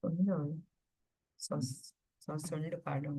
ಸೊಳ್ಳು ಕಾಡು.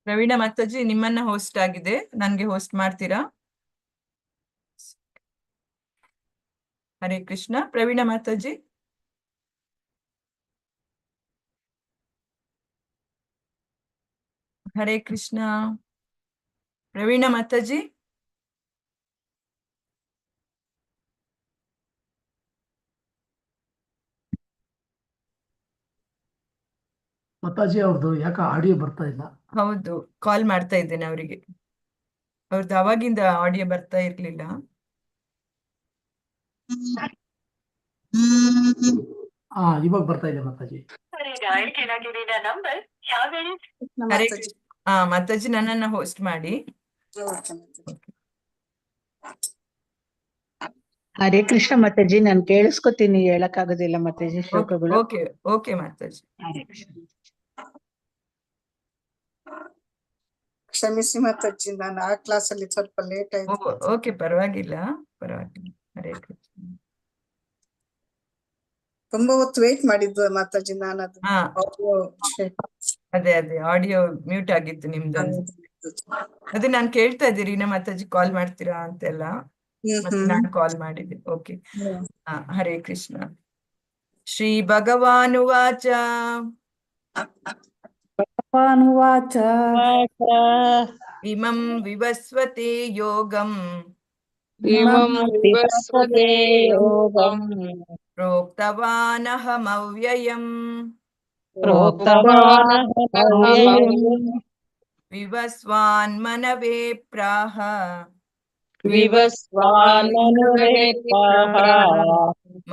ಪ್ರವೀಣ ಮಾತಾಜಿ ನಿಮ್ಮನ್ನ ಹೋಸ್ಟ್ ಆಗಿದೆ, ನನ್ಗೆ ಹೋಸ್ಟ್ ಮಾಡ್ತೀರಾ? ಹರೇ ಕೃಷ್ಣ. ಪ್ರವೀಣ ಮಾತಾಜಿ. ಹರೇ ಕೃಷ್ಣ. ಪ್ರವೀಣ ಮಾತಾಜಿ. ಮಾತಾಜಿ ಅವ್ರದ್ದು ಯಾಕ ಆಡಿಯೋ ಬರ್ತಾ ಇಲ್ಲ? ಹೌದು, ಕಾಲ್ ಮಾಡ್ತಾ ಇದ್ದೇನೆ ಅವರಿಗೆ. ಅವ್ರದ್ದು ಅವಾಗಿಂದ ಆಡಿಯೋ ಬರ್ತಾ ಇರ್ಲಿಲ್ಲ. ಇವಾಗ ಬರ್ತಾ ಇದೆ ಮಾತಾಜಿ. ಹರೇ ಕೃಷ್ಣ. ಮಾತಾಜಿ ನನ್ನನ್ನ ಹೋಸ್ಟ್ ಮಾಡಿ. ಹರೇ ಕೃಷ್ಣ ಮಾತಾಜಿ, ನಾನು ಕೇಳಿಸ್ಕೊತೀನಿ, ಹೇಳಕ್ಕಾಗೋದಿಲ್ಲ ಮಾತಾಜಿ ಶ್ಲೋಕಗಳು. ಓಕೆ ಓಕೆ ಮಾತಾಜಿ. ಹರೇ ಕೃಷ್ಣ. ಕ್ಷಮಿಸಿ ಮಾತಾಜಿ, ನಾನು ಆ ಕ್ಲಾಸಲ್ಲಿ ಸ್ವಲ್ಪ ಲೇಟ್ ಆಯ್ತು. ಓಕೆ, ಪರವಾಗಿಲ್ಲ ಪರವಾಗಿಲ್ಲ. ಹರೇ ಕೃಷ್ಣ. ತುಂಬಾ ಹೊತ್ತು ವೇಟ್ ಮಾಡಿದ್ದು ಮಾತಾಜಿ, ನಾನು ಅದು ಅದೇ ಆಡಿಯೋ ಮ್ಯೂಟ್ ಆಗಿತ್ತು ನಿಮ್ದೊಂದು. ಅದೇ ನಾನು ಕೇಳ್ತಾ ಇದ್ದೆ ರೀನಾ ಮಾತಾಜಿ ಕಾಲ್ ಮಾಡ್ತೀರಾ ಅಂತೆಲ್ಲ, ಮತ್ತೆ ನಾನು ಕಾಲ್ ಮಾಡಿದ್ದೆ. ಓಕೆ. ಹರೇ ಕೃಷ್ಣ. ಶ್ರೀ ಭಗವಾನುವಾಚ. ಭಗವಾನುವಾಚ ಇಮಂ ವಿವಸ್ವತೆ ಯೋಗಂ ಪ್ರೋಕ್ತವಾನಹಮವ್ಯಯಂ ವಿವಸ್ವಾನ್ಮನವೇ ಪ್ರಾಹ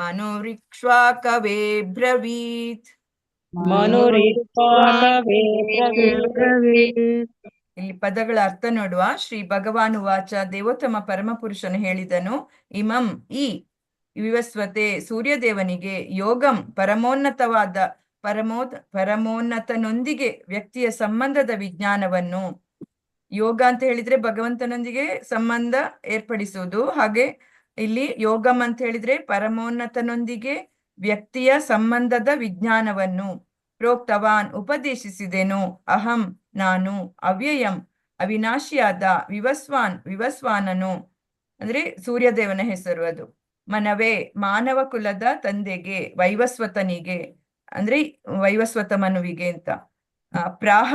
ಮನುರಿಕ್ಷ್ವಾಕವೇ ಬ್ರವೀತ್. ಇಲ್ಲಿ ಪದಗಳ ಅರ್ಥ ನೋಡುವ. ಶ್ರೀ ಭಗವಾನ್ ವಾಚ, ದೇವೋತ್ತಮ ಪರಮಪುರುಷನು ಹೇಳಿದನು, ಇಮಂ ಈ ವಿವಸ್ವತೆ ಸೂರ್ಯದೇವನಿಗೆ, ಯೋಗಂ ಪರಮೋನ್ನತವಾದ ಪರಮೋನ್ನತನೊಂದಿಗೆ ವ್ಯಕ್ತಿಯ ಸಂಬಂಧದ ವಿಜ್ಞಾನವನ್ನು. ಯೋಗ ಅಂತ ಹೇಳಿದ್ರೆ ಭಗವಂತನೊಂದಿಗೆ ಸಂಬಂಧ ಏರ್ಪಡಿಸುವುದು. ಹಾಗೆ ಇಲ್ಲಿ ಯೋಗಂ ಅಂತ ಹೇಳಿದ್ರೆ ಪರಮೋನ್ನತನೊಂದಿಗೆ ವ್ಯಕ್ತಿಯ ಸಂಬಂಧದ ವಿಜ್ಞಾನವನ್ನು. ಪ್ರೋಕ್ತವಾನ್ ಉಪದೇಶಿಸಿದೆನು, ಅಹಂ ನಾನು, ಅವ್ಯಯಂ ಅವಿನಾಶಿಯಾದ, ವಿವಸ್ವಾನನು ಅಂದ್ರೆ ಸೂರ್ಯದೇವನ ಹೆಸರು ಅದು, ಮನವೇ ಮಾನವ ಕುಲದ ತಂದೆಗೆ, ವೈವಸ್ವತನಿಗೆ ಅಂದ್ರೆ ವೈವಸ್ವತ ಮನುವಿಗೆ ಅಂತ, ಪ್ರಾಹ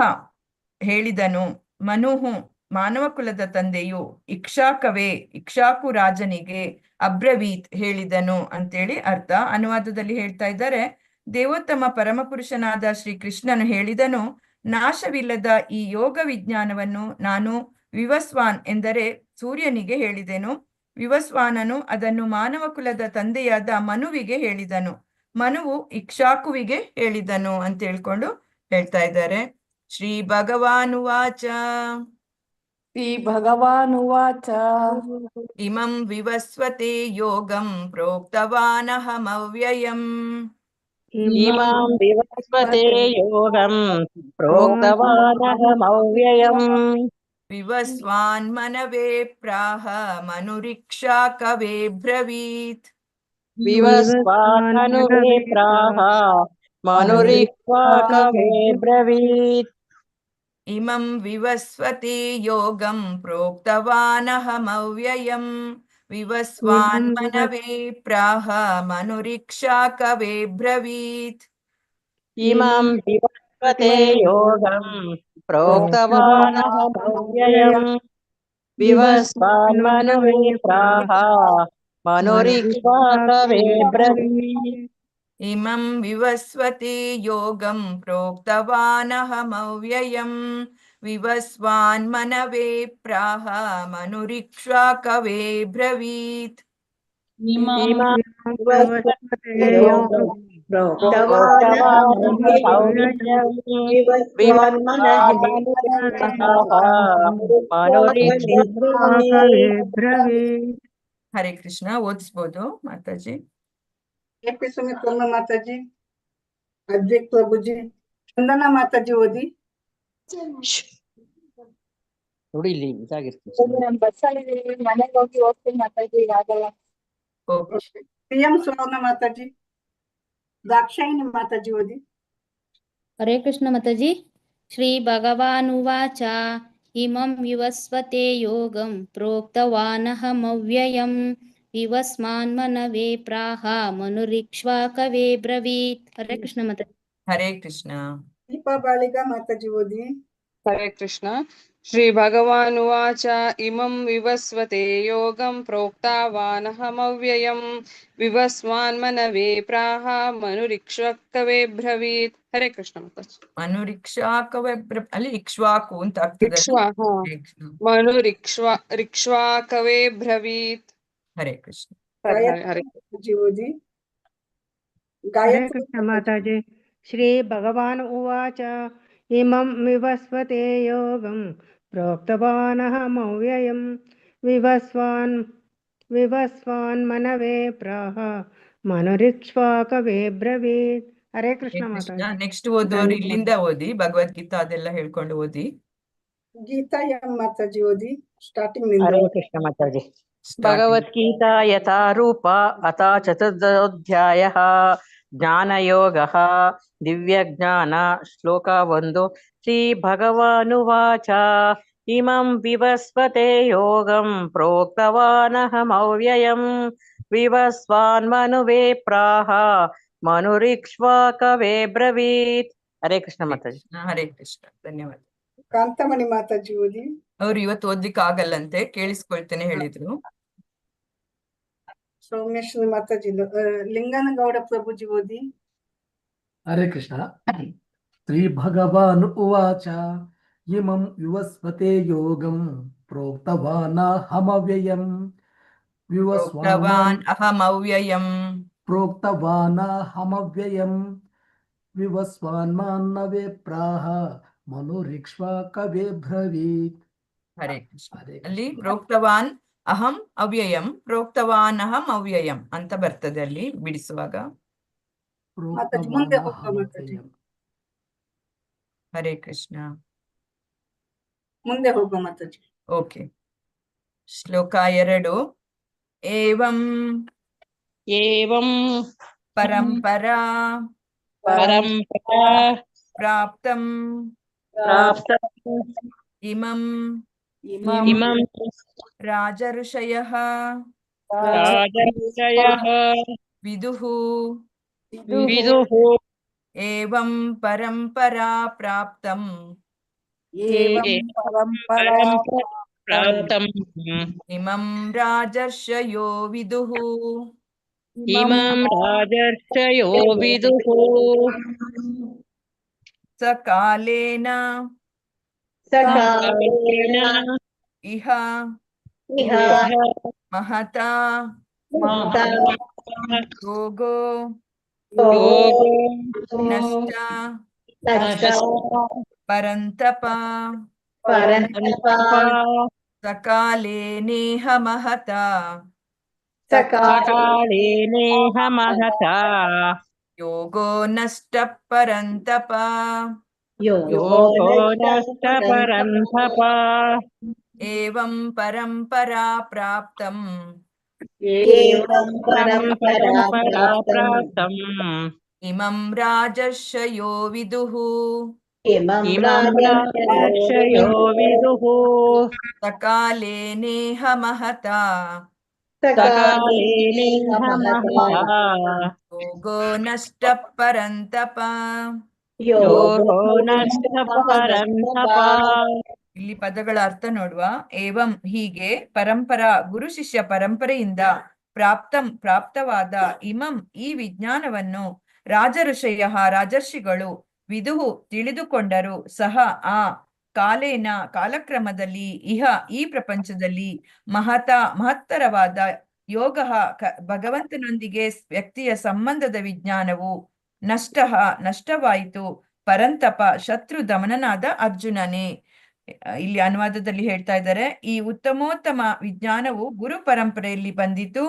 ಹೇಳಿದನು, ಮನುಹು ಮಾನವ ಕುಲದ ತಂದೆಯು, ಇಕ್ಷಾಕವೇ ಇಕ್ಷಾಕು ರಾಜನಿಗೆ, ಅಬ್ರವೀತ್ ಹೇಳಿದನು ಅಂತೇಳಿ ಅರ್ಥ. ಅನುವಾದದಲ್ಲಿ ಹೇಳ್ತಾ ಇದ್ದಾರೆ, ದೇವೋತ್ತಮ ಪರಮಪುರುಷನಾದ ಶ್ರೀ ಕೃಷ್ಣನು ಹೇಳಿದನು, ನಾಶವಿಲ್ಲದ ಈ ಯೋಗ ವಿಜ್ಞಾನವನ್ನು ನಾನು ವಿವಸ್ವಾನ್ ಎಂದರೆ ಸೂರ್ಯನಿಗೆ ಹೇಳಿದೆನು. ವಿವಸ್ವಾನನು ಅದನ್ನು ಮಾನವ ಕುಲದ ತಂದೆಯಾದ ಮನುವಿಗೆ ಹೇಳಿದನು. ಮನುವು ಇಕ್ಷಾಕುವಿಗೆ ಹೇಳಿದನು ಅಂತ ಹೇಳ್ಕೊಂಡು ಹೇಳ್ತಾ ಇದ್ದಾರೆ. ಶ್ರೀ ಭಗವಾನುವಾಚ. ಶ್ರೀ ಭಗವಾನುವಾಚ ಇಮಂ ವಿವಸ್ವತೆ ಯೋಗಂ ಪ್ರೋಕ್ತವಾನಹಮವ್ಯಯಂ ವಿವಸ್ವಾನ್ಮನವೇ ಪ್ರಾಹ ಮನುರಿಕ್ಷಾಕವೇ ಬ್ರವೀತ್. ಇಮಂ ವಿವಸ್ವತೆ ಯೋಗಂ ಪ್ರೋಕ್ತವಾನಹಮವ್ಯಯಂ ವಿವಸ್ವಾನ್ಮನವೇ ಪ್ರಾಹ ಮನುರಿಕ್ಷಾಕವೇ ಬ್ರವೀತ್. ಇಮಂ ವಿವಸ್ವತೆ ಯೋಗಂ ಪ್ರೋಕ್ತವಾನಹಮವ್ಯಯಂ ವಿವಸ್ವಾನ್ ಮನವೇ ಪ್ರಾಹ ಮನುರಿಕ್ಷ್ವಾ ಕವೇ ಬ್ರವೀತ್. ಹರೇ ಕೃಷ್ಣ. ಓದಿಸ್ಬೋದು ಮಾತಾಜಿ? ಎಪಿ ಸುಮಿತ್ರಮ್ಮ ಮಾತಾಜಿ, ಅದ್ವಿಕ್ ಪ್ರಭುಜಿ, ಚಂದನ ಮಾತಾಜಿ ಓದಿ. ನೋಡಿ ಇಲ್ಲಿ ಇದಾಗಿರ್ತೀನಿ. ನಾನು ಬಸ್ಸಲ್ಲಿ ಮನೆಗೆ ಹೋಗಿ ಹೋಗ್ತೀನಿ ಮಾತಾಜಿ, ಈಗ ಆಗಲ್ಲ. ಓಕೆ. PM ಸುವರ್ಣ ಮಾತಾಜಿ, ದಾಕ್ಷಾಯಿನಿ ಮಾತಾಜಿ ಓದಿ. ಹರೇ ಕೃಷ್ಣ ಮಾತಾಜಿ. ಶ್ರೀ ಭಗವಾನುವಾಚ ಇಮಂ ವಿವಸ್ವತೆ ಯೋಗಂ ಪ್ರೋಕ್ತವಾನಹಮವ್ಯಯಂ ವಿವಸ್ಮಾನ್ ಮನವೇ ಪ್ರಾಹ ಮನುರಿಕ್ಷ್ವಾ ಕವೇ ಬ್ರವೀತ್. ಹರೇ ಕೃಷ್ಣ ಮಾತಾಜಿ. ಹರೇ ಕೃಷ್ಣ. ದೀಪಾ ಬಾಳಿಗ ಮಾತಾಜಿ ಓದಿ. ಹರೇ ಕೃಷ್ಣ. ಶ್ರೀ ಭಗವಾನುವಾಚ ಇಮಂ ವಿವಸ್ವತೆ ಯೋಗಂ ಪ್ರೋಕ್ತವಾನಹಮವ್ಯಯಂ ವಿವಸ್ವಾನ್ ಮನವೇ ಪ್ರಾಹ ಮನುರಿಕ್ಷ್ವಕವೇ ಬ್ರವೀತ್. ಹರೇ ಕೃಷ್ಣ ಮಾತಾಜಿ. ಮನುರಿಕ್ಷ್ವಾಕವೇ ಅಲ್ಲಿ ಇಕ್ಷ್ವಾಕು ಅಂತ ಆಗ್ತದೆ. ಮನುರಿಕ್ಷ್ವಾಕವೇ ಬ್ರವೀತ್. ಹರೇ ಕೃಷ್ಣ. ಹರೇ ಮಾತಾಜಿ ಓದಿ. ಹರೇ ಗಾಯತ್ರಿ ಕೃಷ್ಣ ಮಾತಾಜಿ. ಶ್ರೀ ಭಗವಾನ್ ಉವಾಚ ಇಮಂ ವಿವಸ್ವತೆ ಯೋಗಂ ಪ್ರೋಕ್ತವಾನಹಮವ್ಯಯಂ ವಿವಸ್ವಾನ್ ಮನವೇ ಪ್ರಾಹ ಮನುರಿಕ್ಷ್ವಾಕವೇ ಬ್ರವೀತ್. ಹರೇ ಕೃಷ್ಣ ಮಾತಾಜಿ. ನೆಕ್ಸ್ಟ್ ಓದೋರು ಇಲ್ಲಿಂದ ಓದಿ, ಭಗವದ್ಗೀತಾ ಅದೆಲ್ಲ ಹೇಳ್ಕೊಂಡು ಓದಿ. ಗೀತಾ ಎಂ ಮಾತಾಜಿ ಓದಿ. ಸ್ಟಾರ್ಟಿಂಗ್ ನಿಂದ ಹರೇ ಓದಿ. ಕೃಷ್ಣ ಮಾತಾಜಿ. ಭಗವದ್ಗೀತಾ ಯಥಾ ರೂಪ ಅಥ ಚತುರ್ಥೋಧ್ಯಾಯಃ ಜ್ಞಾನಯೋಗಃ ದಿವ್ಯಜ್ಞಾನ ಶ್ಲೋಕ 1. ಶ್ರೀ ಭಗವಾನುವಾಚ ಇಮಂ ವಿವಸ್ವತೆ ಯೋಗಂ ಪ್ರೋಕ್ತವಾನಹಮವ್ಯಯಂ ವಿವಸ್ವಾನ್ ಮನುವೇ ಪ್ರಾಹ ಮನುರಿಕ್ಷ್ವಾಕವೇ ಬ್ರವೀತ್. ಹರೇ ಕೃಷ್ಣ ಮಾತಾಜಿ. ಹರೇ ಕೃಷ್ಣ. ಧನ್ಯವಾದ. ಕಾಂತಮಣಿ ಮಾತಾಜಿ ಓದಿ. ಅವ್ರು ಇವತ್ತು ಓದ್ಲಿಕ್ಕೆ ಆಗಲ್ಲಂತೆ, ಕೇಳಿಸ್ಕೊಳ್ತೇನೆ ಹೇಳಿದ್ರು. ಸೌಮ್ಯಶ್ರೀ ಮಾತಾಜಿ, ಲಿಂಗನಗೌಡ ಪ್ರಭುಜಿ ಓದಿ. ಹರೇ ಕೃಷ್ಣ. ಶ್ರೀ ಭಗವಾನ್ ಉವಾಚ ಇಮಂ ವಿವಸ್ವತೆ ಯೋಗಂ ಪ್ರೋಕ್ತವಾನಹಮವ್ಯಯಂ ಪ್ರೋಕ್ತವಾನ್ ಅಹಮವ್ಯಯಂ ವಿವಸ್ವಾನ್ ಮನವೇ ಪ್ರಾಹ ಮನುರಿಕ್ಷ್ವಾಕವೇ ಬ್ರವೀತ್. ಹರೇ ಕೃಷ್ಣ. ಅಲ್ಲಿ ಪ್ರೋಕ್ತವಾನ್ ಅಹಂ ಅವ್ಯಯಂ ಪ್ರೋಕ್ತವಾನ್ ಅಹಂ ಅವ್ಯಯಂ ಅಂತ ಬರ್ತದೆ ಅಲ್ಲಿ ಬಿಡಿಸುವಾಗ. ಮಾತಾಜಿ ಮುಂದೆ ಹೋಗುವ ಮಾತಾಜಿ. ಹರೇ ಕೃಷ್ಣ. ಮುಂದೆ ಹೋಗುವ ಮಾತಾಜಿ. ಓಕೆ. ಶ್ಲೋಕ 2. ಏವಂ ಪರಂಪರಾ ಪ್ರಾಪ್ತಂ ಇಮಂ ರಾಜಋಷಯಃ ವಿದುಃ ಏವಂ ಪರಂಪರಾ ಪ್ರಾಪ್ತಂ ಇಮಂ ರಾಜರ್ಷಯೋ ವಿದುಃ. ಸಕಾಲೇನ ಇಹ ಮಹತಾ ಯೋಗೋ ನಷ್ಟ ಪರಂತಪ ಸಕಾಲೇನೇಹ ಮಹತಾ ಯೋಗೋ ನಷ್ಟ ಪರಂತಪ. ಏವಂ ಪರಂಪರಾ ಪ್ರಾಪ್ತಂ ಇಮಂ ರಾಜರ್ಷಯೋ ವಿದುಃ. ಸಕಾಲೇನೇಹ ಮಹತಾ ಯೋಗೋ ನಷ್ಟ ಪರಂತಪ. ಇಲ್ಲಿ ಪದಗಳ ಅರ್ಥ ನೋಡುವ. ಏವಂ ಹೀಗೆ, ಪರಂಪರಾ ಗುರು ಶಿಷ್ಯ ಪರಂಪರೆಯಿಂದ ಪ್ರಾಪ್ತವಾದ ಇಮಂ ಈ ವಿಜ್ಞಾನವನ್ನು ರಾಜಋಷಯ ರಾಜರ್ಷಿಗಳು ವಿದುಹು ತಿಳಿದುಕೊಂಡರು, ಸಹ ಆ ಕಾಲೇನ ಕಾಲಕ್ರಮದಲ್ಲಿ ಈ ಪ್ರಪಂಚದಲ್ಲಿ ಮಹತ್ತರವಾದ ಯೋಗ ಭಗವಂತನೊಂದಿಗೆ ವ್ಯಕ್ತಿಯ ಸಂಬಂಧದ ವಿಜ್ಞಾನವು ನಷ್ಟವಾಯಿತು ಪರಂತಪ ಶತ್ರು ದಮನನಾದ ಅರ್ಜುನನೇ. ಇಲ್ಲಿ ಅನುವಾದದಲ್ಲಿ ಹೇಳ್ತಾ ಇದ್ದಾರೆ, ಈ ಉತ್ತಮೋತ್ತಮ ವಿಜ್ಞಾನವು ಗುರು ಪರಂಪರೆಯಲ್ಲಿ ಬಂದಿತು.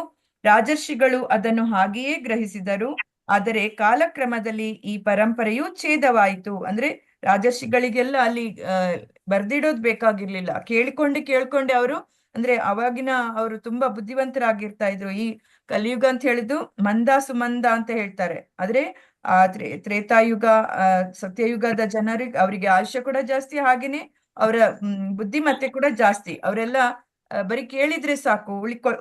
ರಾಜರ್ಷಿಗಳು ಅದನ್ನು ಹಾಗೆಯೇ ಗ್ರಹಿಸಿದರು. ಆದರೆ ಕಾಲಕ್ರಮದಲ್ಲಿ ಈ ಪರಂಪರೆಯು ಛೇದವಾಯಿತು. ಅಂದ್ರೆ ರಾಜರ್ಷಿಗಳಿಗೆಲ್ಲ ಅಲ್ಲಿ ಬರ್ದಿಡೋದು ಬೇಕಾಗಿರ್ಲಿಲ್ಲ, ಕೇಳ್ಕೊಂಡೆ ಅವರು, ಅಂದ್ರೆ ಅವಾಗಿನ ಅವರು ತುಂಬಾ ಬುದ್ಧಿವಂತರಾಗಿರ್ತಾ ಇದ್ರು. ಈ ಕಲಿಯುಗ ಅಂತ ಹೇಳಿದ್ದು ಮಂದ ಸುಮಂದ ಅಂತ ಹೇಳ್ತಾರೆ. ಆದ್ರೆ ತ್ರೇತಾಯುಗ ಸತ್ಯಯುಗದ ಜನರಿಗೆ ಅವರಿಗೆ ಆಯುಷ್ಯ ಕೂಡ ಜಾಸ್ತಿ, ಹಾಗೇನೆ ಅವರ ಬುದ್ಧಿಮತ್ತೆ ಕೂಡ ಜಾಸ್ತಿ. ಅವರೆಲ್ಲ ಬರೀ ಕೇಳಿದ್ರೆ ಸಾಕು,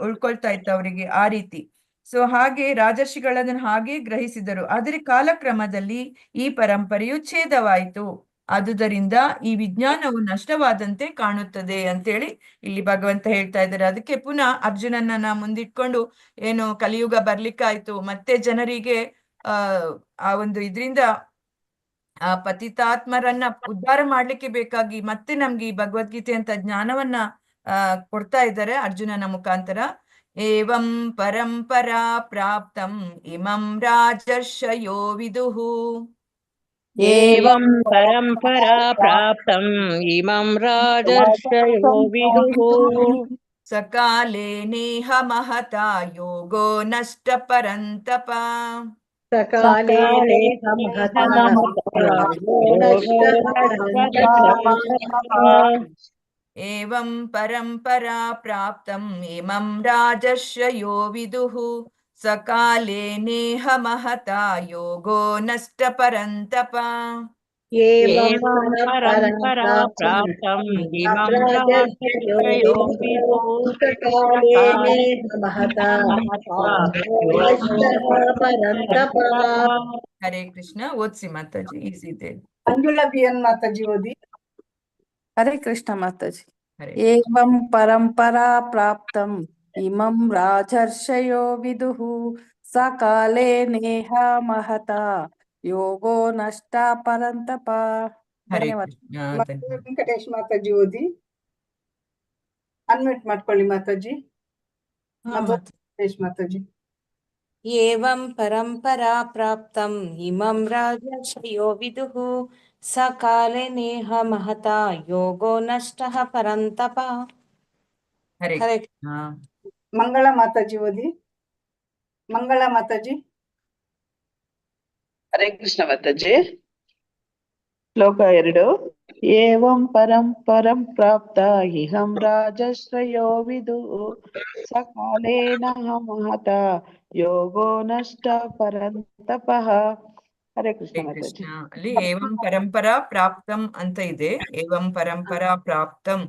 ಉಳ್ಕೊಳ್ತಾ ಇತ್ತು ಅವರಿಗೆ ಆ ರೀತಿ. ಸೊ ಹಾಗೆ ರಾಜರ್ಷಿಗಳನ್ನ ಹಾಗೆ ಗ್ರಹಿಸಿದರು. ಆದರೆ ಕಾಲಕ್ರಮದಲ್ಲಿ ಈ ಪರಂಪರೆಯು ಛೇದವಾಯಿತು, ಆದುದರಿಂದ ಈ ವಿಜ್ಞಾನವು ನಷ್ಟವಾದಂತೆ ಕಾಣುತ್ತದೆ ಅಂತೇಳಿ ಇಲ್ಲಿ ಭಗವಂತ ಹೇಳ್ತಾ ಇದ್ದಾರೆ. ಅದಕ್ಕೆ ಪುನಃ ಅರ್ಜುನನನ್ನ ಮುಂದಿಟ್ಕೊಂಡು ಏನು ಕಲಿಯುಗ ಬರ್ಲಿಕ್ಕಾಯ್ತು, ಮತ್ತೆ ಜನರಿಗೆ ಆ ಒಂದು ಇದರಿಂದ ಆ ಪತಿತಾತ್ಮರನ್ನ ಉದ್ಧಾರ ಮಾಡ್ಲಿಕ್ಕೆ ಬೇಕಾಗಿ ಮತ್ತೆ ನಮ್ಗೆ ಈ ಭಗವದ್ಗೀತೆ ಅಂತ ಜ್ಞಾನವನ್ನ ಕೊಡ್ತಾ ಇದ್ದಾರೆ ಅರ್ಜುನನ ಮುಖಾಂತರ. ಏವಂ ಪರಂಪರಾ ಪ್ರಾಪ್ತಂ ಇಮಂ ರಾಜರ್ಷಯೋ ವಿದುಃ. ಏವಂ ಪರಂಪರಾ ಪ್ರಾಪ್ತಂ ಇಮಂ ರಾಜರ್ಷಯೋ ವಿದುಃ. ಸಕಾಲೇ ನೇಹ ಮಹತಾ ಯೋಗೋ ನಷ್ಟ ಪರಂತಪ. ಸಕಾಲೇ ಏವಂ ಪರಂಪರಾ ಪ್ರಾಪ್ತಂ ಇಮಂ ರಾಜರ್ಷಯೋ ವಿದುಃ. ಸಕಾಲೇ ನೇಹ ಮಹತಾ ಯೋಗೋ ನಷ್ಟ ಪರಂತಪ. ಏವಂ ಪರಂಪರಾ ಪ್ರಾಪ್ತಂ ಇಮಂ ರಾಜರ್ಷಯೋ ವಿದುಃ. ಹರೇ ಕೃಷ್ಣ. ಓದ್ಸಿ ಮಾತಾಜಿ, ಈಸಿ ಇದೆ. ಮಂಜುಳಾ ಬಿಎನ್ ಮಾತಾಜಿ ಓದಿ. ಹರೇ ಕೃಷ್ಣ ಮಾತಾಜಿ. ಹರೇ ಏವಂ ಪರಂಪರಾ ಪ್ರಾಪ್ತಂ ಇಮಂ ರಾಜರ್ಷಯೋ ವಿದುಃ. ಸಕಾಲೇ ನೇಹ ಮಹತಾ ಯೋಗೋ ನಷ್ಟ ಪರಂತಪ. ಹರೇ ಧನ್ಯವಾದ. ಕೃಷ್ಣ. ವೆಂಕಟೇಶ್ ಮಾತಾಜಿ ಓದಿ. ಅನ್ಮ್ಯೂಟ್ ಮಾಡ್ಕೊಳ್ಳಿ ಮಾತಾಜಿ. ವೆಂಕಟೇಶ್ ಮಾತಾಜಿ. ಏವಂ ಪರಂಪರಾ ಪ್ರಾಪ್ತಂ ಇಮಂ ರಾಜರ್ಷಯೋ ವಿದುಃ. ಸಕಾಲೇ ನೇಹ ಮಹತಾ ಯೋಗೋ ನಷ್ಟಃ ಪರಂತಪ. ಹರೇ ಹರೇ ಕೃಷ್ಣ. ಮಂಗಳ ಮಾತಾಜಿ ಓದಿ. ಮಂಗಳ ಮಾತಾಜಿ. ಹರೇ ಕೃಷ್ಣ ಮಾತಾಜಿ. ಶ್ಲೋಕ 2. ಏವಂ ಪರಂಪರಂ ಪ್ರಾಪ್ತ ಇಹಂ ರಾಜಶ್ರಯೋ ವಿದುಃ. ಸಕಾಲೇನ ಮಹತಾ ಯೋಗೋ ನಷ್ಟ ಪರಂತಪಃ. ಹರೇ ಕೃಷ್ಣ ಹರೇ ಮಾತಾಜಿ. ಕೃಷ್ಣ. ಅಲ್ಲಿ ಏವಂ ಪರಂಪರಾ ಪ್ರಾಪ್ತಂ ಅಂತ ಇದೆ. ಏವಂ ಪರಂಪರಾ ಪ್ರಾಪ್ತಂ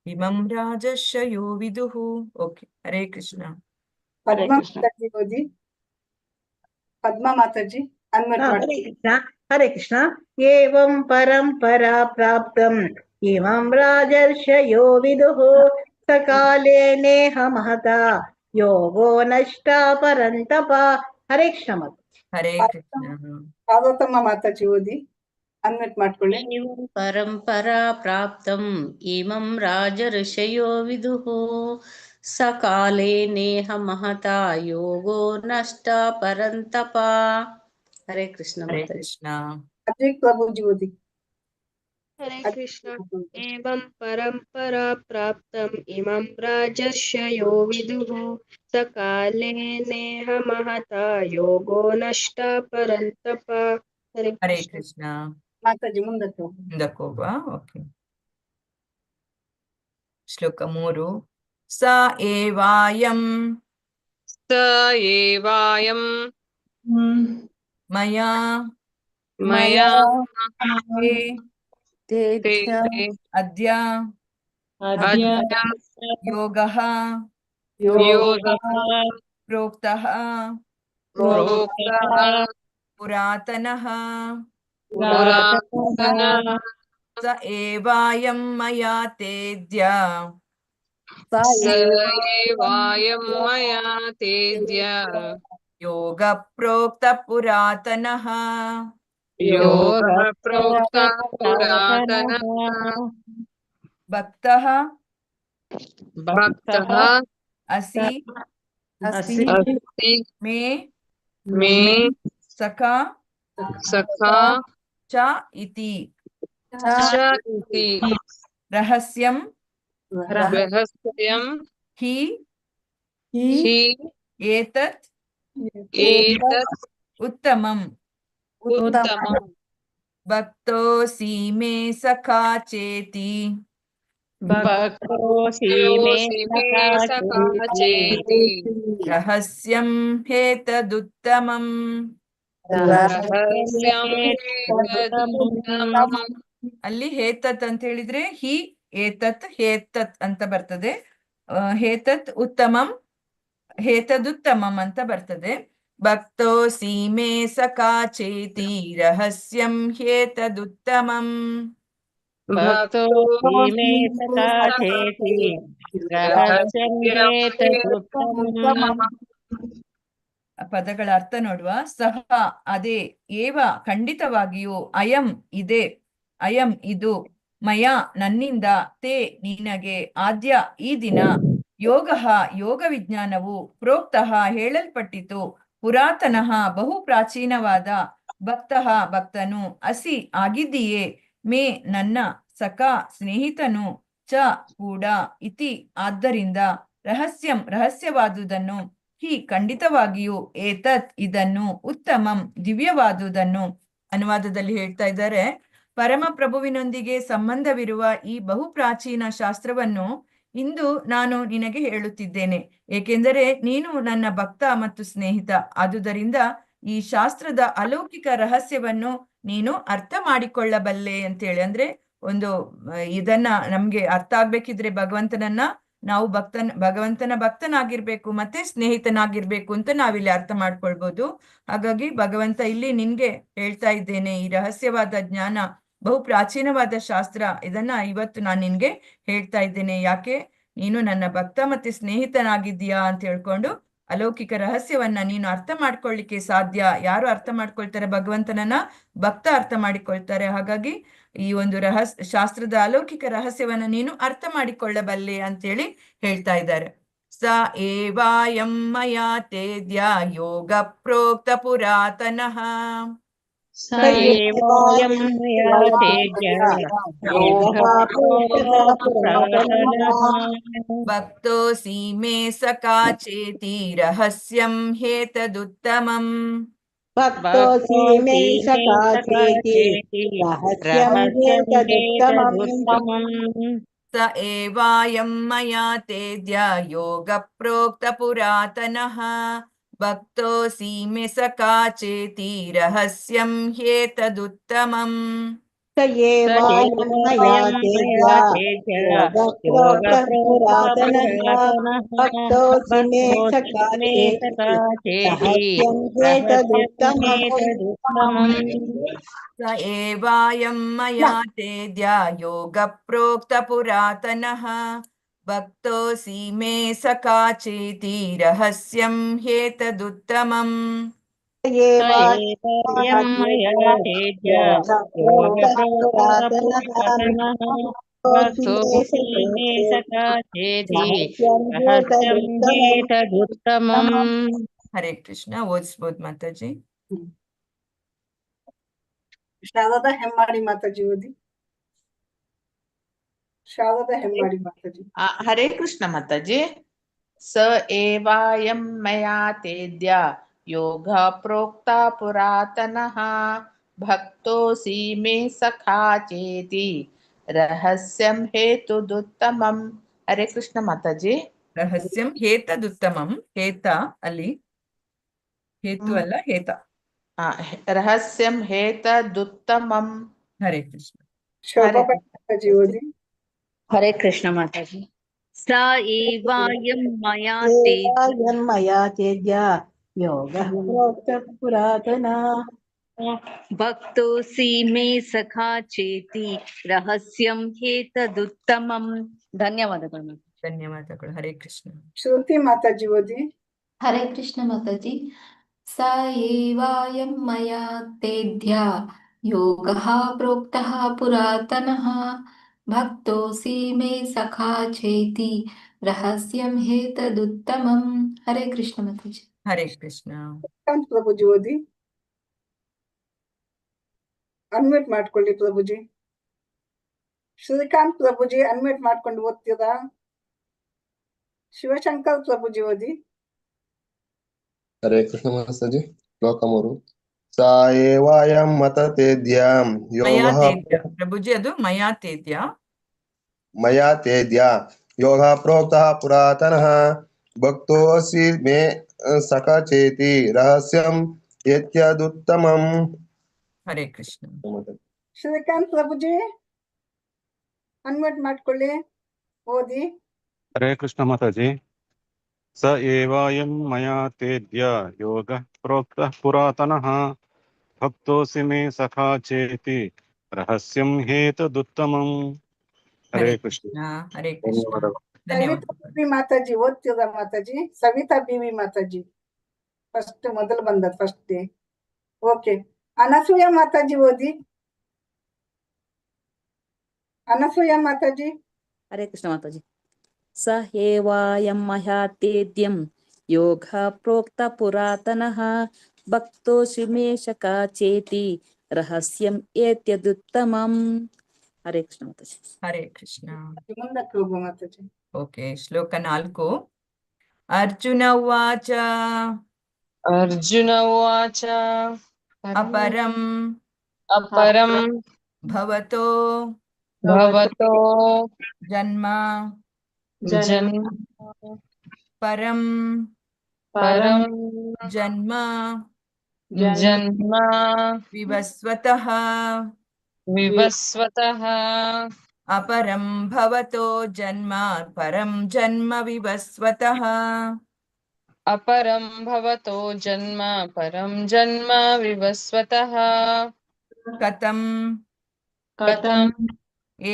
ಇಮಂ ರಾಜರ್ಷಯೋ ವಿದುಃ. ಓಕೆ, ಹರೇ ಕೃಷ್ಣ. ಹರೇ ಪದ್ಮಾ ಕೃಷ್ಣ. ಮಾತಾಜಿ ಓದಿ. ಪದ್ಮಾ ಮಾತಾಜಿ ಅನ್ಮ್ಯೂಟ್ ಮಾಡಿ. ಹರೇ ಕೃಷ್ಣ. ಹರೇ ಕೃಷ್ಣ. ಏವಂ ಪರಂಪರಾ ಪ್ರಾಪ್ತಂ ಇಮಂ ರಾಜರ್ಷಯೋ ವಿದುಃ. ಸಕಾಲೇ ನೇಹ ಮಹತಾ ಯೋಗೋ ನಷ್ಟ ಪರಂತಪ. ಹರೇ ಕೃಷ್ಣ ಮಾತಾಜಿ. ಹರೇ ಕೃಷ್ಣ. ಪಾರ್ವತಮ್ಮ ಮಾತಾಜಿ ಓದಿ. ಅನ್ಮ್ಯೂಟ್ ಮಾಡ್ಕೊಳ್ಳಿ. ಏವಂ ಪರಂಪರಾ ಪ್ರಾಪ್ತಂ ಇಮಂ ರಾಜರ್ಷಯೋ ವಿದುಃ. ಸಕಾಲೇ ನೇಹ ಮಹತಾ ಯೋಗೋ ನಷ್ಟ ಪರಂತಪ. ಹರೇ ಕೃಷ್ಣ ಹರೇ ಮಾತಾಜಿ. ಕೃಷ್ಣ. ಅಜಿತ್ ಪ್ರಭುಜಿ ಓದಿ. ಹರೇ ಕೃಷ್ಣ. ಏವಂ ಪರಂಪರಾ ಪ್ರಾಪ್ತಂ ಇಮಂ ರಾಜರ್ಷಯೋ ವಿದುಃ. ಸಕಾಲೇ ನೇಹ ಮಹತಾ ಯೋಗೋ ನಷ್ಟ ಪರಂತಪ. ಹರೇ ಹರೇ ಕೃಷ್ಣ. ಕೃಷ್ಣ. ಮಾತಾಜಿ ಮುಂದಕ್ಕೆ ಹೋಗಿ. ಮುಂದಕ್ಕೆ ಹೋಗುವ. ಓಕೆ. ಶ್ಲೋಕ 3. ಸ ಏವಾಯಂ ಸ ಏವಾಯಂ ಮಯಾ ಮಯಾ ತೇ ತೇ ಅದ್ಯ ಅದ್ಯ ಯೋಗಃ ಯೋಗಃ ಪ್ರೋಕ್ತಃ ಪ್ರೋಕ್ತಃ ಪುರಾತನಃ. ಪುರಾತನಃ. ಸ ಏವಾಯಂ ಮಯಾ ತೇದ್ಯ ಸ ಏವಾಯಂ ಮಯಾ ತೇದ್ಯ ಯೋಗ ಪ್ರೋಕ್ತ ಪುರಾತನಃ. ಯೋಗ ಪ್ರೋಕ್ತ ಪುರಾತನಃ ಭಕ್ತಃ ಭಕ್ತಃ ಅಸಿ ಅಸಿ ಅಸ್ತಿ ಮೇ ಮೇ ಸಖಾ ಸಖಾ ಚ ಇತಿ ಚ ಇತಿ ರಹಸ್ಯಂ ರಹಸ್ಯಂ ಹಿ ಹಿ ಏತತ್ ಏತತ್ ಉತ್ತಮಂ ಉತ್ತಮಂ ಭಕ್ತೋಸಿ ಮೇ ಸಖಾ ಚೇತಿ ಭಕ್ತೋಸಿ ಮೇ ಸಖಾ ಚೇತಿ ರಹಸ್ಯಂ ಹೇತದುತ್ತಮಂ ರಹಸ್ಯಂ ಹೇತದುತ್ತಮಂ. ಅಲ್ಲಿ ಹೇತತ್ ಅಂತ ಹೇಳಿದ್ರೆ ಹಿ ಏತತ್ ಹೇತತ್ ಅಂತ ಬರ್ತದೆ. ಹೇತತ್ ಉತ್ತಮಂ ಹೇತದುತ್ತಮಂ ಅಂತ ಬರ್ತದೆ. ಭಕ್ತೋಸಿ ಮೇ ಸಖಾ ಚೇತಿ ರಹಸ್ಯಂ ಹೇತದುತ್ತಮಂ. ಭಕ್ತೋಸಿ ಮೇ ಸಖಾ ಚೇತಿ ರಹಸ್ಯಂ ಹೇತದುತ್ತಮಂ. ಪದಗಳ ಅರ್ಥ ನೋಡುವ. ಸಹ ಅದೇ, ಏವ ಖಂಡಿತವಾಗಿಯೂ, ಅಯಂ ಇದೆ, ಅಯಂ ಇದು, ಮಯ ನನ್ನಿಂದ, ತೇ ನಿನಗೆ, ಆದ್ಯ ಈ ದಿನ, ಯೋಗ ಯೋಗ ವಿಜ್ಞಾನವು, ಪ್ರೋಕ್ತಃ ಹೇಳಲ್ಪಟ್ಟಿತು, ಪುರಾತನಃ ಬಹು ಪ್ರಾಚೀನವಾದ, ಭಕ್ತಃ ಭಕ್ತನು, ಅಸಿ ಆಗಿದ್ದೀಯೇ, ಮೇ ನನ್ನ, ಸಖಾ ಸ್ನೇಹಿತನು, ಚ ಕೂಡ, ಇತಿ ಆದ್ದರಿಂದ, ರಹಸ್ಯಂ ರಹಸ್ಯವಾದುದನ್ನು, ಹಿ ಖಂಡಿತವಾಗಿಯೂ, ಏತತ್ ಇದನ್ನು, ಉತ್ತಮಂ ದಿವ್ಯವಾದುದನ್ನು. ಅನುವಾದದಲ್ಲಿ ಹೇಳ್ತಾ ಇದ್ದಾರೆ, ಪರಮಪ್ರಭುವಿನೊಂದಿಗೆ ಸಂಬಂಧವಿರುವ ಈ ಬಹು ಪ್ರಾಚೀನ ಶಾಸ್ತ್ರವನ್ನು ಇಂದು ನಾನು ನಿನಗೆ ಹೇಳುತ್ತಿದ್ದೇನೆ, ಏಕೆಂದರೆ ನೀನು ನನ್ನ ಭಕ್ತ ಮತ್ತು ಸ್ನೇಹಿತ. ಆದುದರಿಂದ ಈ ಶಾಸ್ತ್ರದ ಅಲೌಕಿಕ ರಹಸ್ಯವನ್ನು ನೀನು ಅರ್ಥ ಮಾಡಿಕೊಳ್ಳಬಲ್ಲೆ ಅಂತೇಳಿ. ಅಂದ್ರೆ ಒಂದು ಇದನ್ನ ನಮ್ಗೆ ಅರ್ಥ ಆಗ್ಬೇಕಿದ್ರೆ ಭಗವಂತನನ್ನ ನಾವು ಭಗವಂತನ ಭಕ್ತನಾಗಿರ್ಬೇಕು ಮತ್ತೆ ಸ್ನೇಹಿತನಾಗಿರ್ಬೇಕು ಅಂತ ನಾವಿಲ್ಲಿ ಅರ್ಥ ಮಾಡ್ಕೊಳ್ಬಹುದು. ಹಾಗಾಗಿ ಭಗವಂತ ಇಲ್ಲಿ ನಿನ್ಗೆ ಹೇಳ್ತಾ ಇದ್ದೇನೆ, ಈ ರಹಸ್ಯವಾದ ಜ್ಞಾನ, ಬಹು ಪ್ರಾಚೀನವಾದ ಶಾಸ್ತ್ರ, ಇದನ್ನ ಇವತ್ತು ನಾನು ನಿನ್ಗೆ ಹೇಳ್ತಾ ಇದ್ದೇನೆ. ಯಾಕೆ? ನೀನು ನನ್ನ ಭಕ್ತ ಮತ್ತೆ ಸ್ನೇಹಿತನಾಗಿದ್ದೀಯಾ ಅಂತ ಹೇಳ್ಕೊಂಡು ಅಲೌಕಿಕ ರಹಸ್ಯವನ್ನ ನೀನು ಅರ್ಥ ಮಾಡ್ಕೊಳ್ಳಿಕ್ಕೆ ಸಾಧ್ಯ. ಯಾರು ಅರ್ಥ ಮಾಡ್ಕೊಳ್ತಾರೆ ಭಗವಂತನನ್ನ? ಭಕ್ತ ಅರ್ಥ ಮಾಡಿಕೊಳ್ತಾರೆ. ಹಾಗಾಗಿ ಈ ಒಂದು ಶಾಸ್ತ್ರದ ಅಲೌಕಿಕ ರಹಸ್ಯವನ್ನ ನೀನು ಅರ್ಥ ಮಾಡಿಕೊಳ್ಳಬಲ್ಲೆ ಅಂತೇಳಿ ಹೇಳ್ತಾ ಇದ್ದಾರೆ. ಸ ಏವಾಯಂ ಮಯಾ ತೇದ್ಯ ಯೋಗ ಪ್ರೋಕ್ತ ಪುರಾತನಃ ಸ ಏವಾಯಂ ಮಯಾ ತೇಜ್ಯ ಯೋಗ ಪ್ರೋಕ್ತಃ ಪುರಾತನಃ ಭಕ್ತೋಸಿ ಮೇ ಸಖಾ ಚೇತಿ ರಹಸ್ಯಂ ಹೇತದುತ್ತಮಂ. ಭಕ್ತೋಸಿ ಮೇ ಸಖಾ ಚೇತಿ ರಹಸ್ಯಂ ಹೇತದುತ್ತಮಂ. ಸ ಏವಾಯಂ ಮಯಾ ತೇದ್ಯ ಯೋಗ ಪ್ರೋಕ್ತ ಪುರಾತನಃ ಭಕ್ತೋಸಿ ಮೇ ಸಖಾ ಚೇತಿ ರಹಸ್ಯಂ ಹೇತದುತ್ತಮಂ. ಸ ಏವಾಯಂ ಮಯಾ ತೇಜ್ಯ ಯೋಗ ಪ್ರೋಕ್ತ ಪುರಾತನಃ ಭಕ್ತೋಸಿ ಮೇ ಸಖಾ ಚೇತಿ ರಹಸ್ಯಂ ಹೇತದುತ್ತಮಂ. ಸ ಏವಾಯಂ ಮಯಾ ತೇದ್ಯ ಯೋಗ ಪ್ರೋಕ್ತ ಪುರಾತನಃ ಭಕ್ತೋಸಿ ಮೇ ಸಖಾ ಚೇತಿ ರಹಸ್ಯಂ ಹೇತದುತ್ತಮಂ. ಏವಾಯಂ ಮಯಾ ತೇಜ್ಯ ಯೋಗ ಪ್ರೋಕ್ತ ಪುರಾತನಃ ಭಕ್ತೋಸಿ ಮೇ ಸಖಾ ಚೇತಿ ರಹಸ್ಯಂ ಹೇತದುತ್ತಮಂ. ಹರೇ ಕೃಷ್ಣ. ಓದಿಸ್ಬೋದು ಮಾತಾಜಿ. ಶಾರದಾ ಹೆಮ್ಮಾಡಿ ಮಾತಾಜಿ ಓದಿ. ಶಾರದಾ ಹೆಮ್ಮಾಡಿ ಮಾತಾಜಿ. ಹರೇ ಕೃಷ್ಣ ಮಾತಾಜಿ. ಸ ಏವಾಯಂ ಮಯಾ ತೇದ್ಯ ಯೋಗ ಪ್ರೋಕ್ತ ಪುರಾತನಃ ಭಕ್ತೋಸಿ ಮೇ ಸಖಾ ಚೇತಿ ರಹಸ್ಯಂ ಹೇತುದುತ್ತಮಂ. ಹರೇ ಕೃಷ್ಣ ಮಾತಾಜಿ. ರಹಸ್ಯಂ ಹೇತದುತ್ತಮಂ. ಹೇತ ಅಲ್ಲಿ ಹೇತು ಅಲ್ಲ, ಹೇತ. ರಹಸ್ಯಂ ಹೇತದುತ್ತಮಂ. ಹರೇ ಕೃಷ್ಣ. ಶೋಭಾ ಮಾತಾಜಿ ಓದಿ. ಹರೇ ಕೃಷ್ಣ ಮಾತಾಜಿ. ಸ ಏವಾಯಂ ಮಯಾ ಏವಾಯಂ ಮಯಾ ತೇಜ್ಯ ಯೋಗ ಪ್ರೋಕ್ತ ಪುರಾತನಃ ಭಕ್ತೋಸಿ ಮೇ ಸಖಾ ಚೇತಿ ರಹಸ್ಯಂ ಹೇತದುತ್ತಮಂ. ಧನ್ಯವಾದಗಳು. ಧನ್ಯವಾದಗಳು. ಹರೇ ಕೃಷ್ಣ. ಶ್ರುತಿ ಮಾತಾಜಿ ಓದಿ. ಹರೇ ಕೃಷ್ಣ ಮಾತಾಜಿ. ಸ ಏವಾಯಂ ಮಯಾ ತೇದ್ಯ योगः प्रोक्तः पुरातनः भक्तोऽसि मे सखा चेति रहस्यं ह्येतदुत्तमम्। हरे कृष्ण माताजी। ಹರೇ ಕೃಷ್ಣ. ಶ್ರೀಕಾಂತ್ ಪ್ರಭುಜಿ ಓದಿ. ಅನ್ಮ್ಯೂಟ್ ಮಾಡ್ಕೊಳ್ಳಿ ಪ್ರಭುಜಿ. ಶ್ರೀಕಾಂತ್ ಪ್ರಭುಜಿ ಅನ್ಮ್ಯೂಟ್ ಮಾಡ್ಕೊಂಡು ಓದ್ತೀರಾ? ಶಿವಶಂಕರ್ ಪ್ರಭುಜಿ ಓದಿ. ಹರೇ ಕೃಷ್ಣ ಮಾತಾಜಿ. ಶ್ಲೋಕ 3. ಸಾ ಏವಾಯಂ ಮತತೇದ್ಯಾಂ ಯೋಗಃ ಮಯಾತೇದ್ಯ ಪ್ರಭುಜಿ, ಅದು ಮಯಾತೇದ್ಯ. ಮಯಾತೇದ್ಯ ಯೋಗಃ ಪ್ರೋಕ್ತಃ ಪುರಾತನಃ ಭಕ್ತೋऽसि ಮೇ ಸಖಾ ಚೇತಿ ರಹಸ್ಯಂ ಯತ್ಯದುತ್ತಮಂ. ಹರೇ ಕೃಷ್ಣ. ಶ್ರೀಕಾಂತ್ ಪ್ರಭುಜಿ ಅನ್ಮ್ಯೂಟ್ ಮಾಡ್ಕೊಳ್ಳಿ, ಓದಿ. ಹರೇ ಕೃಷ್ಣ ಮಾತಾಜಿ. ಸ ಏವಾಯಂ ಮಯಾ ತೇದ್ಯ ಯೋಗ ಪ್ರೋಕ್ತ ಪುರಾತನಃ ಭಕ್ತೋಸಿ ಮೇ ಸಖಾ ಚೇತಿ ರಹಸ್ಯಂ ಹೇತದುತ್ತಮಂ. ಹರೇ ಕೃಷ್ಣ. ಹರೇ ಕೃಷ್ಣ. ಸವಿತಾ ಬಿವಿ ಮಾತಾಜಿ ಓದ್ತೀರಾ ಮಾತಾಜಿ? ಸವಿತಾ ಬಿವಿ ಮಾತಾಜಿ ಫಸ್ಟ್ ಮೊದಲು ಬಂದದ್ದು ಫಸ್ಟ್ ಡೇ. ಓಕೆ. ಅನಸೂಯ ಮಾತಾಜಿ ಓದಿ. ಅನಸೂಯ ಮಾತಾಜಿ. ಹರೇ ಕೃಷ್ಣ ಮಾತಾಜಿ. ಸ ಹೇವಾಯಂ ಮಹ್ಯಾತೇದ್ಯಂ ಯೋಗ ಪ್ರೋಕ್ತ ಪುರಾತನಃ ಭಕ್ತೋಸಿ ಮೇ ಸಖಾ ಚೇತಿ ರಹಸ್ಯಂ ಏತ್ಯದುತ್ತಮಂ. ಹರೇ ಕೃಷ್ಣ ಮಾತಾಜಿ. ಹರೇ ಕೃಷ್ಣ. ಮುಂದಕ್ಕೆ ಹೋಗು ಮಾತಾಜಿ. ಓಕೆ. ಶ್ಲೋಕ 4. ಅರ್ಜುನ ಉವಾಚ. ಅರ್ಜುನ ಉವಾಚ ಅಪರಂ ಭವತೋ ಜನ್ಮ ಪರಂ ಜನ್ಮ ವಿವಸ್ವತಃ ಅಪರಂ ಭವತೋ ಜನ್ಮ ಪರಂ ಜನ್ಮ ವಿವಸ್ವತಃ. ಅಪರಂ ಭವತೋ ಜನ್ಮ ಪರಂ ಜನ್ಮ ವಿವಸ್ವತಃ. ಕಥಂ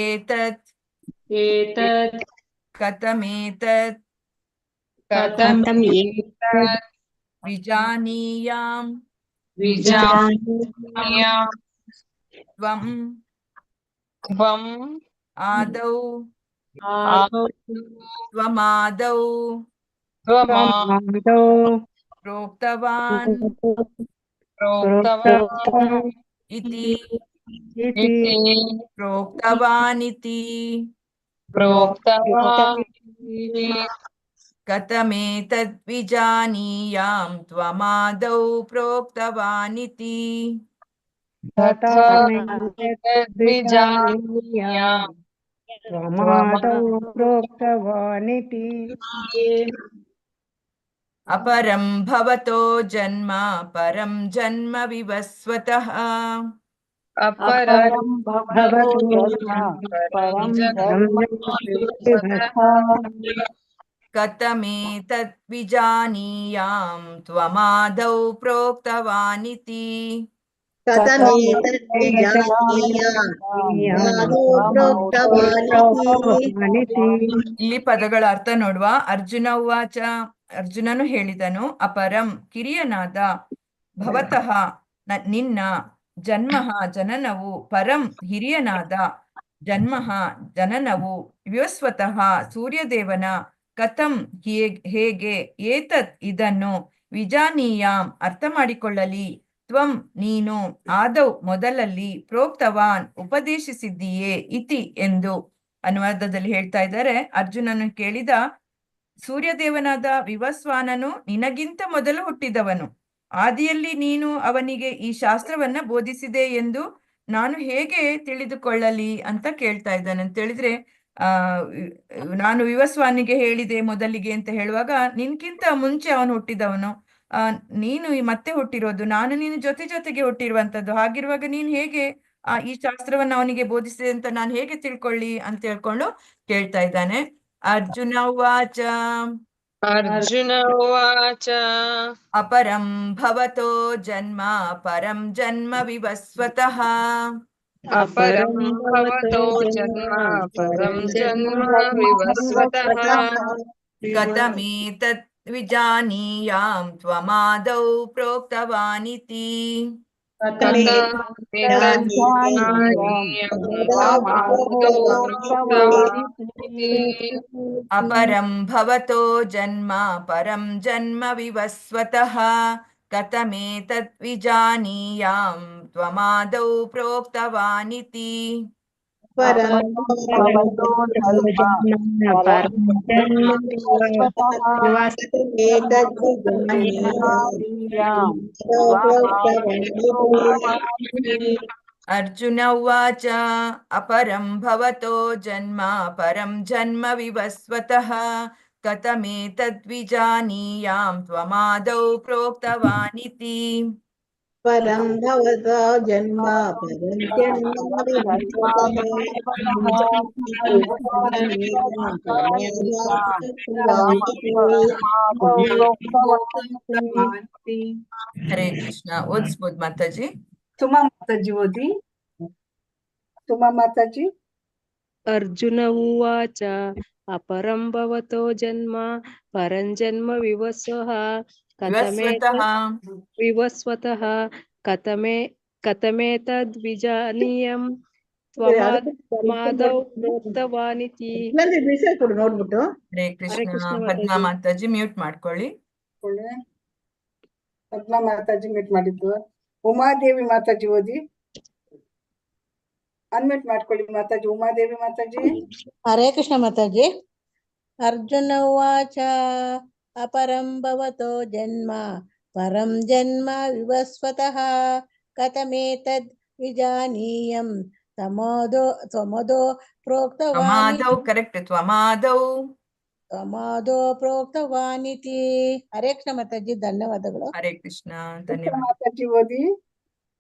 ಏತತ್ ಕಥಮೇತತ್ ವಿಜಾನೀಯಾಂ ತ್ವಂ ಆದೌ ತ್ವಮಾದೌ ಪ್ರೋಕ್ತವಾನ್ ಇತಿ ಪ್ರೋಕ್ತವಾನಿತಿ ಕಥಮೇತದ್ ವಿಜಾನೀಯಾಂ ತ್ವಮಾದೌ ಪ್ರೋಕ್ತವಾನಿತಿ. ಅಪರಂ ಭವತೋ ಜನ್ಮ ಪರಂ ಜನ್ಮ ವಿವಸ್ವತಃ. ಅಪರಂ ಭವತೋ ಜನ್ಮ ಪರಂ ಜನ್ಮ ವಿವಸ್ವತಃ. ಕಥಮೇತದ್ ವಿಜಾನೀಯಾಂ ತ್ವಮಾದೌ ಪ್ರೋಕ್ತವಾನಿತಿ. ಇಲ್ಲಿ ಪದಗಳ ಅರ್ಥ ನೋಡುವ. ಅರ್ಜುನ ಉವಾಚ, ಅರ್ಜುನನು ಹೇಳಿದನು. ಅಪರಂ ಕಿರಿಯನಾದ, ಭವತಃ ನಿನ್ನ, ಜನ್ಮಃ ಜನನವು, ಪರಂ ಹಿರಿಯನಾದ, ಜನ್ಮಃ ಜನನವು, ವಿವಸ್ವತಃ ಸೂರ್ಯದೇವನ, ಕಥಂ ಹೇಗೆ, ಏತತ್ ಇದನ್ನು, ವಿಜಾನೀಯಾಂ ಅರ್ಥ ಮಾಡಿಕೊಳ್ಳಲಿ, ತ್ವಂ ನೀನು, ಆದೌ ಮೊದಲಲ್ಲಿ, ಪ್ರೋಕ್ತವಾನ್ ಉಪದೇಶಿಸಿದ್ದೀಯೇ, ಇತಿ ಎಂದು ಅನುವಾದದಲ್ಲಿ ಹೇಳ್ತಾ ಇದ್ದಾರೆ. ಅರ್ಜುನನು ಕೇಳಿದ, ಸೂರ್ಯದೇವನಾದ ವಿವಸ್ವಾನನು ನಿನಗಿಂತ ಮೊದಲು ಹುಟ್ಟಿದವನು. ಆದಿಯಲ್ಲಿ ನೀನು ಅವನಿಗೆ ಈ ಶಾಸ್ತ್ರವನ್ನ ಬೋಧಿಸಿದೆ ಎಂದು ನಾನು ಹೇಗೆ ತಿಳಿದುಕೊಳ್ಳಲಿ ಅಂತ ಕೇಳ್ತಾ ಇದ್ದಾನೆ. ಅಂತ ಹೇಳಿದ್ರೆ ನಾನು ವಿವಸ್ವಾನಿಗೆ ಹೇಳಿದೆ ಮೊದಲಿಗೆ ಅಂತ ಹೇಳುವಾಗ, ನಿನ್ಕಿಂತ ಮುಂಚೆ ಅವನು ಹುಟ್ಟಿದವನು, ನೀನು ಮತ್ತೆ ಹುಟ್ಟಿರೋದು, ನಾನು ನೀನು ಜೊತೆಗೆ ಹುಟ್ಟಿರುವಂತದ್ದು. ಹಾಗಿರುವಾಗ ನೀನು ಹೇಗೆ ಈ ಶಾಸ್ತ್ರವನ್ನ ಅವನಿಗೆ ಬೋಧಿಸಿದೆ ಅಂತ ನಾನು ಹೇಗೆ ತಿಳ್ಕೊಳ್ಳಿ ಅಂತ ಹೇಳ್ಕೊಂಡು ಕೇಳ್ತಾ ಇದ್ದಾನೆ. ಅರ್ಜುನ ಉವಾಚ. ಅಪರಂ ಭವತೋ ಜನ್ಮ ಪರಂ ಜನ್ಮ ವಿವಸ್ವತಃ. ಅಪರಂ ಭವತೋ ಜನ್ಮ ಪರಂ ಜನ್ಮ ವಿವಸ್ವತಃ. ಕಥಮೇತತ್ ವಿಜಾನೀಯಾಂ ತ್ವಮಾದೌ ಪ್ರೋಕ್ತವಾನಿತಿ. अपरं भवतो जन्म परं जन्म विवस्वतः कथमेतत् विजानीयां त्वमादौ प्रोक्तवानिति अर्जुन उवाच अपरं भवतो जन्म परं जन्म विवस्वतः कथमेतद्विजानीयां त्वमादौ प्रोक्तवानिति परं भवतो जन्म परं जन्म हरे कृष्णा ओदिस्बोध माताजी सुमा माताजी ओदी सुमा माताजी अर्जुन उवाच अपरं भवतो जन्म परं जन्म विवस्वतः कथमेतद्विजानीयं त्वमादौ प्रोक्तवानिति ನೋಡ್ಬಿಟ್ಟು हरे कृष्णा पद्मा माताजी म्यूट ಮಾಡ್ಕೊಳ್ಳಿ ಪದ್ಮಾ ಮಾತಾಜಿ ಮ್ಯೂಟ್ ಮಾಡಿದ್ದು ಉಮಾದೇವಿ ಮಾತಾಜಿ ಓದಿ ಅನ್ಮ್ಯೂಟ್ ಮಾಡ್ಕೊಳ್ಳಿ ಮಾತಾಜಿ ಉಮಾದೇವಿ ಮಾತಾಜಿ ಹರೇ ಕೃಷ್ಣ ಮಾತಾಜಿ ಅರ್ಜುನ ಉವಾಚ ಅಪರಂ ಭವತೋ ಜನ್ಮ ಪರಂ ಜನ್ಮ ವಿವಸ್ವತಃ ಕಥಮೇತದ್ ವಿಜಾನೀಯಂ ತ್ವಮದೋ ಪ್ರೋಕ್ತವಾನಿ ಕರೆಕ್ಟ್ ತ್ವಮಾದೌ ಪ್ರೋಕ್ತವಾನಿತಿ. ಹರೇ ಕೃಷ್ಣ ಮಾತಾಜಿ ಧನ್ಯವಾದಗಳು. ಹರೇ ಕೃಷ್ಣ ಧನ್ಯವಾದ ಮಾತಾಜಿ ಓದಿ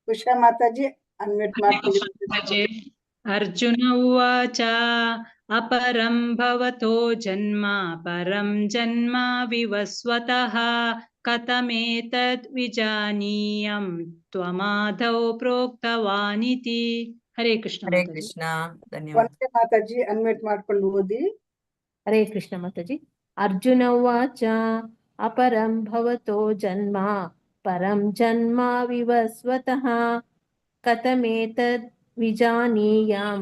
ಉಷಾ ಮಾತಾಜಿ ಅನ್ಮ್ಯೂಟ್ ಮಾಡ್ಕೊಳ್ಳಿ. ಅರ್ಜುನ ಉವಾಚ ಅಪರಂ ಭವತೋ ಜನ್ಮ ಪರಂ ಜನ್ಮ ವಿವಸ್ವತಃ ಕಥಮೇತದ್ ವಿಜಾನೀಯಂ ತ್ವಮಾದೌ ಪ್ರೋಕ್ತವಾನಿತಿ. ಹರೇ ಕೃಷ್ಣ. ಹರೇ ಕೃಷ್ಣ ಧನ್ಯವಾದ ಮಾತಾಜಿ ಅನ್ಮ್ಯೂಟ್ ಮಾಡ್ಕೊಂಡು ಓದಿ. ಹರೇ ಕೃಷ್ಣ ಮಾತಾಜಿ. ಅರ್ಜುನ ಉವಾಚ ಅಪರಂ ಭವತೋ ಜನ್ಮ ಪರಂ ಜನ್ಮ ವಿವಸ್ವತಃ ಕಥಮೇತದ್ ವಿಜಾನೀಯಾಂ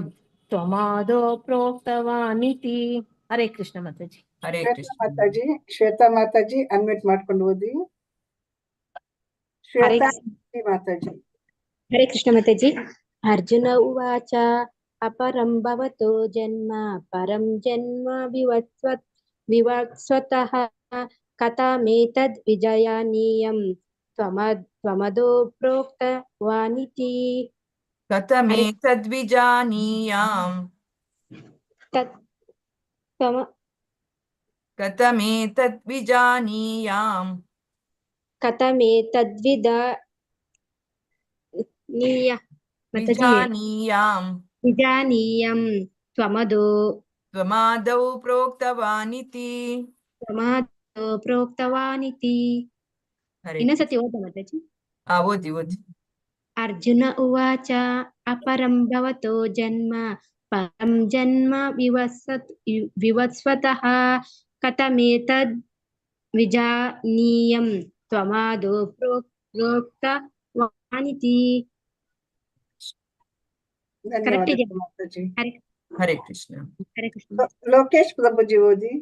ತ್ವಮಾದೋ ಪ್ರೋಕ್ತವಾನಿತಿ. ಹರೇ ಕೃಷ್ಣ ಮಾತಾಜಿ. ಹರೇ ಕೃಷ್ಣ ಮಾತಾಜಿ ಶ್ವೇತಾ ಮಾತಾಜಿ ಅನ್ಮ್ಯೂಟ್ ಮಾಡ್ಕೊಂಡು ಓದಿ. ಶ್ವೇತಾ ಮಾತಾಜಿ. ಹರೇ ಕೃಷ್ಣ ಮಾತಾಜಿ. ಅರ್ಜುನ ಉವಾಚ ಅಪರಂ ಭವತೋ ಜನ್ಮ ಪರಂ ಜನ್ಮ ವಿವಸ್ವತಃ ಕಥಮೇತದ್ ವಿಜಾನೀಯಂ ತ್ವಮದೋ ಪ್ರೋಕ್ತವಾನಿತಿ. ಕಥಮೇತದ್ವಿಜಾನೀಯಾಂ ವಿಜಾನೀಯಂ ತ್ವಮಾದೌ ಪ್ರೋಕ್ತವಾನಿತಿ. ಇನ್ನೊಂದ್ಸತಿ ಓದ ಮಾತಾಜಿ. ಓದಿ ಓದಿ. ಅರ್ಜುನ ಉವಾಚ ಅಪರಂ ಭವತೋ ಜನ್ಮ ಪರಂ ಜನ್ಮ ವಿವಸ್ವತಃ ಕಥಮೇತದ್ ವಿಜಾನೀಯಂ ತ್ವಮಾದೋ ಪ್ರೋಕ್ತವಾನಿತಿ. ಹರೇ ಕೃಷ್ಣ. ಲೋಕೇಶ್ ಪ್ರಭುಜಿ ಓದಿ.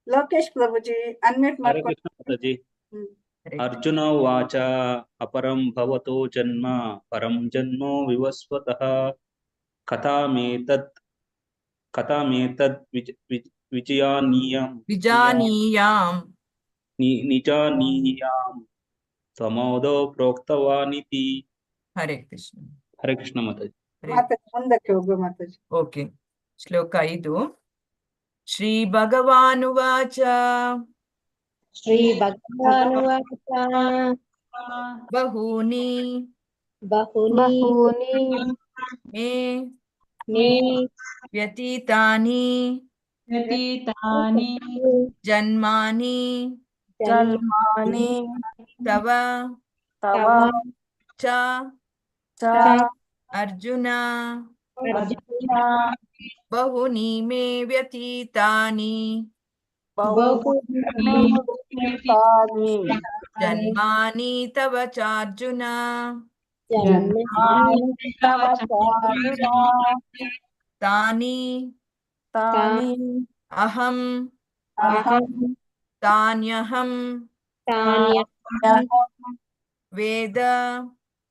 ಲೋಕೇಶ್ ಪ್ರಭುಜಿ ಅನ್ಮ್ಯೂಟ್ ಮಾಡ್ಕೊಳ್ಳಿ. ಅರ್ಜುನ ಉವಾಚ ಅಪರಂ ಭವತೋ ಜನ್ಮ ಪರಂ ಜನ್ಮ ವಿವಸ್ವತಃ ಕಥಮೇತದ್ ನಿಜಾನೀಯಾಂ ತ್ವಮದೋ ಪ್ರೋಕ್ತವಾನಿತಿ. ಹರೇ ಕೃಷ್ಣ. ಹರೇ ಕೃಷ್ಣ ಮಾತಾಜಿ. ಮುಂದಕ್ಕೆ ಹೋಗುವ ಮಾತಾಜಿ. ಓಕೆ ಶ್ಲೋಕ 5. ಶ್ರೀ ಭಗವಾನುವಾಚ ಶ್ರೀ ಭಗವಾನುವಾಚ ಬಹೂನಿ ಮೇ ವ್ಯತೀತಾನಿ ಜನ್ಮಾನಿ ತವ ಚ ಅರ್ಜುನ ಬಹೂನಿ ಮೇ ವ್ಯತೀತಾನಿ ಜನ್ಮಾನಿ ತವ ಚಾರ್ಜುನ ತವ ಚಾರ್ಜುನ ತಾನಿ ತಾನಿ ಅಹಂ ಅಹಂ ತಾನ್ಯಹಂ ತಾನ್ಯಹಂ ವೇದ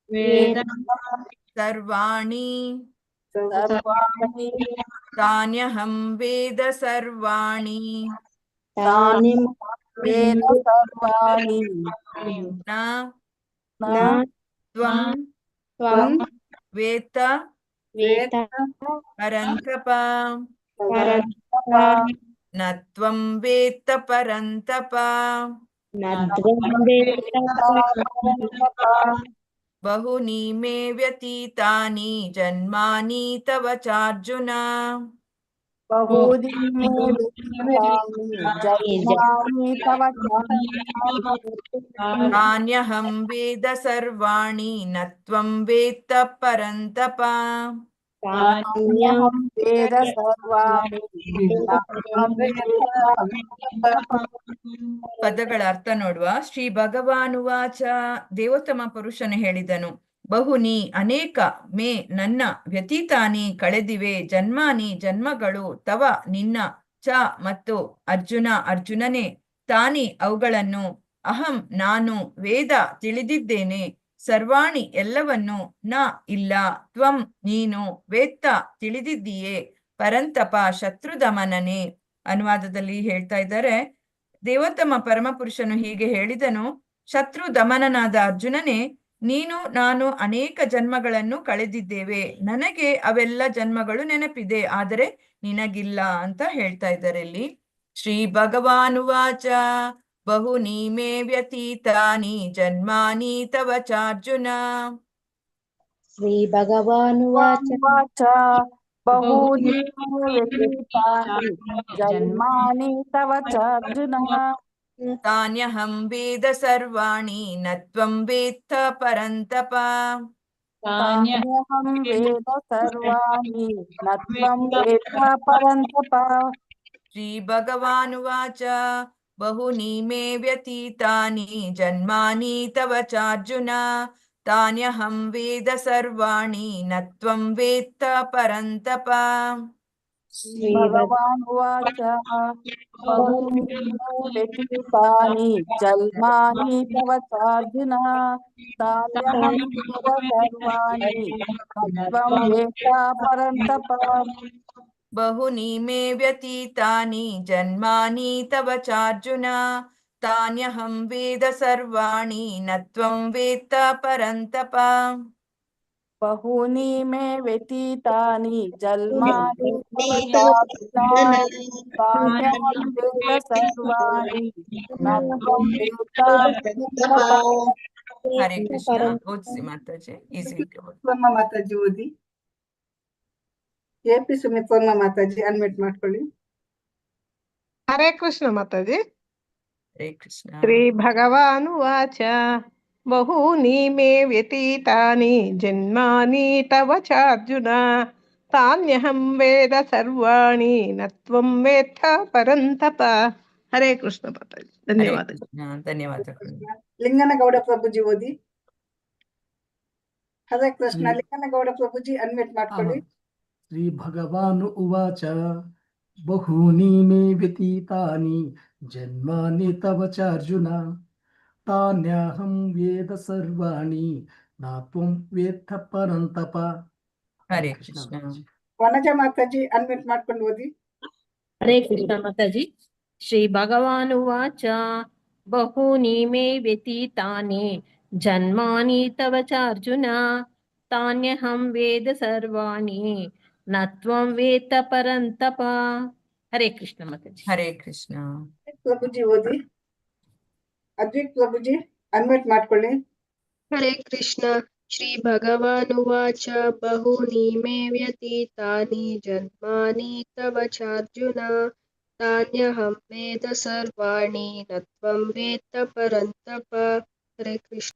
ವೇದ ಸರ್ವಾಣಿ ಸರ್ವಾಣಿ ತಾನ್ಯಹಂ ವೇದ ಸರ್ವಾಣಿ ತಾನಿ ವೇದ ಸರ್ವಾಣಿ ನ ನ ತ್ವಂ ತ್ವಂ ವೇತ್ತ ವೇದ ಪರಂತಪ ಪರಂತಪ ನ ತ್ವಂ ವೇತ್ತ ಪರಂತಪ ಪರಂತಪ ಬಹುನಿ ಮೇ ವ್ಯತೀತಾನಿ ಜನ್ಮಾನಿ ತವ ಚಾರ್ಜುನ ಬಹೂದಿ ಮೇ ವ್ಯತೀತಾನಿ ಜನ್ಮಾನಿ ತವ ಚಾರ್ಜುನ ತಾನ್ಯಹಂ ವೇದ ಸರ್ವಾಣಿ ನ ತ್ವಂ ವೇತ್ತ ಪರಂತಪ ತಾನ್ಯಹಂ ವೇದ ಸರ್ವಾಣಿ ನ ತ್ವಂ ವೇದ ಪರಂತಪ. ಪದಗಳ ಅರ್ಥ ನೋಡುವ. ಶ್ರೀ ಭಗವಾನುವಾಚ, ದೇವೋತ್ತಮ ಪುರುಷನು ಹೇಳಿದನು, ಬಹುನಿ ಅನೇಕ ಮೇ ನನ್ನ ವ್ಯತೀತಾನಿ ಕಳೆದಿವೆ ಜನ್ಮಾನಿ ಜನ್ಮಗಳು ತವ ನಿನ್ನ ಚ ಮತ್ತು ಅರ್ಜುನ ಅರ್ಜುನನೇ ತಾನಿ ಅವುಗಳನ್ನು ಅಹಂ ನಾನು ವೇದ ತಿಳಿದಿದ್ದೇನೆ ಸರ್ವಾಣಿ ಎಲ್ಲವನ್ನು ನ ಇಲ್ಲ ತ್ವಂ ನೀನು ವೇತ್ತ ತಿಳಿದಿದ್ದೀಯೇ ಪರಂತಪ ಶತ್ರುದಮನನೇ. ಅನುವಾದದಲ್ಲಿ ಹೇಳ್ತಾ ಇದ್ದಾರೆ, ದೇವೋತ್ತಮ ಪರಮಪುರುಷನು ಹೀಗೆ ಹೇಳಿದನು, ಶತ್ರು ದಮನನಾದ ಅರ್ಜುನನೇ, ನೀನು ನಾನು ಅನೇಕ ಜನ್ಮಗಳನ್ನು ಕಳೆದಿದ್ದೇವೆ, ನನಗೆ ಅವೆಲ್ಲ ಜನ್ಮಗಳು ನೆನಪಿದೆ, ಆದರೆ ನಿನಗಿಲ್ಲ ಅಂತ ಹೇಳ್ತಾ ಇದ್ದಾರೆ ಇಲ್ಲಿ. ಶ್ರೀ ಭಗವಾನುವಾಚ ಬಹುನಿ ಮೇ ವ್ಯತೀತಾನಿ ಜನ್ಮಾನಿ ತವ ಚಾರ್ಜುನ. ಶ್ರೀ ಭಗವಾನುವಾಚ ಬಹೂನಿ ವ್ಯತೀತಾನಿ ಜನ್ಮಾನಿ ತವ ಚಾರ್ಜುನ ತಾನ್ಯಹಂ ವೇದ ಸರ್ವಾಣಿ ನ ತ್ವಂ ವೇತ್ತ ಪರಂತಪ. ತಾನ್ಯಹಂ ವೇದ ಸರ್ವಾಣಿ ನ ತ್ವಂ ವೇದ ಪರಂತಪ. ಶ್ರೀ ಭಗವಾನುವಾಚ ಬಹುನಿ ಮೇ ವ್ಯತೀತಾನಿ ಜನ್ಮಾನಿ ತವ ಚಾರ್ಜುನ ತಾನ್ಯಹಂ ವೇದ ಸರ್ವಾಣಿ ನ ತ್ವಂ ವೇತ್ತ ಪರಂತಪ. ಭಗವಾನುವಾಚ ಬಹೂನಿ ವ್ಯತೀತಾನಿ ಜನ್ಮಾನಿ ತವ ಚಾರ್ಜುನ ತಾನ್ಯಹಂ ವೇದ ಸರ್ವಾಣಿ ನ ತ್ವಂ ವೇದ ಪರಂತಪ. ಬಹುನಿ ಮೇ ವ್ಯತೀತಾನಿ ಜನ್ಮಾನಿ ತವ ಚಾರ್ಜುನ ತಾನ್ಯಹಂ ವೇದ ಸರ್ವಾಣಿ ನ ತ್ವಂ ವೇತ್ತ ಪರಂತಪ. ಬಹೂನಿ ಮೇ ವ್ಯತೀತಾನಿ ಜನ್ಮಾನಿ ತವ ಚಾರ್ಜುನ ತಾನ್ಯಹಂ ವೇದ ಸರ್ವಾಣಿ ನ ತ್ವಂ ವೇದ ಪರಂತಪ. ಹರೇ ಕೃಷ್ಣ. ಓದಿಸಿ ಮಾತಾಜಿ, ಈಸಿ. ಸುಮಿತ್ರಮ್ಮ ಮಾತಾಜಿ ಓದಿ. ಎಪಿ ಸುಮಿತ್ರಮ್ಮ ಮಾತಾಜಿ ಅನ್ಮಿಟ್ ಮಾಡ್ಕೊಳ್ಳಿ. ಹರೇ ಕೃಷ್ಣ ಮಾತಾಜಿ. ಹರೇ ಕೃಷ್ಣ. ಶ್ರೀ ಭಗವಾನುವಾಚ ಬಹೂನಿ ಮೇ ವ್ಯತೀತಾನಿ ಜನ್ಮಾನಿ ತವ ಚಾರ್ಜುನ ತಾನ್ಯಹಂ ವೇದ ಸರ್ವಾಣಿ ನ ತ್ವಂ ವೇತ್ತ ಪರಂತಪ. ಹರೇ ಕೃಷ್ಣ ಮಾತಾಜಿ. ಧನ್ಯವಾದಗಳು. ಧನ್ಯವಾದಗಳು. ಲಿಂಗನಗೌಡ ಪ್ರಭುಜಿ ಓದಿ. ಹರೇ ಕೃಷ್ಣ. ಲಿಂಗನಗೌಡ ಪ್ರಭುಜಿ ಅನ್ಮಿಟ್ ಮಾಡ್ಕೊಳ್ಳಿ. ಶ್ರೀ ಭಗವಾನು ಉವಾಚ ಬಹೂನಿ ಮೇ ವ್ಯತೀತಾನಿ ಜನ್ಮಾನಿ ತವ ಚಾರ್ಜುನ ತಾನ್ಯಹಂ ವೇದ ಸರ್ವಾಣಿ ನ ತ್ವಂ ವೇತ್ತ ಪರಂತಪ. ಹರೇ ಕೃಷ್ಣ. ವನಜ ಮಾತಾಜಿ ಅನ್ಮಿಟ್ ಮಾಡ್ಕೊಂಡು ಓದಿ. ಹರೇ ಕೃಷ್ಣ ಮಾತಾಜಿ. ಶ್ರೀ ಭಗವಾನುವಾಚ ಬಹೂನಿ ಮೇ ವ್ಯತೀತಾನಿ ಜನ್ಮಾನಿ ತವ ಚಾರ್ಜುನ ತಾನ್ಯಹಂ ವೇದ ಸರ್ವಾಣಿ ನ ತ್ವಂ ವೇತ್ತ ಪರಂತಪ. ಹರೇ ಕೃಷ್ಣ ಮಾತಾಜಿ. ಹರೇ ಕೃಷ್ಣ. ಪ್ರಭುಜಿ ಓದಿ. ಅದ್ವಿಕ್ ಪ್ರಭುಜಿ ಅನ್ಮಿಟ್ ಮಾಡ್ಕೊಳ್ಳಿ. ಹರೇ ಕೃಷ್ಣ. ಶ್ರೀ ಭಗವಾನುವಾಚ ಬಹೂನಿ ಮೇ ವ್ಯತೀತಾನಿ ಜನ್ಮಾನಿ ತವ ಚಾರ್ಜುನ ತಾನ್ಯಹಂ ವೇದ ಸರ್ವಾಣಿ ನ ತ್ವಂ ವೇತ್ತ ಪರಂತಪ. ಹರೇ ಕೃಷ್ಣ.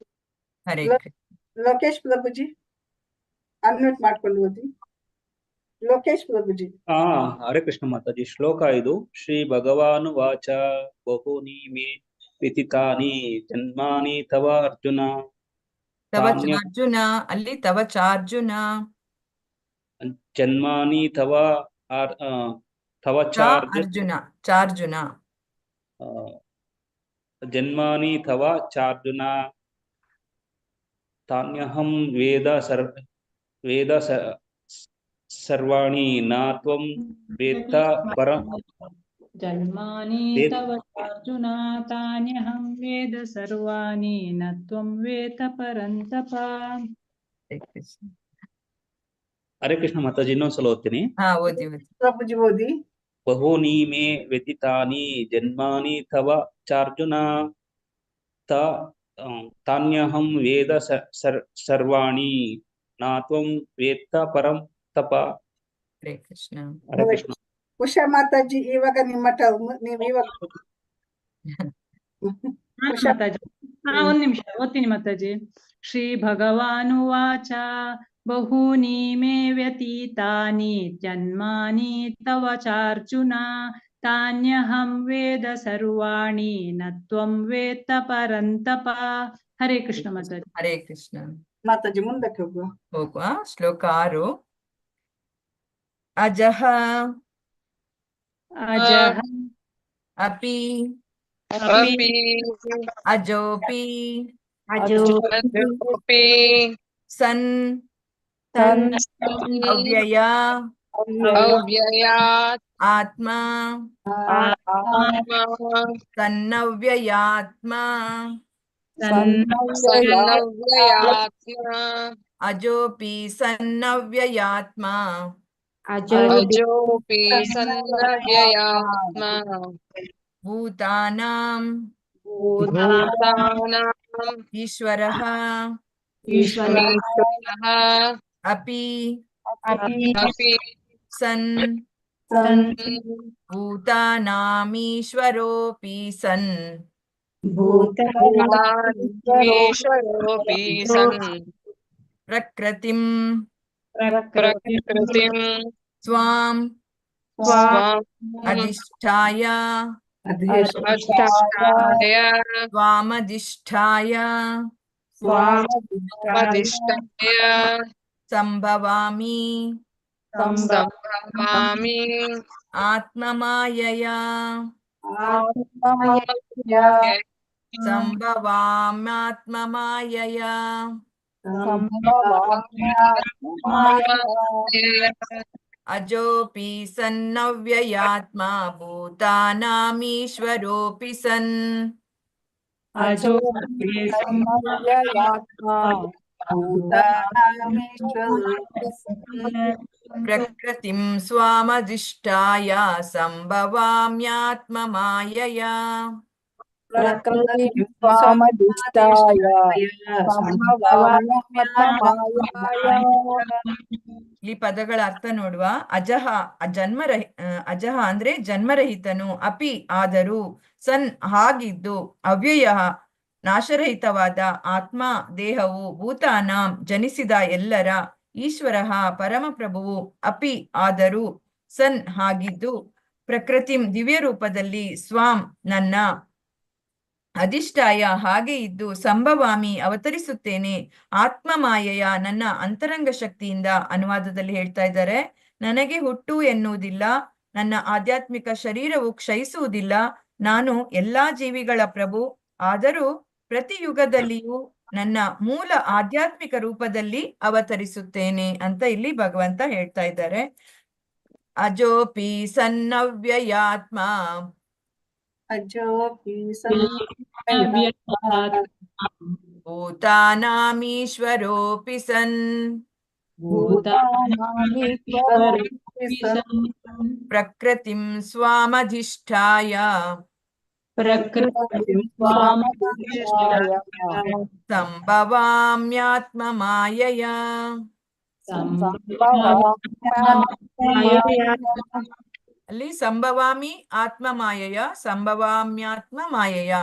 ಹರೇ ಕೃಷ್ಣ. ಲೋಕೇಶ್ ಪ್ರಭುಜಿ ಅನ್ಮ್ಯೂಟ್ ಮಾಡ್ಕೊಂಡು ಓದಿ. ಲೋಕೇಶ್ ಪ್ರಭುಜಿ. ಹರೇ ಕೃಷ್ಣ ಮಾತಾಜಿ. ಶ್ಲೋಕ 5. ಶ್ರೀ ಭಗವಾನುವಾಚ ಬಹೂನಿ ಮೇ व्यतीतानि जन्मानि तव अर्जुन ತವ तान्य ಚಾರ್ಜುನ, ಅಲ್ಲಿ ತವ ಚಾರ್ಜುನ, जन्मानि तव तव ಚ ಅರ್ಜುನ, ಚಾರ್ಜುನ, जन्मानि तव चार्जुन तान्यहं वेद सर्वाणि न त्वं वेत्त परं जन्मानि तव अर्जुन तान्यहं वेद सर्वाणि न त्वं वेत्त परन्तप. हरे कृष्ण माताजी ಇನ್ನೊಂದ್ಸಲ ಓದ್ತೀನಿ. ಹಾ ಓದಿ ಓದಿ. ಪ್ರಭುಜಿ ಓದಿ. बहूनि मे व्यतीतानि जन्मानि तव चार्जुन तान्यहं वेद सर्वाणि न त्वं वेत्त परं तप. ಹರೇ ಕೃಷ್ಣ. ಹರೇ ಕೃಷ್ಣ. ಉಷಾ ಮಾತಾಜಿ ಇವಾಗ ನಿಮ್ಮ ಟರ್ನ್, ನೀವು ಇವಾಗ ಒಂದ್ ನಿಮಿಷ ಓದ್ತೀನಿ ಮಾತಾಜಿ. ಶ್ರೀ ಭಗವಾನುವಾಚ ಬಹೂನಿ ಮೇ ವ್ಯತೀತಾನಿ ಜನ್ಮಾನಿ ತವ ಚಾರ್ಜುನ ತಾನ್ಯಹಂ ವೇದ ಸರ್ವಾಣಿ ನ ತ್ವಂ ವೇತ್ತ ಪರಂತಪ. ಹರೇ ಕೃಷ್ಣ ಮಾತಾಜಿ. ಹರೇ ಕೃಷ್ಣ. ಮಾತಾಜಿ ಮುಂದಕ್ಕೆ ಹೋಗುವ. ಹೋಗುವ. ಶ್ಲೋಕ 6. ಅಜಃ ಅಜಃ ಅಪಿ अपि ಅಜೋಪಿ अजोपि ಸನ್ ಅವ್ಯಯ अव्ययात् ಆತ್ಮ आत्मा ಸನ್ನವ್ಯಯಾತ್ಮ सन्नव्ययात्मा ಅಜೋಪಿ ಸನ್ನವ್ಯಯಾತ್ಮ अजोऽपि सन्नव्ययात्मा ಭೂತಾನಾಂ भूतानाम् ಈಶ್ವರಃ ईश्वरः ಅಪಿ अपि ಸನ್ ಭೂತಾನಾಮೀಶ್ವರೋಪಿ ಸನ್ भूतानीश्वरोऽपि सन् ಪ್ರಕೃತಿಂ प्रकृतिं ಸ್ವಾಂ ಅಧಿಷ್ಠಾಯ अष्टाय ಸ್ವಾಮಧಿಷ್ಠಾಯ स्वामधिष्ठाय ಸಂಭವಾಮಿ संभवामि ಆತ್ಮಮಾಯಯಾ ಸಂಭವಾಮ್ಯಾತ್ಮಮಾಯಯಾ ಅಜೋಪಿ ಸನ್ನವ್ಯಯಾತ್ಮ ಭೂತಾನಾಮೀಶ್ವರೋಪಿ ಸನ್ ಪ್ರಕೃತಿಂ ಸ್ವಾಮಧಿಷ್ಠಾಯ ಸಂಭವಾಮ್ಯಾತ್ಮಮಾಯಯಾ ಈ ಪದಗಳ ಅರ್ಥ ನೋಡುವ. ಅಜಹ ಅಜಹ ಅಂದ್ರೆ ಜನ್ಮರಹಿತನು, ಅಪಿ ಆದರೂ, ಸನ್ ಹಾಗಿದ್ದು, ಅವ್ಯಯ ನಾಶರಹಿತವಾದ, ಆತ್ಮ ದೇಹವು, ಭೂತಾನಾಂ ಜನಿಸಿದ ಎಲ್ಲರ, ಈಶ್ವರ ಪರಮಪ್ರಭುವು, ಅಪಿ ಆದರೂ, ಸನ್ ಹಾಗಿದ್ದು, ಪ್ರಕೃತಿಂ ದಿವ್ಯ ರೂಪದಲ್ಲಿ, ಸ್ವಾಂ ನನ್ನ, ಅಧಿಷ್ಠಾಯ ಹಾಗೆ ಇದ್ದು, ಸಂಭವಾಮಿ ಅವತರಿಸುತ್ತೇನೆ, ಆತ್ಮಮಾಯೆಯ ನನ್ನ ಅಂತರಂಗ ಶಕ್ತಿಯಿಂದ. ಅನುವಾದದಲ್ಲಿ ಹೇಳ್ತಾ ಇದ್ದಾರೆ, ನನಗೆ ಹುಟ್ಟು ಎನ್ನುವುದಿಲ್ಲ, ನನ್ನ ಆಧ್ಯಾತ್ಮಿಕ ಶರೀರವು ಕ್ಷಯಿಸುವುದಿಲ್ಲ, ನಾನು ಎಲ್ಲಾ ಜೀವಿಗಳ ಪ್ರಭು, ಆದರೂ ಪ್ರತಿ ಯುಗದಲ್ಲಿಯೂ ನನ್ನ ಮೂಲ ಆಧ್ಯಾತ್ಮಿಕ ರೂಪದಲ್ಲಿ ಅವತರಿಸುತ್ತೇನೆ ಅಂತ ಇಲ್ಲಿ ಭಗವಂತ ಹೇಳ್ತಾ ಇದ್ದಾರೆ. ಅಜೋಪಿ ಸನ್ನವ್ಯಯಾತ್ಮ ಭೂತಾನಾಮೀಶ್ವರೋಪಿ ಸನ್ ಪ್ರಕೃತಿಂ ಸ್ವಾಮಧಿಷ್ಠಾಯ ಸಂಭವಾಮ್ಯಾತ್ಮಮಾಯಯಾ ಅಲ್ಲಿ ಸಂಭವಾಮಿ ಆತ್ಮಮಾಯಯ, ಸಂಭವಾಮ್ಯಾತ್ಮಮಾಯಯ.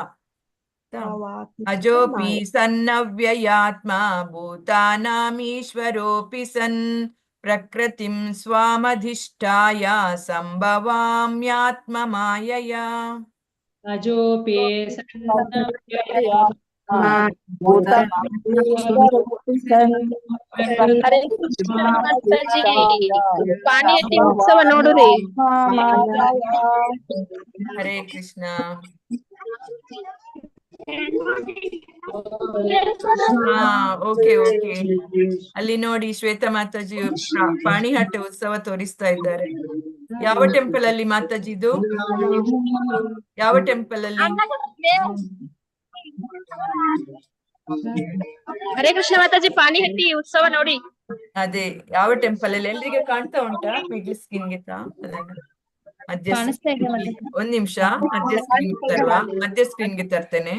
ಅಜೋಪಿ ಸನ್ನವ್ಯಯಾತ್ಮ ಭೂತಾನಾಮೀಶ್ವರೋಪಿ ಸನ್ ಪ್ರಕೃತಿಂ ಸ್ವಾಮಧಿಷ್ಠಾಯ ಸಂಭವಾಮ್ಯಾತ್ಮಮಾಯಯಾ. ಅಜೋಪಿ ಪಾಣಿಹಟ್ಟಿ ಉತ್ಸವ ನೋಡುರಿ. ಹರೇ ಕೃಷ್ಣ. ಹಾ, ಓಕೆ ಓಕೆ. ಅಲ್ಲಿ ನೋಡಿ ಶ್ವೇತಾ ಮಾತಾಜಿ ಪಾಣಿಹಟ್ಟಿ ಉತ್ಸವ ತೋರಿಸ್ತಾ ಇದ್ದಾರೆ. ಯಾವ ಟೆಂಪಲ್ ಅಲ್ಲಿ ಮಾತಾಜಿದು? ಯಾವ ಟೆಂಪಲ್ ಅಲ್ಲಿ? ಹರೇ ಕೃಷ್ಣ ಮಾತಾಜಿ ಪಾಣಿಹಟ್ಟಿ ಉತ್ಸವ ನೋಡಿ. ಅದೇ ಯಾವ ಟೆಂಪಲ್ ಅಲ್ಲಿ? ಎಲ್ರಿಗೆ ಕಾಣ್ತಾ ಉಂಟಾ ಮಿಡ್ಲ್ ಸ್ಕ್ರೀನ್ಗೆ? ಮಧ್ಯ ಒಂದ್ ನಿಮಿಷ, ಮಧ್ಯ ಸ್ಕ್ರೀನ್ ತರುವ, ಮಧ್ಯ ಸ್ಕ್ರೀನ್ಗೆ ತರ್ತೇನೆ.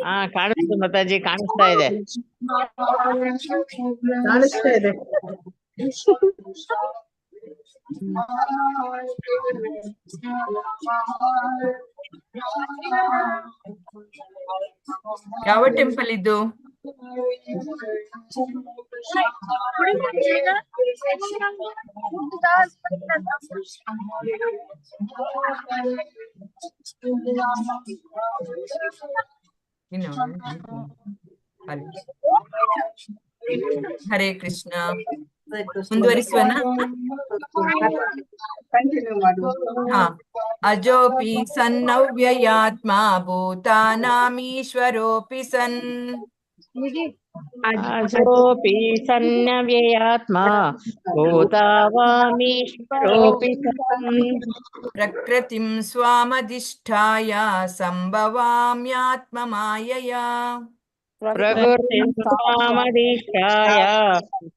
ಹಾ, ಕಾಣಿಸ್ತು ಮಾತಾಜಿ, ಕಾಣಿಸ್ತಾ ಇದೆ. ಕಾಣಿಸ್ತಾ ಇದೆ. ಯಾವ ಟೆಂಪಲ್ ಇದು? ಹರೇ ಕೃಷ್ಣ. ಮುಂದುವರಿಸುವನ? ಹಾ. ಅಜೋಪಿ ಸನ್ನವ್ಯಯಾತ್ಮ ಭೂತಾನಾಮೀಶ್ವರೋಪಿ ಸನ್. ಅಜೋಪಿ ಸನ್ನವ್ಯಯಾತ್ಮ ಭೂತಾವಾಮೀಶ್ವರೋಪಿ ಸನ್. ಪ್ರಕೃತಿಂ ಸ್ವಾಮಧಿಷ್ಠಾಯ ಸಂಭವಾಮ್ಯಾತ್ಮ ಮಾಯಯಾ. ಪ್ರಕೃತಿಂ ಸ್ವಾಮಧಿಷ್ಠಾಯ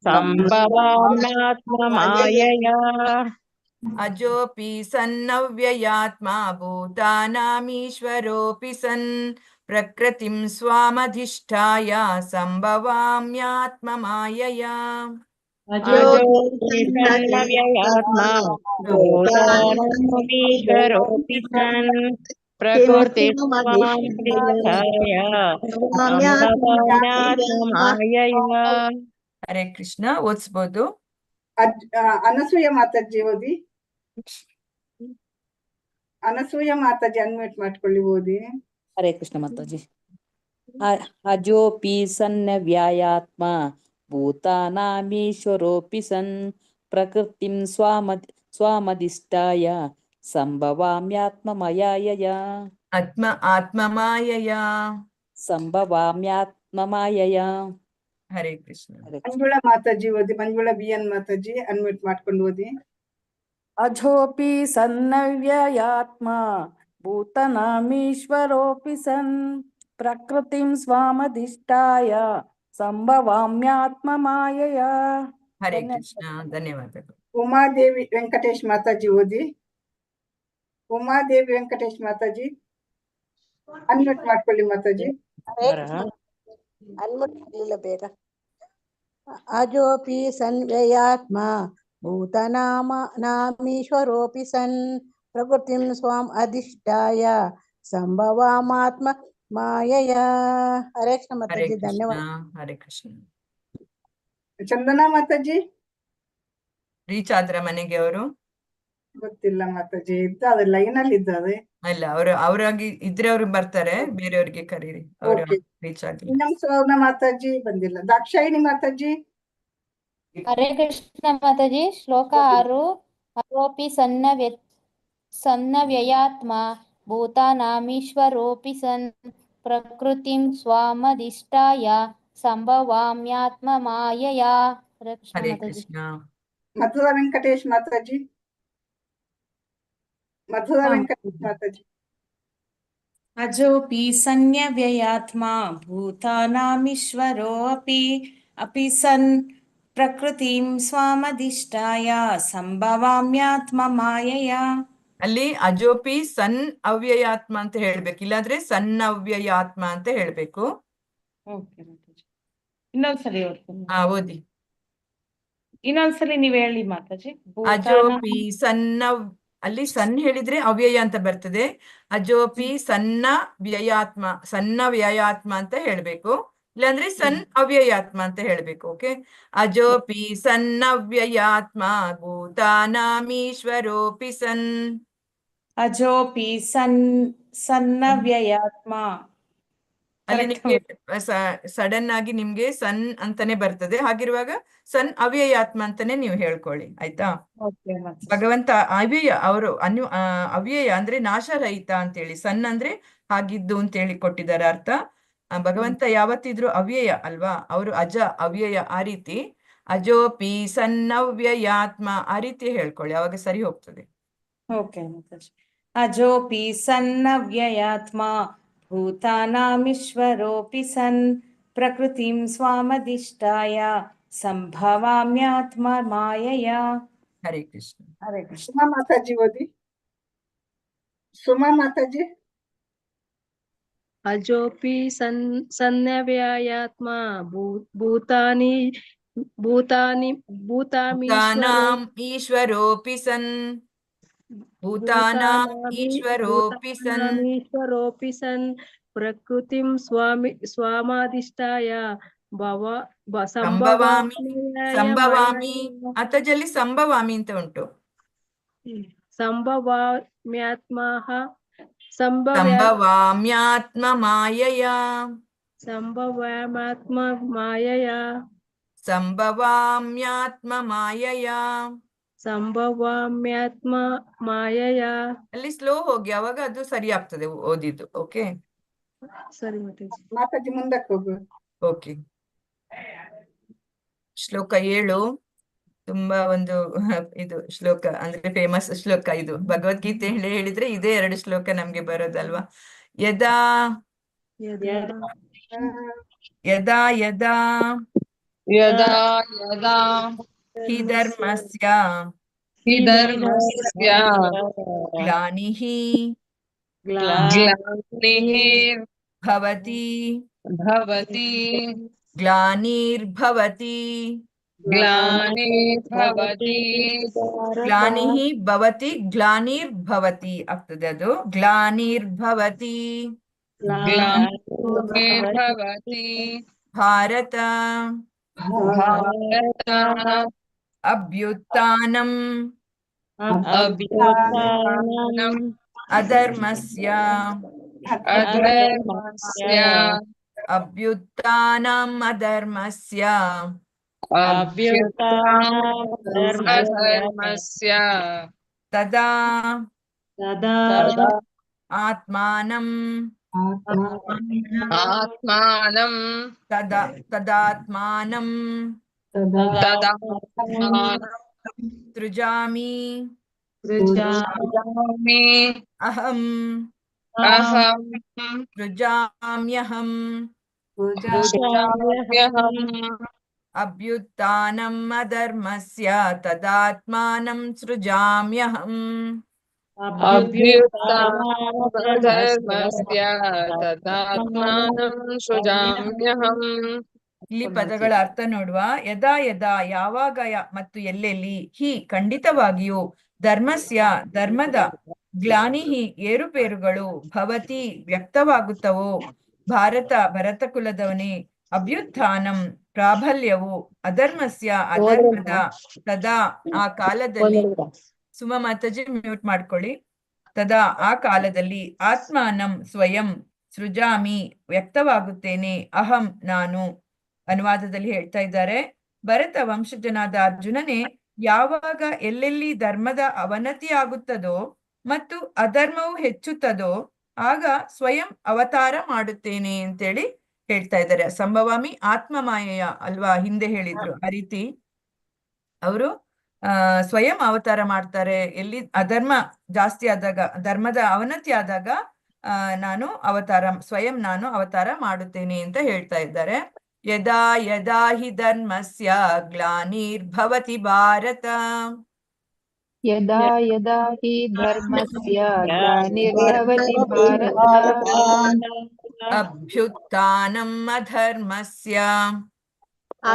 ಸಂಭವಾಮ್ಯಾತ್ಮ ಮಾಯಯಾ. ಅಜೋಪಿ ಸನ್ನವ್ಯಯಾತ್ಮ ಭೂತಾನಾಮೀಶ್ವರೋಪಿ ಸನ್. ಪ್ರಕೃತಿಂ ಸ್ವಾಮಧಿಷ್ಠಾಯ ಸಂಭವಾಮ್ಯಾತ್ಮ ಮಾಯಯಾ. ಅಜೋಪಿ ಸನ್ನವ್ಯಯಾತ್ಮ ಭೂತಾನಾಮೀಶ್ವರೋಪಿ ಸನ್. ಪ್ರಕೃತಿಂ ಸ್ವಾಮಧಿಷ್ಠಾಯ ಸಂಭವಾಮ್ಯಾತ್ಮ ಮಾಯಯಾ. ಹರೇ ಕೃಷ್ಣ. ಓದಿಸ್ಬೋದು? ಅನಸೂಯ ಮಾತಾಜಿ ಓದಿ. ಅನಸೂಯ ಮಾತಾಜಿ ಅನ್ಮ್ಯೂಟ್ ಮಾಡ್ಕೊಳ್ಳಿ, ಓದಿ. ಹರೇ ಕೃಷ್ಣ ಮಾತಾಜಿ. ಅಜೋಪಿ ಸನ್ನವ್ಯಯಾತ್ಮ ಭೂತಾನಾಮೀಶ್ವರೋಪಿ ಸನ್. ಪ್ರಕೃತಿಂ ಸ್ವಾಮಧಿಷ್ಠಾಯ ಸಂಭವಾಮ್ಯಾತ್ಮ ಮಾಯಯಾ. ಆತ್ಮಮಾಯಯಾ. ಸಂಭವಾಮ್ಯಾತ್ಮ ಮಾಯಯಾ. ಹರೇ ಕೃಷ್ಣ. ಮಂಜುಳಾ ಮಾತಾಜಿ ಓದಿ. ಮಂಜುಳಾ BN ಮಾತಾಜಿ ಅನ್ಮ್ಯೂಟ್ ಮಾಡ್ಕೊಂಡು ಓದಿ. ಅಜೋಪಿ ಸನ್ನವ್ಯಯಾತ್ಮ ಭೂತನಾಮೀಶ್ವರೋಪಿ ಸನ್. ಪ್ರಕೃತಿಂ ಸ್ವಾಮಧಿಷ್ಠಾಯ ಸಂಭವಾಮ್ಯಾತ್ಮ ಮಾಯಯಾ. ಹರೇ ಕೃಷ್ಣ. ಧನ್ಯವಾದಗಳು. ಉಮಾದೇವಿ ವೆಂಕಟೇಶ್ ಮಾತಾಜಿ ಓದಿ. ಉಮಾದೇವಿ ವೆಂಕಟೇಶ್ ಮಾತಾಜಿ ಅನ್ಮ್ಯೂಟ್ ಮಾಡ್ಕೊಳ್ಳಿ ಮಾತಾಜಿ. ಅನ್ಮ್ಯೂಟ್ ಮಾಡಲಿಲ್ಲ ಬೇಗ. ಅಜೋಪಿ ಸನ್ವ್ಯಯಾತ್ಮ ಭೂತನಾಮೀಶ್ವರೋಪಿ ಸನ್. ಪ್ರಕೃತಿಂ ಸ್ವಾಂ ಅಧಿಷ್ಠಾಯ ಸಂಭವಾಮಾತ್ಮ ಮಾಯಯಾ. ಹರೇ ಕೃಷ್ಣ ಮಾತಾಜಿ, ಧನ್ಯವಾದ. ಹರೇ ಕೃಷ್ಣ. ಚಂದನಾ ಮಾತಾಜಿ ರೀಚ್ ಆದ್ರ ಮನೆಗೆ? ಅವರು ಗೊತ್ತಿಲ್ಲ ಮಾತಾಜಿ, ಇದ್ದಾರೆ ಲೈನ್ ಅಲ್ಲಿ ಇದ್ದಾರೆ. ಅಲ್ಲ, ಅವ್ರಾಗಿ ಇದ್ರೆ ಅವ್ರು ಬರ್ತಾರೆ, ಬೇರೆಯವ್ರಿಗೆ ಕರೀರಿ. ಅವ್ರು ರೀಚ್ ಆಗಿಲ್ಲ. ಇನ್ನೊಂದು ಸೌರ್ಣ ಮಾತಾಜಿ ಬಂದಿಲ್ಲ. ದಾಕ್ಷಾಯಿಣಿ ಮಾತಾಜಿ. ಹರೇ ಕೃಷ್ಣ ಮಾತಾಜಿ. ಶ್ಲೋಕ 6. ಅಜೋಪಿ ಸನ್ನವ್ಯಯಾತ್ಮ ಭೂತಾನಾಮೀಶ್ವರೋಪಿ ಸನ್. ಪ್ರಕೃತಿಂ ಸ್ವಾಮಧಿಷ್ಠಾಯ ಸಂಭವಾಮ್ಯಾತ್ಮ ಮಾಯಯಾ. ಹರೇ ಕೃಷ್ಣ ಮಾತಾಜಿ. ಮಥುರಾ ವೆಂಕಟೇಶ್ ಮಾತಾಜಿ. ಮಥುರಾ ವೆಂಕಟೇಶ್ ಮಾತಾಜಿ. ಅಜೋಪಿ ಸನ್ಯವ್ಯಯಾತ್ಮ ಭೂತಾನಾಮೀಶ್ವರೋಪಿ ಅಪಿ ಸನ್. ಪ್ರಕೃತಿಂ ಸ್ವಾಮಧಿಷ್ಠಾಯ ಸಂಭವಾಮ್ಯಾತ್ಮ ಮಾಯಯಾ. ಅಲ್ಲಿ ಅಜೋಪಿ ಸನ್ ಅವ್ಯಯಾತ್ಮ ಅಂತ ಹೇಳ್ಬೇಕು, ಇಲ್ಲಾಂದ್ರೆ ಸನ್ನವ್ಯಯಾತ್ಮ ಅಂತ ಹೇಳ್ಬೇಕು. ಇನ್ನೊಂದ್ಸಲಿ ಓದಿ. ಇನ್ನೊಂದ್ಸಲಿ ನೀವ್ ಹೇಳಿ ಮಾತಾಜಿ. ಅಜೋಪಿ ಅಲ್ಲಿ ಸನ್ ಹೇಳಿದ್ರೆ ಅವ್ಯಯ ಅಂತ ಬರ್ತದೆ. ಅಜೋಪಿ ಸನ್ನ ವ್ಯಯಾತ್ಮ ಅಂತ ಹೇಳ್ಬೇಕು, ಇಲ್ಲಾಂದ್ರೆ ಸನ್ ಅವ್ಯಯಾತ್ಮ ಅಂತ ಹೇಳ್ಬೇಕು. ಓಕೆ. ಅಜೋಪಿ ಸನ್ನವ್ಯಯಾತ್ಮ ಭೂತಾನಾಮೀಶ್ವರೋಪಿ ಸನ್. ಅಜೋಪಿ ಸನ್ನವ್ಯಯಾತ್ಮ. ಅಲ್ಲಿ Correct ನಿಮ್ಗೆ ಸಡನ್ ಆಗಿ ನಿಮ್ಗೆ ಸನ್ ಅಂತಾನೆ ಬರ್ತದೆ. ಹಾಗಿರುವಾಗ ಸನ್ ಅವ್ಯಯಾತ್ಮ ಅಂತಾನೆ ನೀವು ಹೇಳ್ಕೊಳ್ಳಿ, ಆಯ್ತಾ? Okay, ಮಾತಾಜಿ. ಭಗವಂತ ಅವ್ಯಯ, ಅವರು ಅವ್ಯಯ ಅಂದ್ರೆ ನಾಶರಹಿತ ಅಂತೇಳಿ, ಸನ್ ಅಂದ್ರೆ ಹಾಗಿದ್ದು ಅಂತೇಳಿ ಕೊಟ್ಟಿದ್ದಾರೆ ಅರ್ಥ. ಭಗವಂತ ಯಾವತ್ತಿದ್ರು ಅವ್ಯಯ ಅಲ್ವಾ, ಅವರು ಅಜ ಅವ್ಯಯ, ಆ ರೀತಿ ಅಜೋಪಿ ಸನ್ನವ್ಯಯಾತ್ಮ ಆ ರೀತಿ ಹೇಳ್ಕೊಳ್ಳಿ, ಅವಾಗ ಸರಿ ಹೋಗ್ತದೆ. Okay, ಮಾತಾಜಿ. ಅಜೋಪಿ ಸನ್ನವ್ಯಯಾತ್ಮ ಭೂತಾನಾಮೀಶ್ವರೋಪಿ ಸನ್ ಪ್ರಕೃತಿಂ ಸ್ವಾಮಧಿಷ್ಠಾಯ ಸಂಭವಾಮ್ಯಾತ್ಮ ಮಾಯಯ. ಹರೇ ಕೃಷ್ಣ. ಹರೇ ಕೃಷ್ಣ. ಸುಮಾ ಮಾತಾಜಿ ಓದಿ. ಸುಮಾ ಮಾತಾಜಿ. ಅಜೋಪಿ ಸನ್ನವ್ಯಯಾತ್ಮ ಭೂತಾನಿ ಭೂತಾನಾಂ ಈಶ್ವರೋಪಿ ಸನ್ ಭೂತಾನಾಂ ಈಶ್ವರೋಪಿ ಸನ್ ಈಶ್ವರೋಪಿ ಸನ್ ಪ್ರಕೃತಿಂ ಸ್ವಾಮಾಧಿಷ್ಠಾಯ ಸಂಭವಾಮಿ. ಸಂಭವಾಮಿ ಅಥಜಲ್ಲಿ ಸಂಭವಾಮಿ ಅಂತ ಉಂಟು. ಸಂಭವಾಮ್ಯಾತ್ಮ ಮಾಯಯ. ಸಂಭವಾಮ್ಯಾತ್ಮ ಮಾಯಯ. ಸಂಭವಾಮ್ಯಾತ್ಮ ಮಾಯಯ. ಸಂಭವಾಮ್ಯಾತ್ಮ ಮಾಯಯ. ಅಲ್ಲಿ ಸ್ಲೋ ಹೋಗಿ, ಅವಾಗ ಅದು ಸರಿ ಆಗ್ತದೆ ಓದಿದ್ದು. ಓಕೆ, ಸರಿ ಮಾತಾಜಿ. ಮಾತಾಜಿ ಮುಂದಕ್ಕೆ ಹೋಗು. ಓಕೆ. ಶ್ಲೋಕ 7 ತುಂಬಾ ಒಂದು ಇದು ಶ್ಲೋಕ ಅಂದ್ರೆ ಫೇಮಸ್ ಶ್ಲೋಕ ಇದು. ಭಗವದ್ಗೀತೆ ಹೇಳಿದ್ರೆ ಇದೇ 2 ಶ್ಲೋಕ ನಮ್ಗೆ ಬರೋದಲ್ವಾ. ಯದಾ ಯದಾ ಯದಾ ಯದಾ ಯದಾ ಹಿ ಧರ್ಮಸ್ಯ ಗ್ಲಾನಿಃ ಭವತಿ ಗ್ಲಾನಿರ್ಭವತಿ ಗ್ಲಾನಿಃ ಭವತಿ ಗ್ಲಾನಿರ್ಭವತಿ ಆಗ್ತದೆ. ಅದು ಗ್ಲಾನಿರ್ಭವತಿ ಭಾರತ ಅಭ್ಯುತ್ಥಾನಂ ಅಧರ್ಮಸ್ಯ ಅಭ್ಯುತ್ಥಾನಂ ಅಧರ್ಮಸ್ಯ ತದಾ ಆತ್ಮಾನಂ ತದಾತ್ಮಾನಂ ಸೃಜಾಮಿ ಅಹಂ ಸೃಜಾಮ್ಯಹಂ ಅಭ್ಯುತ್ಥಾನಂ ಅಧರ್ಮಸ್ಯ ತದಾತ್ಮಾನಂ ಸೃಜಾಮ್ಯಹಂ. ಇಲ್ಲಿ ಪದಗಳ ಅರ್ಥ ನೋಡುವ. ಯದಾ ಯದಾ ಯಾವಾಗ ಮತ್ತು ಎಲ್ಲೆಲ್ಲಿ, ಹಿ ಖಂಡಿತವಾಗಿಯೂ, ಧರ್ಮಸ್ಯ ಧರ್ಮದ, ಗ್ಲಾನಿಹಿ ಏರುಪೇರುಗಳು, ಭವತಿ ವ್ಯಕ್ತವಾಗುತ್ತವೋ, ಭಾರತ ಭರತ ಕುಲದವನೇ, ಅಭ್ಯುತ್ಥಾನಂ ಪ್ರಾಬಲ್ಯವು, ಅಧರ್ಮಸ್ಯ ಅಧರ್ಮದ, ತದಾ ಆ ಕಾಲದಲ್ಲಿ. ಸುಮ ಮಾತಾಜಿ ಮ್ಯೂಟ್ ಮಾಡ್ಕೊಳ್ಳಿ. ತದಾ ಆ ಕಾಲದಲ್ಲಿ, ಆತ್ಮಾನಂ ಸ್ವಯಂ, ಸೃಜಾಮಿ ವ್ಯಕ್ತವಾಗುತ್ತೇನೆ, ಅಹಂ ನಾನು. ಅನುವಾದದಲ್ಲಿ ಹೇಳ್ತಾ ಇದ್ದಾರೆ, ಭರತ ವಂಶಜನಾದ ಅರ್ಜುನನೇ, ಯಾವಾಗ ಎಲ್ಲೆಲ್ಲಿ ಧರ್ಮದ ಅವನತಿ ಆಗುತ್ತದೋ ಮತ್ತು ಅಧರ್ಮವು ಹೆಚ್ಚುತ್ತದೋ ಆಗ ಸ್ವಯಂ ಅವತಾರ ಮಾಡುತ್ತೇನೆ ಅಂತೇಳಿ ಹೇಳ್ತಾ ಇದ್ದಾರೆ. ಸಂಭವಾಮಿ ಆತ್ಮ ಮಾಯೆಯ ಅಲ್ವಾ, ಹಿಂದೆ ಹೇಳಿದ್ರು ಆ ರೀತಿ ಅವರು ಸ್ವಯಂ ಅವತಾರ ಮಾಡ್ತಾರೆ. ಎಲ್ಲಿ ಅಧರ್ಮ ಜಾಸ್ತಿ ಆದಾಗ, ಧರ್ಮದ ಅವನತಿ ಆದಾಗ ಸ್ವಯಂ ನಾನು ಅವತಾರ ಮಾಡುತ್ತೇನೆ ಅಂತ ಹೇಳ್ತಾ ಇದ್ದಾರೆ. ಯದಾ ಯದಾ ಹಿ ಧರ್ಮಸ್ಯ ಗ್ಲಾನಿರ್ಭವತಿ ಭಾರತ ಯದಾ ಯದಾ ಹಿ ಧರ್ಮಸ್ಯ ಗ್ಲಾನಿರ್ಭವತಿ ಭಾರತ ಅಭ್ಯುತ್ಥಾನಂ ಅಧರ್ಮಸ್ಯ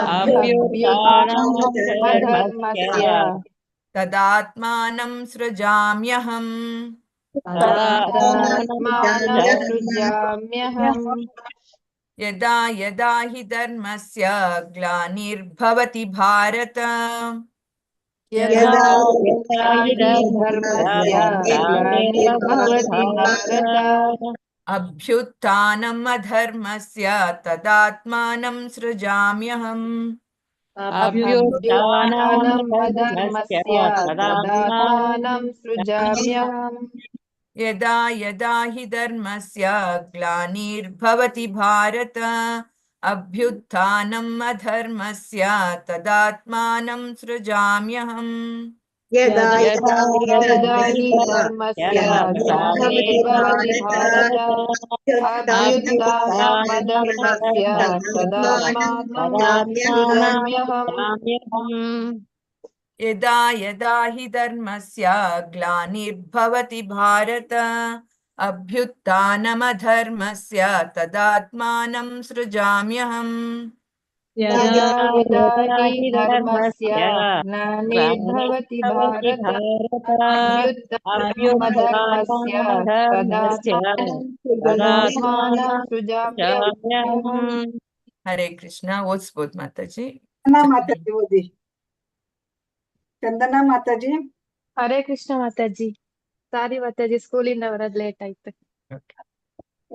ಅಧರ್ಮಸ್ಯ ತದಾತ್ಮಾನಂ ಸೃಜಾಮ್ಯಹಂ ಸೃಜಾಮ್ಯಹಂ. ಯದಾ ಯದಾ ಹಿ ಧರ್ಮಸ್ಯ ಗ್ಲಾನಿರ್ಭವತಿ ಭಾರತ यदा यदा हि धर्मस्य ग्लानिर्भवति भारत अभ्युत्थानम् अधर्मस्य तदात्मानं सृजाम्यहम् अभ्युत्थानम् अधर्मस्य तदात्मानं सृजाम्यहम् यदा यदा हि धर्मस्य ग्लानिर्भवति भारत अभ्युत्थानम् अधर्मस्य तदात्मानं सृजाम्यहम् यदा यदा हि धर्मस्य ग्लानिर्भवति भारत अभ्युत्थानम् अधर्मस्य तदात्मानं सृजाम्यहम् यदा यदा हि धर्मस्य ग्लानिर्भवति भारत अभ्युत्थानमधर्मस्य तदात्मानं सृजाम्यहम् यदा यदा हि धर्मस्य ग्लानिर्भवति भारत अभ्युत्थानमधर्मस्य तदात्मानं सृजाम्यहम् हरे कृष्ण ओदिसಬಹುದು माताजी ಮಾತಾಜಿ ಓದಿ ಚಂದನಾ ಮಾತಾಜಿ ಹರೇ ಕೃಷ್ಣ ಮಾತಾಜಿ ಸಾರಿ ಮಾತಾಜಿ ಸ್ಕೂಲಿಂದ ಬರೋದ್ ಲೇಟ್ ಆಯ್ತು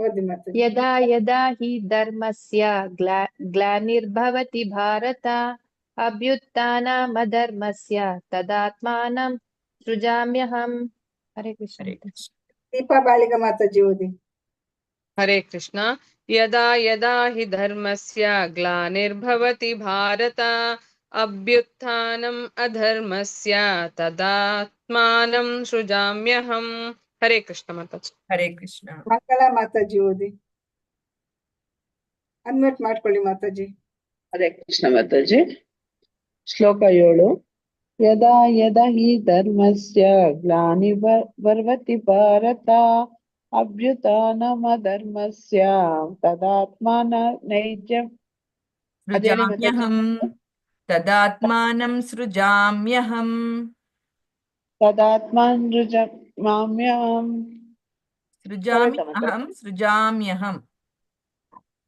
ಓದಿ ಮಾತಾಜಿ ಯದಾ ಯದಾ ಹಿ ಧರ್ಮಸ್ಯ ಗ್ಲಾನಿರ್ಭವತಿ ಭಾರತ ಅಭ್ಯುತ್ಥಾನಮಧರ್ಮಸ್ಯ ತದಾತ್ಮಾನಂ ಸೃಜಾಮ್ಯಹಂ ಹರೇ ಕೃಷ್ಣ ಮಾತಾಜಿ ದೀಪಾ ಬಾಳಿಗ ಮಾತಾಜಿ ಓದಿ हरे कृष्ण यदा यदा हि धर्मस्य ग्लानिर्भवति भारत अभ्युत्थानम् अधर्मस्य तदात्मानं सृजाम्यहम् हरे कृष्ण माताजी हरे कृष्ण ಮಂಗಳ ಮಾತಾಜಿ ಓದಿ ಅನ್ಮ್ಯೂಟ್ ಮಾಡ್ಕೊಳ್ಳಿ ಮಾತಾಜಿ ಹರೇ ಕೃಷ್ಣ ಮಾತಾಜಿ ಶ್ಲೋಕ 7 ಯದಾ ಯದಾ ಹಿ ಧರ್ಮಸ್ಯ ಗ್ಲಾನಿರ್ಭವತಿ ಭಾರತ ಅಭ್ಯುತ್ಥಾನಮಧರ್ಮಸ್ಯ ತದಾತ್ಮಾನ ನೈಜಂ सृजाम्यहम् तदात्मानं सृजाम्यहम् तदात्मानृजाम्यहम् सृजाम्यहम् सृजाम्यहम्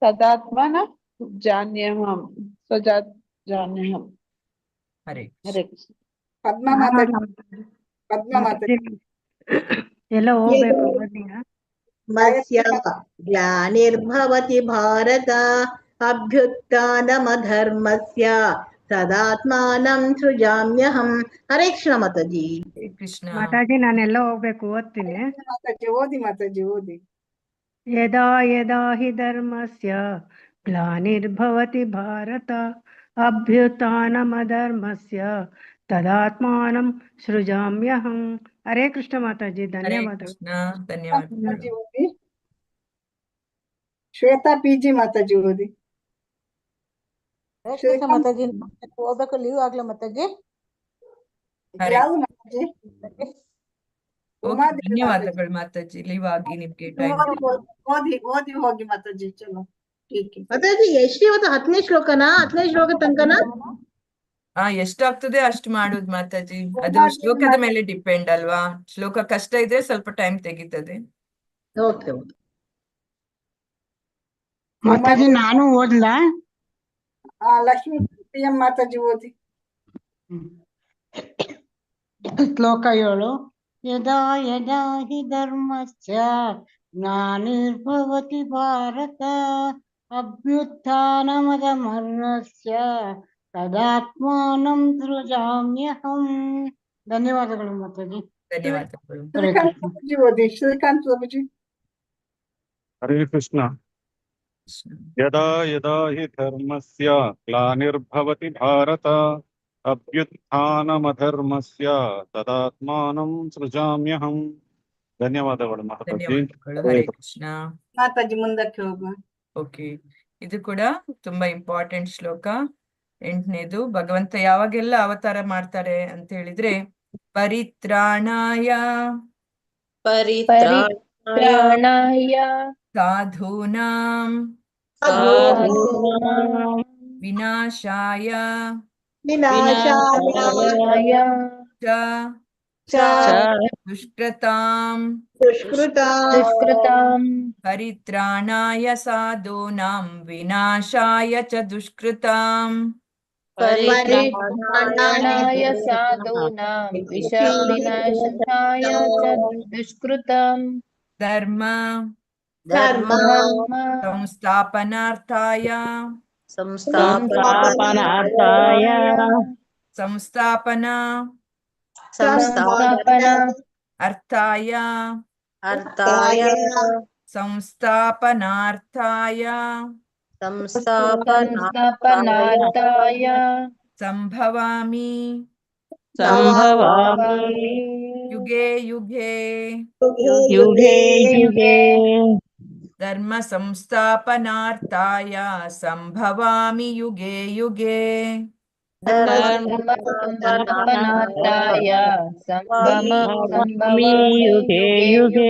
तदात्मान जान्यहम् स्वजान्यहम् हरे हरे कृष्ण ಪದ್ಮ ಮಾತಾಜಿ ಪದ್ಮ ಮಾತಾಜಿ ಎಲ್ಲ ಹೋಗ್ಬೇಕು ಮತ್ಸ್ಯ ಗ್ಲಾನಿರ್ಭವತಿ ಭಾರತ ಅಭ್ಯುತ್ಥಾನಮಧರ್ಮಸ್ಯ ತದಾತ್ಮಾನಂ ಸೃಜಾಮ್ಯಹಂ ಹರೇ ಕೃಷ್ಣ ಮಾತಾಜಿ हरे कृष्ण ಮಾತಾಜಿ ನಾನೆಲ್ಲ ಹೋಗ್ಬೇಕು ಓದ್ತೀನಿ ಮಾತಾಜಿ ಓದಿ ಮಾತಾಜಿ ಓದಿ ಯದಾ ಯದಾ ಹಿ ಧರ್ಮಸ್ಯ ಗ್ಲಾನಿರ್ಭವತಿ ಭಾರತ ಅಭ್ಯುತ್ಥಾನಮಧರ್ಮಸ್ಯ ತದಾತ್ಮಾನಂ ಸೃಜಾಮ್ಯಹಂ ಹರೇ ಕೃಷ್ಣ ಮಾತಾಜಿ हरे ಧನ್ಯವಾದಗಳು कृष्ण धन्यवादಗಳು ಮಾತಾಜಿ ಓದಿ ಶ್ವೇತಾ ಪಿಜಿ ಮಾತಾಜಿ ಓದಿ ಕೃಷ್ಣ ಮಾತಾಜಿ ಹೋಗ್ಬೇಕು ಲೀವ್ ಆಗ್ಲ ಮಾತಾಜಿ ಹರೇ ಯಾವ್ದು ಮಾತಾಜಿ ಓಕೆ ಧನ್ಯವಾದಗಳು ಮಾತಾಜಿ ಲೀವ್ ಆಗಿ ನಿಮ್ಗೆ ಟೈಮ್ ಓದಿ ಓದಿ ಹೋಗಿ ಮಾತಾಜಿ ಚಲೋ ಟೀಕೆ ಮಾತಾಜಿ ಎಷ್ಟು ಇವತ್ತು 10ನೇ ಶ್ಲೋಕನಾ 10ನೇ ಶ್ಲೋಕ ತನಕನಾ ಎಷ್ಟಾಗ್ತದೆ ಅಷ್ಟು ಮಾಡೋದು ಮಾತಾಜಿ ಅದು ಶ್ಲೋಕದ ಮೇಲೆ ಡಿಪೆಂಡ್ ಅಲ್ವಾ ಶ್ಲೋಕ ಕಷ್ಟ ಇದ್ರೆ ಸ್ವಲ್ಪ ಟೈಮ್ ತೆಗಿತದೆ ಓಕೆ ಮಾತಾಜಿ ನಾನು ಓದ್ಲಾ ಲಕ್ಷ್ಮೀ ಪ್ರಿಯಂ ಮಾತಾಜಿ ಓದಿ ಶ್ಲೋಕ 7 ಯದಾ ಯದಾ ಹಿ ಧರ್ಮಸ್ಯ ಗ್ಲಾನಿರ್ಭವತಿ ಭಾರತ ಅಭ್ಯುತ್ಥಾನಮಧರ್ಮಸ್ಯ ತದಾತ್ಮಾನಂ ಸೃಜಾಮ್ಯಹಂ ಧನ್ಯವಾದಗಳು ಮಾತಾಜಿ ಧನ್ಯವಾದಗಳು ಶ್ರೀಕಾಂತ್ ಪ್ರಭುಜಿ ಓದಿ ಶ್ರೀಕಾಂತ್ ಪ್ರಭುಜಿ हरे कृष्ण यदा यदा हि धर्मस्य ग्लानिर्भवति भारत अभ्युत्थानमधर्मस्य तदात्मानं सृजाम्यहम् ಧನ್ಯವಾದಗಳು ಮಾತಾಜಿ ಧನ್ಯವಾದಗಳು ಹರೇ ಕೃಷ್ಣ ಮಾತಾಜಿ ಮುಂದಕ್ಕೆ ಹೋಗುವ ಓಕೆ ಇದು ಕೂಡ ತುಂಬಾ ಇಂಪಾರ್ಟೆಂಟ್ ಶ್ಲೋಕ 8ನೇದು ಭಗವಂತ ಯಾವಾಗೆಲ್ಲ ಅವತಾರ ಮಾಡ್ತಾರೆ ಅಂತ ಹೇಳಿದ್ರೆ ಪರಿತ್ರಾಣಾಯ ಸಾಧೂನಾಂ ವಿನಾಶಾಯ ದುಷ್ಕೃತಾಂ ಪರಿತ್ರಾಣಾಯ ಸಾಧೂನಾಂ ವಿನಾಶಾಯ ಚ ದುಷ್ಕೃತಾಂ परित्राणाय साधूनां विनाशाय च दुष्कृतं ಧರ್ಮ धर्म ಸಂಸ್ಥಾಪನಾರ್ಥಾಯ ಸಂಸ್ಥಾಪನಾರ್ಥಾಯ ಸಂಸ್ಥಾಪನಾ ಅರ್ಥಾಯ ಸಂಸ್ಥಾಪನಾರ್ಥಾಯ संस्थापनार्थाय ಸಂಭವಾಮಿ ಯುಗೆ ಯುಗೆ ಯುಗೆ ಯುಗೆ ಧರ್ಮ ಸಂಸ್ಥಾಪನಾರ್ಥಾಯ ಸಂಭವಾಮಿ ಯುಗೆ ಯುಗೆ संस्थापनार्थाय संभवामि ಯುಗೆ युगे ಯುಗೆ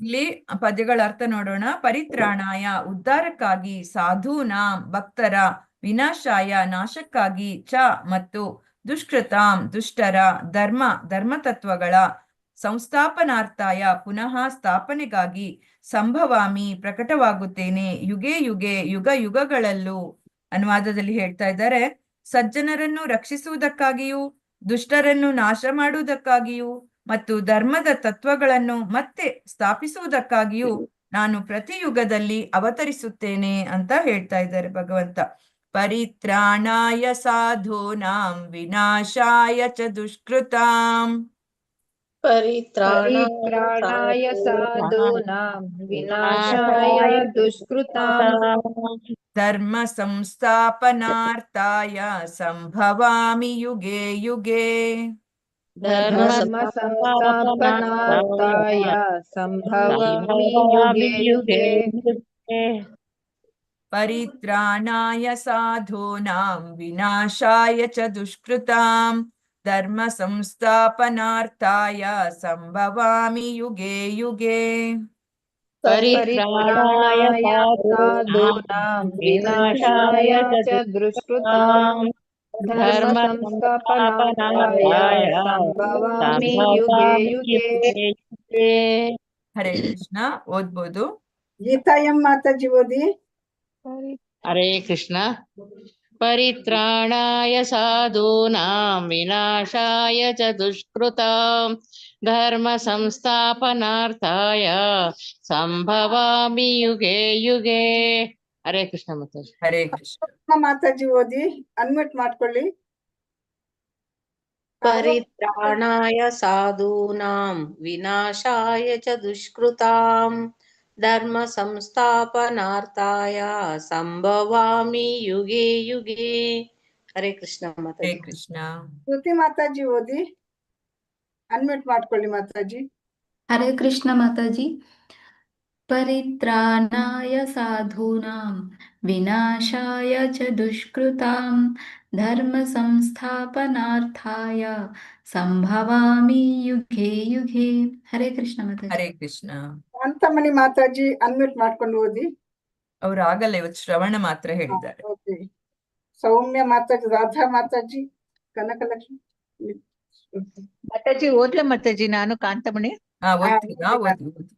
ಇಲ್ಲಿ ಪದ್ಯಗಳ ಅರ್ಥ ನೋಡೋಣ. ಪರಿತ್ರಾಣಾಯ ಉದ್ಧಾರಕ್ಕಾಗಿ, ಸಾಧೂನಾಂ ಭಕ್ತರ, ವಿನಾಶಾಯ ನಾಶಕ್ಕಾಗಿ, ಚ ಮತ್ತು ದುಷ್ಕೃತಾಂ ದುಷ್ಟರ, ಧರ್ಮತತ್ವಗಳ, ಸಂಸ್ಥಾಪನಾರ್ಥಾಯ ಪುನಃ ಸ್ಥಾಪನೆಗಾಗಿ, ಸಂಭವಾಮಿ ಪ್ರಕಟವಾಗುತ್ತೇನೆ, ಯುಗೆ ಯುಗೆ ಯುಗ ಯುಗಗಳಲ್ಲೂ. ಅನುವಾದದಲ್ಲಿ ಹೇಳ್ತಾ ಇದ್ದಾರೆ, ಸಜ್ಜನರನ್ನು ರಕ್ಷಿಸುವುದಕ್ಕಾಗಿಯೂ ದುಷ್ಟರನ್ನು ನಾಶ ಮಾಡುವುದಕ್ಕಾಗಿಯೂ ಮತ್ತು ಧರ್ಮದ ತತ್ವಗಳನ್ನು ಮತ್ತೆ ಸ್ಥಾಪಿಸುವುದಕ್ಕಾಗಿಯೂ ನಾನು ಪ್ರತಿ ಯುಗದಲ್ಲಿ ಅವತರಿಸುತ್ತೇನೆ ಅಂತ ಹೇಳ್ತಾ ಇದ್ದಾರೆ ಭಗವಂತ. ಪರಿತ್ರಾಣಾಯ ಸಾಧೂನಾಂ ವಿನಾಶಾಯ ಚ ದುಷ್ಕೃತಾಂ. परित्राणाय साधूनां विनाशाय दुष्कृतां ಧರ್ಮ ಸಂಸ್ಥಾಪನಾರ್ಥಾಯ ಸಂಭವಾಮಿ ಯುಗೆ ಯುಗೆ. धर्म संस्थापनार्थाय संभवामि युगे युगे ಪರಿತ್ರಾಣಾಯ ಸಾಧೂನಾಂ ವಿನಾಶಾಯ ಚ ದುಷ್ಕೃತಾಂ ಧರ್ಮ ಸಂಸ್ಥಾಪನಾರ್ಥಾಯ ಸಂಭವಾಮಿ ಯುಗೆ ಯುಗೆ. परित्राणाय साधूनां विनाशाय च दुष्कृतां धर्म संस्थापनार्थाय संभवामि युगे युगे. ಹರೇ ಕೃಷ್ಣ. ಓದ್ಬೋದು. ಗೀತಾ ಎಂ ಮಾತಾಜಿ ಓದಿ. ಹರೇ ಕೃಷ್ಣ. ಪರಿತ್ರಾಣಾಯ ಸಾಧೂನಾಂ ವಿನಾಶಾಯ ಚ ದುಷ್ಕೃತಾಂ ಧರ್ಮ ಸಂಸ್ಥಾಪನಾರ್ಥಾಯ ಸಂಭವಾಮಿ ಯುಗೆ ಯುಗೆ. ಹರೇ ಕೃಷ್ಣ ಮಾತಾಜಿ. ಹರೇ ಕೃಷ್ಣ. ಮಾತಾಜಿ ಓದಿ. ಅನ್ಮ್ಯೂಟ್ ಮಾಡ್ಕೊಳ್ಳಿ. परित्राणाय साधूनां विनाशाय च दुष्कृतां धर्म संस्थापनार्थाय संभवामि युगे युगे. हरे कृष्ण माताजी. ಹರೇ ಕೃಷ್ಣ. ಶ್ರುತಿ ಮಾತಾಜಿ ಓದಿ. ಅನ್ಮ್ಯೂಟ್ ಮಾಡ್ಕೊಳ್ಳಿ ಮಾತಾಜಿ. ಹರೇ ಕೃಷ್ಣ ಮಾತಾಜಿ. ಪರಿತ್ರಾಣಾಯ ಸಾಧೂನಾಂ ವಿನಾಶಾಯ ಚ ದುಷ್ಕೃತಾಂ ಧರ್ಮ ಸಂಸ್ಥಾಪನಾರ್ಥಾಯ ಸಂಭವಾಮಿ ಯುಗೆ ಯುಗೆ. ಹರೇ ಕೃಷ್ಣ ಮಾತಾಜಿ. ಹರೇ ಕೃಷ್ಣ. ಕಾಂತಮಣಿ ಮಾತಾಜಿ ಅನ್ಮ್ಯೂಟ್ ಮಾಡ್ಕೊಂಡು ಓದಿ. ಅವ್ರು ಆಗಲ್ಲ, ಇವತ್ತು ಶ್ರವಣ ಮಾತ್ರ ಹೇಳಿದ್ದಾರೆ. ಓಕೆ. ಸೌಮ್ಯ ಮಾತಾಜಿ, ರಾಧಾ ಮಾತಾಜಿ, ಕನಕಲಕ್ಷ್ಮಿ ಮಾತಾಜಿ ಓದ್ಲೆ ಮಾತಾಜಿ ನಾನು ಕಾಂತಮಣಿ. ಓದ್ತೀರಾ? ಓದಿ ಓದಿ.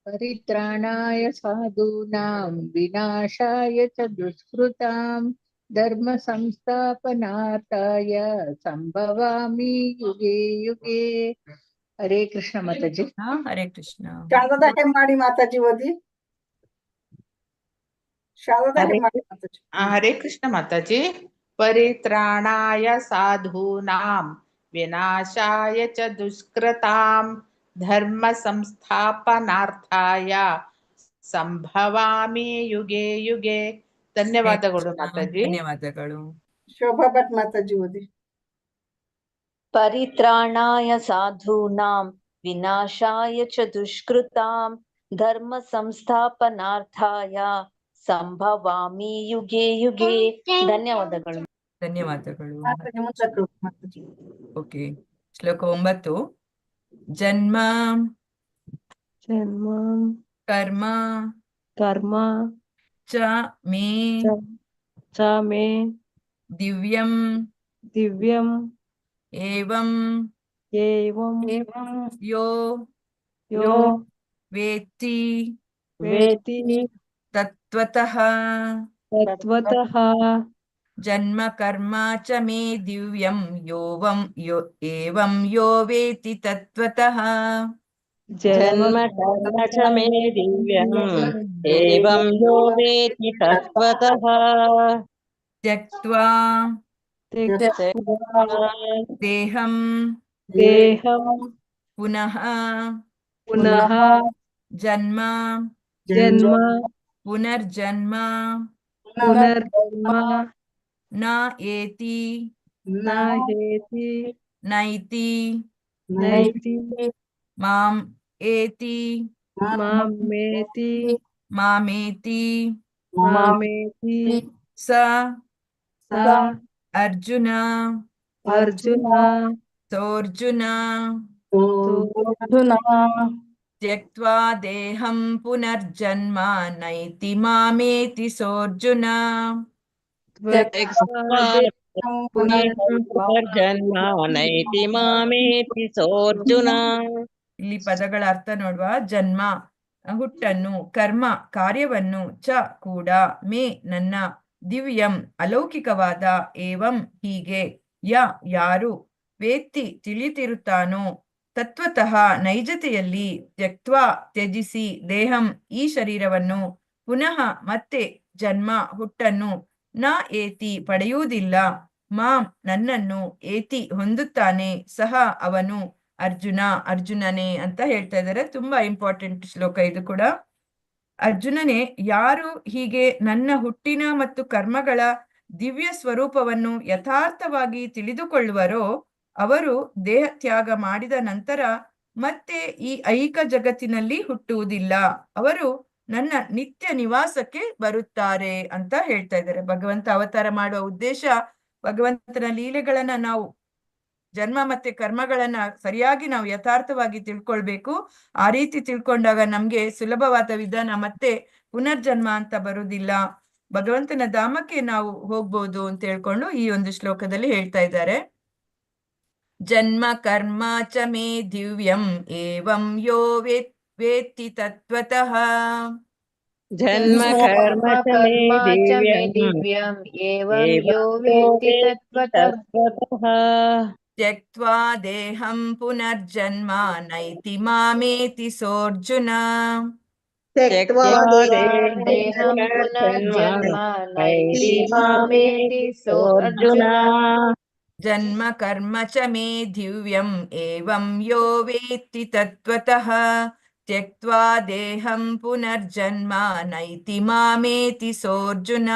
ಪರಿತ್ರಾಣಾಯ ಸಾಧೂನಾಂ ವಿನಾಶಾಯ ಚ ದುಷ್ಕೃತಾಂ ಧರ್ಮ ಸಂಸ್ಥಾಪನಾರ್ಥಾಯ ಸಂಭವಾಮಿ ಯುಗೆ ಯುಗೆ. ಹರೇ ಕೃಷ್ಣ ಮಾತಾಜಿ. ಹರೇ ಕೃಷ್ಣ. ಶಾರದಾ ಹೆಮ್ಮಾಡಿ ಮಾತಾಜಿ ಓದಿ. ಶಾರದಾ ಹೆಮ್ಮಾಡಿ ಮಾತಾಜಿ. ಹರೇ ಕೃಷ್ಣ ಮಾತಾಜಿ. ಪರಿತ್ರಾಣಾಯ ಸಾಧೂನಾಂ ವಿನಾಶಾಯ ಚ ದುಷ್ಕೃತಾಂ ಧರ್ಮ ಸಂಸ್ಥಾಪನಾರ್ಥಾಯ ಸಂಭವಾಮಿ ಯುಗೆ ಯುಗೆ. ಧನ್ಯವಾದಗಳು ಮಾತಾಜಿ. ಧನ್ಯವಾದಗಳು. ಶೋಭಾ ಭಟ್ ಮಾತಾಜಿ ಓದಿ. ಪರಿತ್ರಾಣಾಯ ಸಾಧೂನಾಂ ವಿನಾಶಾಯ ಚ ದುಷ್ಕೃತಾಂ ಧರ್ಮ ಸಂಸ್ಥಾಪನಾರ್ಥಾಯ ಸಂಭವಾಮಿ ಯುಗೆ ಯುಗೆ. ಧನ್ಯವಾದಗಳು. ಧನ್ಯವಾದಗಳು. ಮಾತಾಜಿ. ಓಕೆ. ಶ್ಲೋಕ 9. ಜನ್ಮ ಕರ್ಮ ಚ ಮೇ ದಿವ್ಯಂ ಏವಂ ಯೋ ವೇತ್ತಿ ತತ್ವತಃ ಜನ್ಮ ಕರ್ಮ ಚ ಮೇ ದಿವ್ಯಂ ಏವಂ ಯೋ ವೇತ್ತಿ ತತ್ವತಃ. ಜನ್ಮ ಕರ್ಮ ಚ ಮೇ ದಿವ್ಯಂ ಏವಂ ಯೋ ವೇತ್ತಿ ತತ್ವತಃ. ತ್ಯಕ್ತ್ವಾ ದೇಹಂ ದೇಹಂ ಪುನಃ ಪುನಃ ಜನ್ಮ ಜನ್ಮ ಪುನರ್ಜನ್ಮ ಪುನರ್ಜನ್ಮ ನ ಏತಿ ನ ಹೇತಿ ನೈತಿ ನೈತಿ ಮಾಂ ಏತಿ ಮಾಮೇತಿ ಮಾಮೇತಿ ಮಾಮೇತಿ ಸ ಸ ಅರ್ಜುನ ಅರ್ಜುನ ಸೋರ್ಜುನ ಅರ್ಜುನ ತ್ಯಕ್ತ್ವಾ ದೇಹಂ ಪುನರ್ಜನ್ಮ ನೈತಿ ಮಾಮೇತಿ ಸೋರ್ಜುನ. ಪುನರ್ಜನ್ಮ ನೈತಿ ಮಾಮೇತಿ ಸೋರ್ಜುನ. ಇಲ್ಲಿ ಪದಗಳ ಅರ್ಥ ನೋಡುವ. ಜನ್ಮ ಹುಟ್ಟನ್ನು, ಕರ್ಮ ಕಾರ್ಯವನ್ನು, ಚ ಕೂಡ, ಮೇ ನನ್ನ, ದಿವ್ಯಂ ಅಲೌಕಿಕವಾದ, ಏವಂ ಹೀಗೆ, ಯಾರು, ವೇತ್ತಿ ತಿಳಿತಿರುತ್ತಾನೋ, ತತ್ವತಃ ನೈಜತೆಯಲ್ಲಿ, ತ್ಯಕ್ತ್ವಾ ತ್ಯಜಿಸಿ, ದೇಹಂ ಈ ಶರೀರವನ್ನು, ಪುನಃ ಮತ್ತೆ, ಜನ್ಮ ಹುಟ್ಟನ್ನು, ನ ಏತಿ ಪಡೆಯುವುದಿಲ್ಲ, ಮಾಂ ನನ್ನನ್ನು, ಏತಿ ಹೊಂದುತ್ತಾನೆ, ಸಹ ಅವನು, ಅರ್ಜುನನೇ ಅಂತ ಹೇಳ್ತಾ ಇದ್ದಾರೆ. ತುಂಬಾ ಇಂಪಾರ್ಟೆಂಟ್ ಶ್ಲೋಕ ಇದು ಕೂಡ. ಅರ್ಜುನನೇ, ಯಾರು ಹೀಗೆ ನನ್ನ ಹುಟ್ಟಿನ ಮತ್ತು ಕರ್ಮಗಳ ದಿವ್ಯ ಸ್ವರೂಪವನ್ನು ಯಥಾರ್ಥವಾಗಿ ತಿಳಿದುಕೊಳ್ಳುವರೋ ಅವರು ದೇಹ ತ್ಯಾಗ ಮಾಡಿದ ನಂತರ ಮತ್ತೆ ಈ ಐಕ ಜಗತ್ತಿನಲ್ಲಿ ಹುಟ್ಟುವುದಿಲ್ಲ, ಅವರು ನನ್ನ ನಿತ್ಯ ನಿವಾಸಕ್ಕೆ ಬರುತ್ತಾರೆ ಅಂತ ಹೇಳ್ತಾ ಇದ್ದಾರೆ. ಭಗವಂತ ಅವತಾರ ಮಾಡುವ ಉದ್ದೇಶ ಭಗವಂತನ ಲೀಲೆಗಳನ್ನ ನಾವು, ಜನ್ಮ ಮತ್ತೆ ಕರ್ಮಗಳನ್ನ ಸರಿಯಾಗಿ ನಾವು ಯಥಾರ್ಥವಾಗಿ ತಿಳ್ಕೊಳ್ಬೇಕು. ಆ ರೀತಿ ತಿಳ್ಕೊಂಡಾಗ ನಮ್ಗೆ ಸುಲಭವಾದ ವಿಧಾನ, ಮತ್ತೆ ಪುನರ್ಜನ್ಮ ಅಂತ ಬರುವುದಿಲ್ಲ, ಭಗವಂತನ ಧಾಮಕ್ಕೆ ನಾವು ಹೋಗ್ಬೋದು ಅಂತ ಹೇಳ್ಕೊಂಡು ಈ ಒಂದು ಶ್ಲೋಕದಲ್ಲಿ ಹೇಳ್ತಾ ಇದ್ದಾರೆ. ಜನ್ಮ ಕರ್ಮ ಚ ಮೇ ದಿವ್ಯಂ ಏವಂ ಯೋ ವೇತ್ತಿ ತತ್ವತಃ. ಜನ್ಮ ಕರ್ಮ ಚ ಮೇ ದಿವ್ಯಂ ಏವಂ ಯೋ ವೇತ್ತಿ ತತ್ವತಃ. ತ್ಯಕ್ತ್ವಾ ದೇಹಂ ಪುನರ್ಜನ್ಮ ನೈತಿ ಮಾಮೇತಿ ಸೋರ್ಜುನ. ತ್ಯಕ್ತ್ವಾ ದೇಹಂ ಪುನರ್ಜನ್ಮ ನೈತಿ ಮಾಮೇತಿ ಸೋರ್ಜುನ. ಜನ್ಮ ಕರ್ಮ ಚ ಮೇ ದಿವ್ಯಂ ಏವಂ ಯೋ ವೇತ್ತಿ ತತ್ವತಃ. ತ್ಯಕ್ತ್ವಾ ದೇಹಂ ಪುನರ್ಜನ್ಮ ನೈತಿ ಮಾಮೇತಿ ಸೋರ್ಜುನ.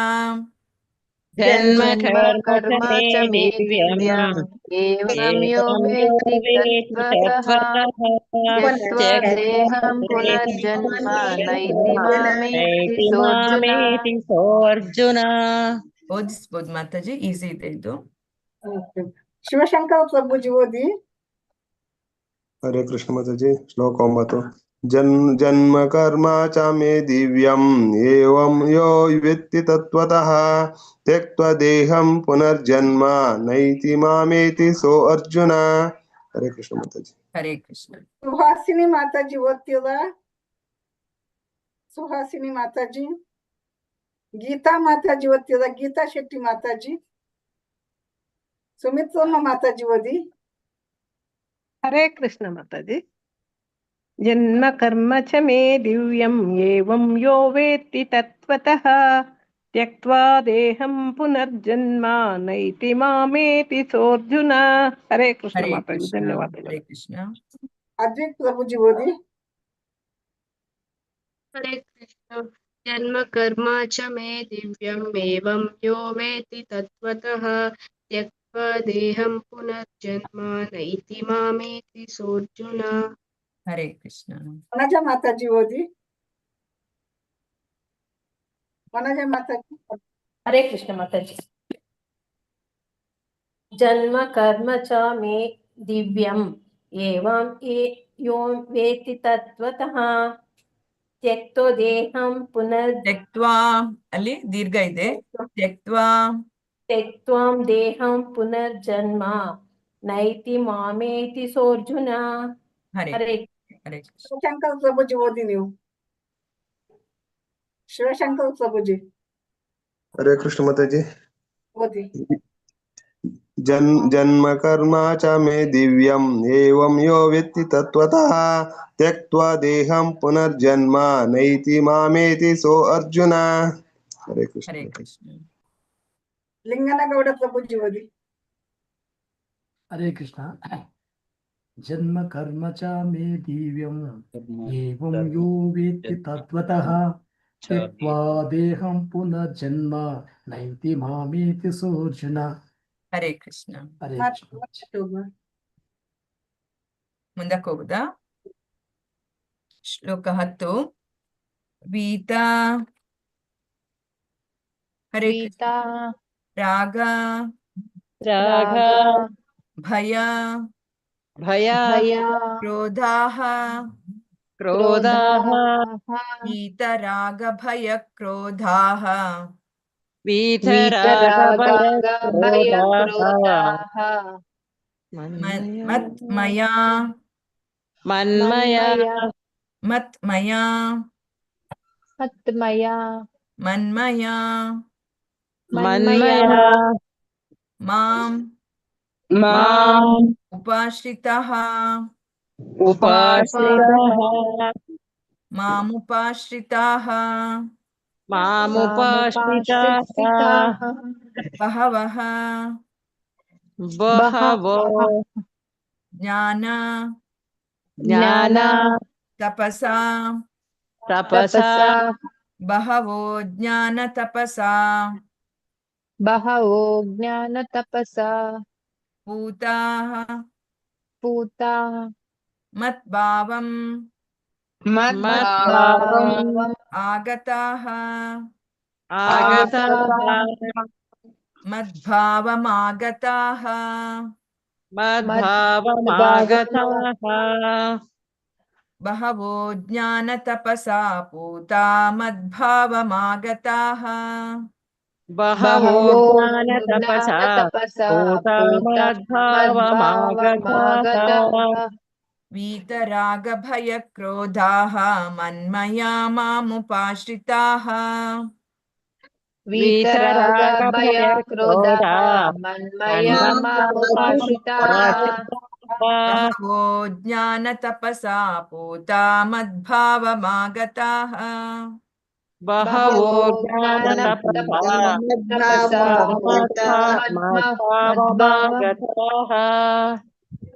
ಜನ್ಮ ಕರ್ಮ ಚ ಮೇ ದಿವ್ಯಂ ಏವಂ ಯೋ ವೇತ್ತಿ ತತ್ವತಃ. ತ್ಯಕ್ತ್ವಾ ದೇಹಂ ಪುನರ್ಜನ್ಮ ನೈತಿ ಮಾಮೇತಿ ಸೋರ್ಜುನ. ಓದಿಸ್ಬೋದು ಮಾತಾಜಿ, ಈಸಿ ಇದೆ ಇದು. ಶಿವಶಂಕರ ಪ್ರಭುಜಿ ಓದಿ. ಹರೇ ಕೃಷ್ಣ ಮಾತಾಜಿ. ಶ್ಲೋಕ 9. ಜನ್ಮ ಕರ್ಮ ಚ ಮೇ ದಿವ್ಯಂ ಏವಂ ಯೋ ವೇತ್ತಿ ತತ್ವತಃ. ತ್ಯಕ್ತ್ವಾ ದೇಹಂ ಪುನರ್ಜನ್ಮ ನೈತಿ ಮಾಮೇತಿ ಸೋ ಅರ್ಜುನ. ಹರೇ ಕೃಷ್ಣ ಮಾತಾಜಿ. ಹರೇ ಕೃಷ್ಣ. ಸುಹಾಸಿನಿ ಮಾತಾಜಿ ಓದ್ತೀರ? ಸುಹಾಸಿನಿ ಮಾತಾಜಿ. ಗೀತಾ ಮಾತಾಜಿ ಓದ್ತೀರ? ಗೀತಾ ಶೆಟ್ಟಿ ಮಾತಾಜಿ. ಸುಮಿತ್ರಮ್ಮ ಮಾತಾಜಿ ಓದಿ. ಹರೇ ಕೃಷ್ಣ ಮಾತಾಜಿ. ಜನ್ಮ ಕರ್ಮ ಚ ಮೇ ದಿವ್ಯಂ ಏವಂ ಯೋ ವೇತ್ತಿ ತತ್ವತಃ. ತ್ಯಕ್ತ್ವಾ ದೇಹಂ ಪುನರ್ಜನ್ಮ ನೈತಿ ಮಾಮೇತಿ ಸೋರ್ಜುನ. ಹರೇ ಕೃಷ್ಣ ಹರೇ ಮಾತಾಜಿ. ಕೃಷ್ಣ. ಧನ್ಯವಾದಗಳು. ಹರೇ ಕೃಷ್ಣ. ಅದ್ವಿಕ್ ಪ್ರಭುಜಿ ಓದಿ. ಹರೇ ಕೃಷ್ಣ. ಜನ್ಮ ಕರ್ಮ ಚ ಮೇ ದಿವ್ಯಂ ಏವಂ ಯೋ ವೇತ್ತಿ ತತ್ವತಃ. ತ್ಯಕ್ತ್ವಾ ದೇಹಂ ಪುನರ್ಜನ್ಮ ನೈತಿ ಮಾಮೇತಿ ಸೋರ್ಜುನ. ಹರೇ ಕೃಷ್ಣ. ವನಜ ಮಾತಾಜಿ ಓದಿ. ವನಜ ಮಾತಾಜಿ. ಹರೇ ಕೃಷ್ಣ ಮಾತಾಜಿ. ಜನ್ಮ ಕರ್ಮ ಚ ಮೇ ದಿವ್ಯಂ ಏವಂ ಯೋ ವೇತ್ತಿ ತತ್ವತಃ. ತ್ಯಕ್ತೋ ದೇಹಂ ತ್ಯಕ್ತ್ವಾ, ಅಲ್ಲಿ ದೀರ್ಘ ಇದೆ. ತ್ಯಕ್ತ್ವಾಂ ದೇಹಂ ಪುನರ್ಜನ್ಮ ನೈತಿ ಮಾಮೇತಿ ಸೋರ್ಜುನ. ಹರೇ ಹರೇ ಹರೇ ಕೃಷ್ಣ. ಶಿವಶಂಕರ ಪ್ರಭುಜಿ ಓದಿ ನೀವು. ಶಿವಶಂಕರ ಪ್ರಭುಜಿ. ಹರೇ ಕೃಷ್ಣ ಮಾತಾಜಿ. ಓದಿ. जन्म कर्म च मे दिव्यम् एवं यो वेत्ति तत्त्वतः त्यक्त्वा देहं पुनर्जन्म नैति मामेति सो अर्जुन. हरे कृष्ण. ಹರೇ ಕೃಷ್ಣ. ಲಿಂಗನಗೌಡ ಪ್ರಭುಜಿ ಓದಿ. हरे कृष्ण. जन्म कर्म च मे दिव्यम् एवं यो वेत्ति तत्त्वतः त्यक्त्वा देहं पुनर्जन्म नैति मामेति सोऽर्जुन. ಹರೇ ಕೃಷ್ಣ. हरे कृष्ण. ಮುಂದಕ್ಕೆ ಹೋಗುದಾ? ಶ್ಲೋಕ 10. ವೀತ ಹರೇ ಕೃಷ್ಣ. ರಾಗ ಭಯ ಕ್ರೋಧಾಃ ವೀತರಾಗ ಭಯ ಕ್ರೋಧಾಃ ಮನ್ಮಯಾ ಮಾಂ ಉಪಾಶ್ರಿತಃ ಮಾಮುಪಾಶ್ರಿತಾಃ ಬಹವಃ ಜ್ಞಾನ ತಪಸಾ ಬಹವೋ ಜ್ಞಾನ ತಪಸಾ ಪೂತಾಃ ಮದ್ಭಾವಂ ಆಗತಾಃ ಮದ್ಭಾವಮಾಗತಾಃ ಬಹವೋ ಜ್ಞಾನ ತಪಸಾ ಪೂತಾ ಮದ್ಭಾವಮಾಗತಾಃ ವೀತರಾಗ ಭಯ ಕ್ರೋಧಾಃ ಮನ್ಮಯಾ ಮಾಮುಪಾಶ್ರಿತಾಃ ಬಹವೋ ಜ್ಞಾನ ತಪಸಾ ಪೂತಾ ಮದ್ಭಾವಮಾಗತಾಃ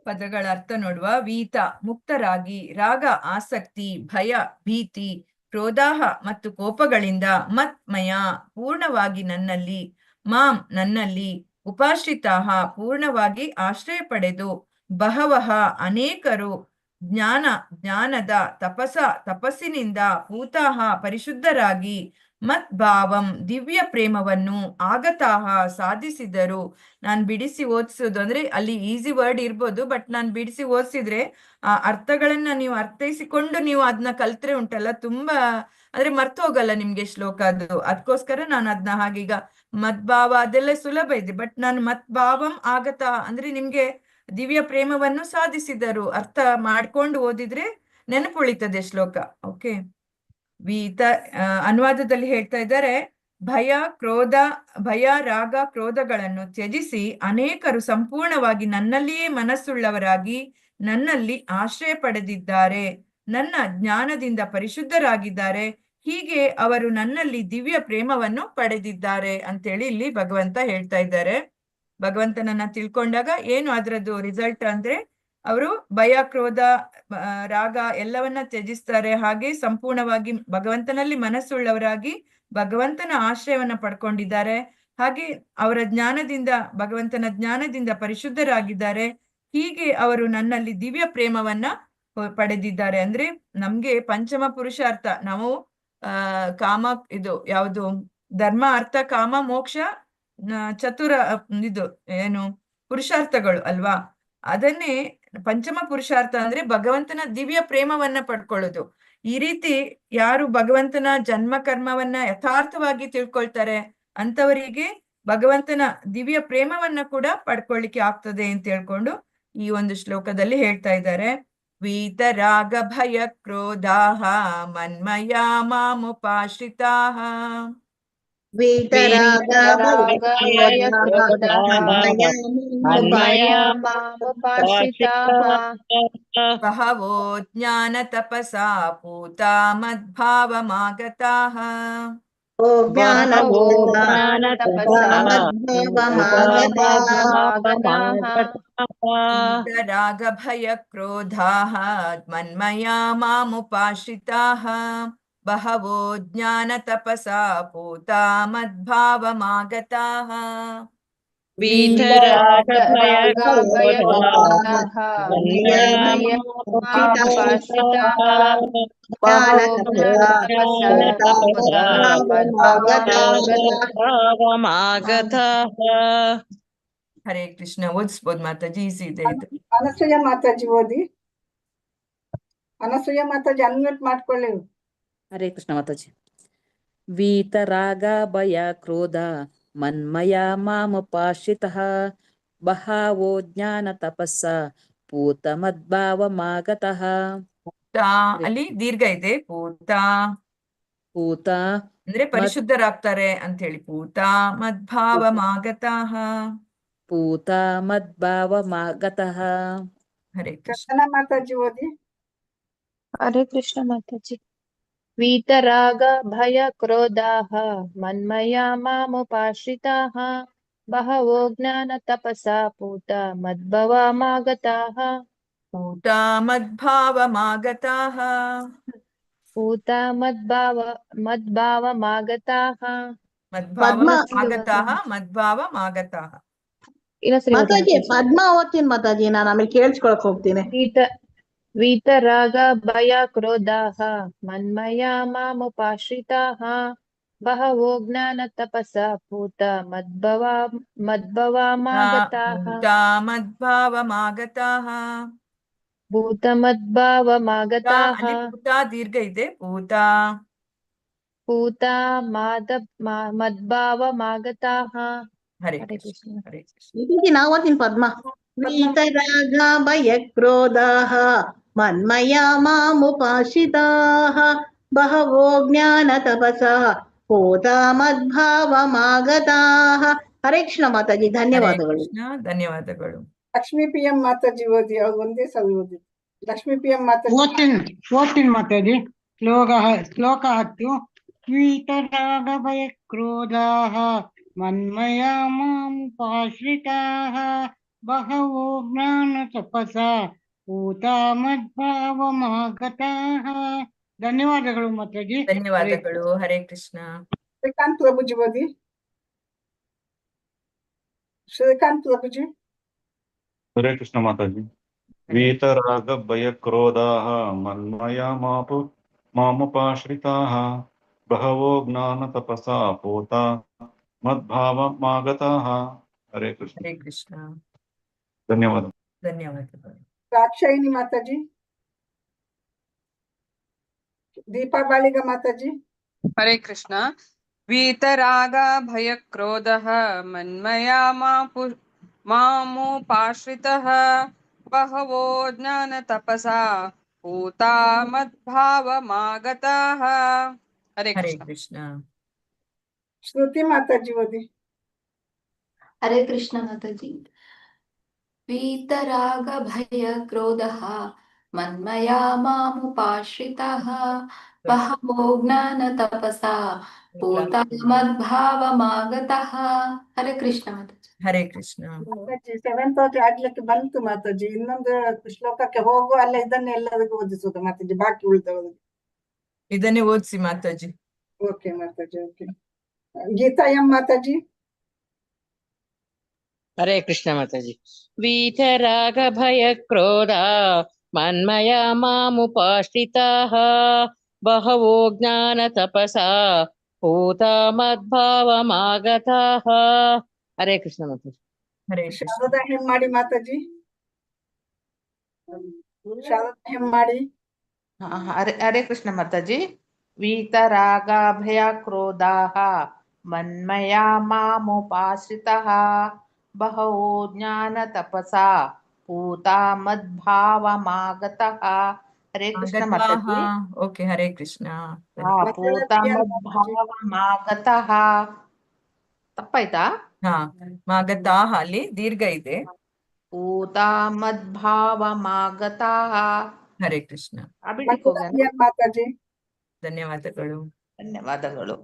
ಪದಗಳ ಅರ್ಥ ನೋಡುವ. ವೀತ ಮುಕ್ತರಾಗಿ, ರಾಗ ಆಸಕ್ತಿ, ಭಯ ಭೀತಿ, ಕ್ರೋಧಾಹ ಮತ್ತು ಕೋಪಗಳಿಂದ, ಮತ್ಮಯ ಪೂರ್ಣವಾಗಿ ನನ್ನಲ್ಲಿ, ಮಾಂ ನನ್ನಲ್ಲಿ, ಉಪಾಶ್ರಿತಾಹ ಪೂರ್ಣವಾಗಿ ಆಶ್ರಯ ಪಡೆದು, ಬಹವಃ ಅನೇಕರು, ಜ್ಞಾನದ ತಪಸ್ಸಿನಿಂದ, ಪೂತಾಹ ಪರಿಶುದ್ಧರಾಗಿ, ಮದ್ಭಾವಂ ದಿವ್ಯ ಪ್ರೇಮವನ್ನು, ಆಗತಾಹ ಸಾಧಿಸಿದರು. ನಾನು ಬಿಡಿಸಿ ಓದಿಸೋದು ಅಂದ್ರೆ ಅಲ್ಲಿ ಈಸಿ ವರ್ಡ್ ಇರ್ಬೋದು, ಬಟ್ ನಾನು ಬಿಡಿಸಿ ಓದಿಸಿದ್ರೆ ಆ ಅರ್ಥಗಳನ್ನ ನೀವು ಅರ್ಥೈಸಿಕೊಂಡು ನೀವು ಅದನ್ನ ಕಲ್ತ್ರೆ ಉಂಟಲ್ಲ, ತುಂಬಾ ಅಂದ್ರೆ ಮರ್ತು ಹೋಗಲ್ಲ ನಿಮ್ಗೆ ಶ್ಲೋಕ ಅದು. ಅದಕ್ಕೋಸ್ಕರ ನಾನು ಅದನ್ನ ಹಾಗೀಗ ಮದ್ಭಾವ ಅದೆಲ್ಲ ಸುಲಭ ಇದೆ, ಬಟ್ ನಾನು ಮದ್ಭಾವಂ ಆಗತ ಅಂದ್ರೆ ನಿಮ್ಗೆ ದಿವ್ಯ ಪ್ರೇಮವನ್ನು ಸಾಧಿಸಿದರು ಅರ್ಥ ಮಾಡ್ಕೊಂಡು ಓದಿದ್ರೆ ನೆನಪುಳಿತದೆ ಶ್ಲೋಕ. ಓಕೆ. ವೀತ ಅನುವಾದದಲ್ಲಿ ಹೇಳ್ತಾ ಇದ್ದಾರೆ, ಭಯ ರಾಗ ಕ್ರೋಧಗಳನ್ನು ತ್ಯಜಿಸಿ ಅನೇಕರು ಸಂಪೂರ್ಣವಾಗಿ ನನ್ನಲ್ಲಿಯೇ ಮನಸ್ಸುಳ್ಳವರಾಗಿ ನನ್ನಲ್ಲಿ ಆಶ್ರಯ ಪಡೆದಿದ್ದಾರೆ, ನನ್ನ ಜ್ಞಾನದಿಂದ ಪರಿಶುದ್ಧರಾಗಿದ್ದಾರೆ, ಹೀಗೆ ಅವರು ನನ್ನಲ್ಲಿ ದಿವ್ಯ ಪ್ರೇಮವನ್ನು ಪಡೆದಿದ್ದಾರೆ ಅಂತೇಳಿ ಇಲ್ಲಿ ಭಗವಂತ ಹೇಳ್ತಾ ಇದ್ದಾರೆ. ಭಗವಂತನನ್ನ ತಿಳ್ಕೊಂಡಾಗ ಏನು ಅದರದ್ದು ರಿಸಲ್ಟ್ ಅಂದ್ರೆ ಅವರು ಭಯ ಕ್ರೋಧ ರಾಗ ಎಲ್ಲವನ್ನ ತ್ಯಜಿಸ್ತಾರೆ, ಹಾಗೆ ಸಂಪೂರ್ಣವಾಗಿ ಭಗವಂತನಲ್ಲಿ ಮನಸ್ಸುಳ್ಳವರಾಗಿ ಭಗವಂತನ ಆಶ್ರಯವನ್ನ ಪಡ್ಕೊಂಡಿದ್ದಾರೆ, ಹಾಗೆ ಅವರ ಜ್ಞಾನದಿಂದ ಭಗವಂತನ ಜ್ಞಾನದಿಂದ ಪರಿಶುದ್ಧರಾಗಿದ್ದಾರೆ, ಹೀಗೆ ಅವರು ನನ್ನಲ್ಲಿ ದಿವ್ಯ ಪ್ರೇಮವನ್ನ ಪಡೆದಿದ್ದಾರೆ. ಅಂದ್ರೆ ನಮ್ಗೆ ಪಂಚಮ ಪುರುಷಾರ್ಥ, ನಾವು ಕಾಮ ಇದು ಯಾವುದು ಧರ್ಮ ಅರ್ಥ ಕಾಮ ಮೋಕ್ಷ ಚತುರ ಇದು ಏನು ಪುರುಷಾರ್ಥಗಳು ಅಲ್ವಾ, ಅದನ್ನೇ ಪಂಚಮ ಪುರುಷಾರ್ಥ ಅಂದ್ರೆ ಭಗವಂತನ ದಿವ್ಯ ಪ್ರೇಮವನ್ನ ಪಡ್ಕೊಳ್ಳೋದು. ಈ ರೀತಿ ಯಾರು ಭಗವಂತನ ಜನ್ಮ ಕರ್ಮವನ್ನ ಯಥಾರ್ಥವಾಗಿ ತಿಳ್ಕೊಳ್ತಾರೆ ಅಂತವರಿಗೆ ಭಗವಂತನ ದಿವ್ಯ ಪ್ರೇಮವನ್ನ ಕೂಡ ಪಡ್ಕೊಳ್ಳಿಕ್ಕೆ ಆಗ್ತದೆ ಅಂತ ಹೇಳ್ಕೊಂಡು ಈ ಒಂದು ಶ್ಲೋಕದಲ್ಲಿ ಹೇಳ್ತಾ ಇದ್ದಾರೆ. ವೀತರಾಗ ಭಯ ಕ್ರೋಧಾಹ ಮನ್ಮಯಾ ಮಾಮುಪಾಶ್ರಿತಾಹ. मन्मया मामुपाश्रिताः बहवो ज्ञानतपसा पूता मद्भावमागताः बहवो ज्ञानतपसा पूतमद्भावमागताः वीतरागभयक्रोधाः मन्मया मामुपाश्रिताः बहवो ज्ञानतपसा पूता मद्भावमागताः वीतरागभयक्रोधाः मन्मया मामुपाश्रिताः बहवो ज्ञानतपसा पूता मद्भावमागताः ಹರೇ ಕೃಷ್ಣ. ಓದಿಸ್ಬೋದು ಮಾತಾಜಿ, ಈಸಿ ಇದೆ ಇದು. ಅನಸೂಯ ಮಾತಾಜಿ ಓದಿ. ಅನಸೂಯ ಮಾತಾಜಿ ಅನ್ಮ್ಯೂಟ್ ಮಾಡ್ಕೊಳ್ಳಿ. ಹರೇ ಕೃಷ್ಣ ಮಾತಾಜಿ. ವೀತರಾಗ ಭಯ ಕ್ರೋಧ ಮನ್ಮಯಾ ಮಾಮುಪಾಶ್ರಿತಃ ಬಹವೋ ಜ್ಞಾನ ತಪಸ್ಸ ಪೂತ ಮದ್ಭಾವಮಾಗತಃ. ಅಲ್ಲಿ ದೀರ್ಘ ಇದೆ. ಪೂತ ಅಂದ್ರೆ ಪರಿಶುದ್ಧರಾಗ್ತಾರೆ ಅಂತ ಹೇಳಿ. ಪೂತ ಮದ್ಭಾವಮಾಗತಃ. ಪೂತ ಮದ್ಭಾವಮಾಗತಃ. ಹರೇ ಕೃಷ್ಣ. ಮಾತಾಜಿ ಓದಿ. ಹರೇ ಕೃಷ್ಣ ಮಾತಾಜಿ. वीतराग भय क्रोधाः मन्मया मामुपाश्रिताः बहवो ज्ञान तपसा पूता मद्भवमागताः पूता मद्भावमागताः. पूता मद्भावमागताः ಮದ್ಭಾವಮಾಗತಾಃ. ಮಾತಾಜಿ ಪದ್ಮ ಓದ್ತೀನಿ ಮಾತಾಜಿ, ನಾನು ಆಮೇಲೆ ಕೇಳಿಸ್ಕೊಳಕ್ ಹೋಗ್ತೀನಿ. वीतराग भय क्रोधाः मन्मया मामुपाश्रिताः बहवो ज्ञान तपसा पूता मद्भवमागताः. भूतमद्भावमागताः. ಪೂತಾ ದೀರ್ಘ ಇದೆ. ಪೂತಾ ಮದ್ಭಾವಮಾಗತಾः. ಹರೇ ಕೃಷ್ಣ. ಹರೇ ಕೃಷ್ಣ. ನಾವು ಓದ್ತೀನಿ ಪದ್ಮ. वीतराग भय क्रोधाः मन्मया मामुपाश्रिताः बहवो ज्ञान तपसा पूता मद्भावमागताः. ಹರೇ ಕೃಷ್ಣ ಮಾತಾಜಿ, ಧನ್ಯವಾದಗಳು. ಧನ್ಯವಾದಗಳು. ಲಕ್ಷ್ಮೀ PM ಮಾತಾಜಿ ಓದಿ. ಅವ್ರು ಒಂದೇ ಸಲ ಓದಿ. ಲಕ್ಷ್ಮೀ PM ಮಾತಾಜಿ ಓದ್ತೀನಿ ಮಾತಾಜಿ. ಶ್ಲೋಕ 10. ವೀತರಾಗ ಭಯ ಕ್ರೋಧಾಃ ಮನ್ಮಯಾ ಮಾಮುಪಾಶ್ರಿತಾಃ ಬಹವೋ ಜ್ಞಾನ ತಪಸಾ ಪೂತಾ ಮದ್ಭಾವಮಾಗತಾಃ. ಧನ್ಯವಾದಗಳು ಮಾತಾಜಿ. ಧನ್ಯವಾದಗಳು. ಹರೇ ಕೃಷ್ಣ. ಶ್ರೀಕಾಂತ್ ಪ್ರಭುಜಿ ಓದಿ. ಶ್ರೀಕಾಂತ್ ಪ್ರಭುಜಿ. ಹರೇ ಕೃಷ್ಣ ಮಾತಾಜಿ. ವೀತರಾಗ ಭಯ ಕ್ರೋಧಾಃ ಮನ್ಮಯಾ ಮಾಮುಪಾಶ್ರಿತಾಃ ಬಹವೋ ಜ್ಞಾನ ತಪಸಾ ಪೂತಾ ಮದ್ಭಾವಮಾಗತಾಃ. ಹರೇ ಕೃಷ್ಣ. ಹರೇ ಕೃಷ್ಣ. ಧನ್ಯವಾದಗಳು. ದಾಕ್ಷಾಯಿಣಿ ಮಾತಾಜಿ. ದೀಪಾ ಬಾಳಿಗ ಮಾತಾಜಿ. ಹರೇ ಕೃಷ್ಣ. वीतराग भय क्रोधः मन्मया मामुपाश्रितः बहवो ज्ञान तपसा पूता मद्भावमागताः. हरे ಕೃಷ್ಣ. ಶ್ರುತಿ ಮಾತಾಜಿ ಓದಿ. ಹರೇ ಕೃಷ್ಣ ಮಾತಾಜಿ. वीतराग भय क्रोधः मन्मया मामुपाश्रिताः बहवो ज्ञान तपसा पूता मद्भावमागताः. ಹರೇ ಕೃಷ್ಣ ಮಾತಾಜಿ. ಹರೇ ಕೃಷ್ಣ. ಮಾತಾಜಿ 7th ಆಗ್ಲಿಕ್ಕೆ ಬಂತು ಮಾತಾಜಿ. ಇನ್ನೊಂದು ಶ್ಲೋಕಕ್ಕೆ ಹೋಗು. ಅಲ್ಲ ಇದನ್ನೇ ಎಲ್ಲರಿಗೂ ಓದಿಸೋದು ಮಾತಾಜಿ, ಬಾಕಿ ಉಳಿದವರು. ಇದನ್ನೇ ಓದಿಸಿ ಮಾತಾಜಿ. ಓಕೆ ಮಾತಾಜಿ. ಓಕೆ. ಗೀತಾ ಎಂ ಮಾತಾಜಿ. ಹರೇ ಕೃಷ್ಣ ಮಾತಾಜಿ. ವೀತರಾಗ ಭಯ ಕ್ರೋಧ ಮನ್ಮಯಾ ಮಾಮುಪಾಶ್ರಿತಾಃ ಬಹವೋ ಜ್ಞಾನ ತಪಸಾ ಪೂತಾ ಮದ್ಭಾವಮಾಗತಾಃ. ಹರೇ ಕೃಷ್ಣ ಮಾತಾಜಿ. ಹರೇ ಕೃಷ್ಣ. ಶಾರದಾ ಹೆಮ್ಮಾಡಿ ಮಾತಾಜಿ. ಶಾರದಾ ಹೆಮ್ಮಾಡಿ. ಹರೇ ಕೃಷ್ಣ ಮಾತಾಜಿ. ವೀತರಾಗ ಭಯ ಕ್ರೋಧಾಃ ಮನ್ಮಯಾ ಮಾಮುಪಾಶ್ರಿತಃ ಬಹವೋ ಜ್ಞಾನ ತಪಸಾ ಪೂತಾ ಮದ್ಭಾವಮಾಗತಃ. ಹರೇ ಕೃಷ್ಣ ಆಗತಾಹ ಮಾತಾಜಿ. ಓಕೆ ಹರೇ ಕೃಷ್ಣ ಹಾ ಪೂತ ಮದ್ಭಾವಮಾಗತಃ ತಪ್ಪಾಯ್ತಾ? ಹಾ ಮಾಗತಾಹ ಅಲ್ಲಿ ದೀರ್ಘ ಇದೆ. ಪೂತ ಮದ್ಭಾವಮಾಗತಃ. ಹರೇ ಕೃಷ್ಣ ಬಿಡ್ಲಿಕ್ಕೆ ಹೋಗ್ಯಾನ. ಮಾತಾಜಿ ಧನ್ಯವಾದಗಳು. ಧನ್ಯವಾದಗಳು.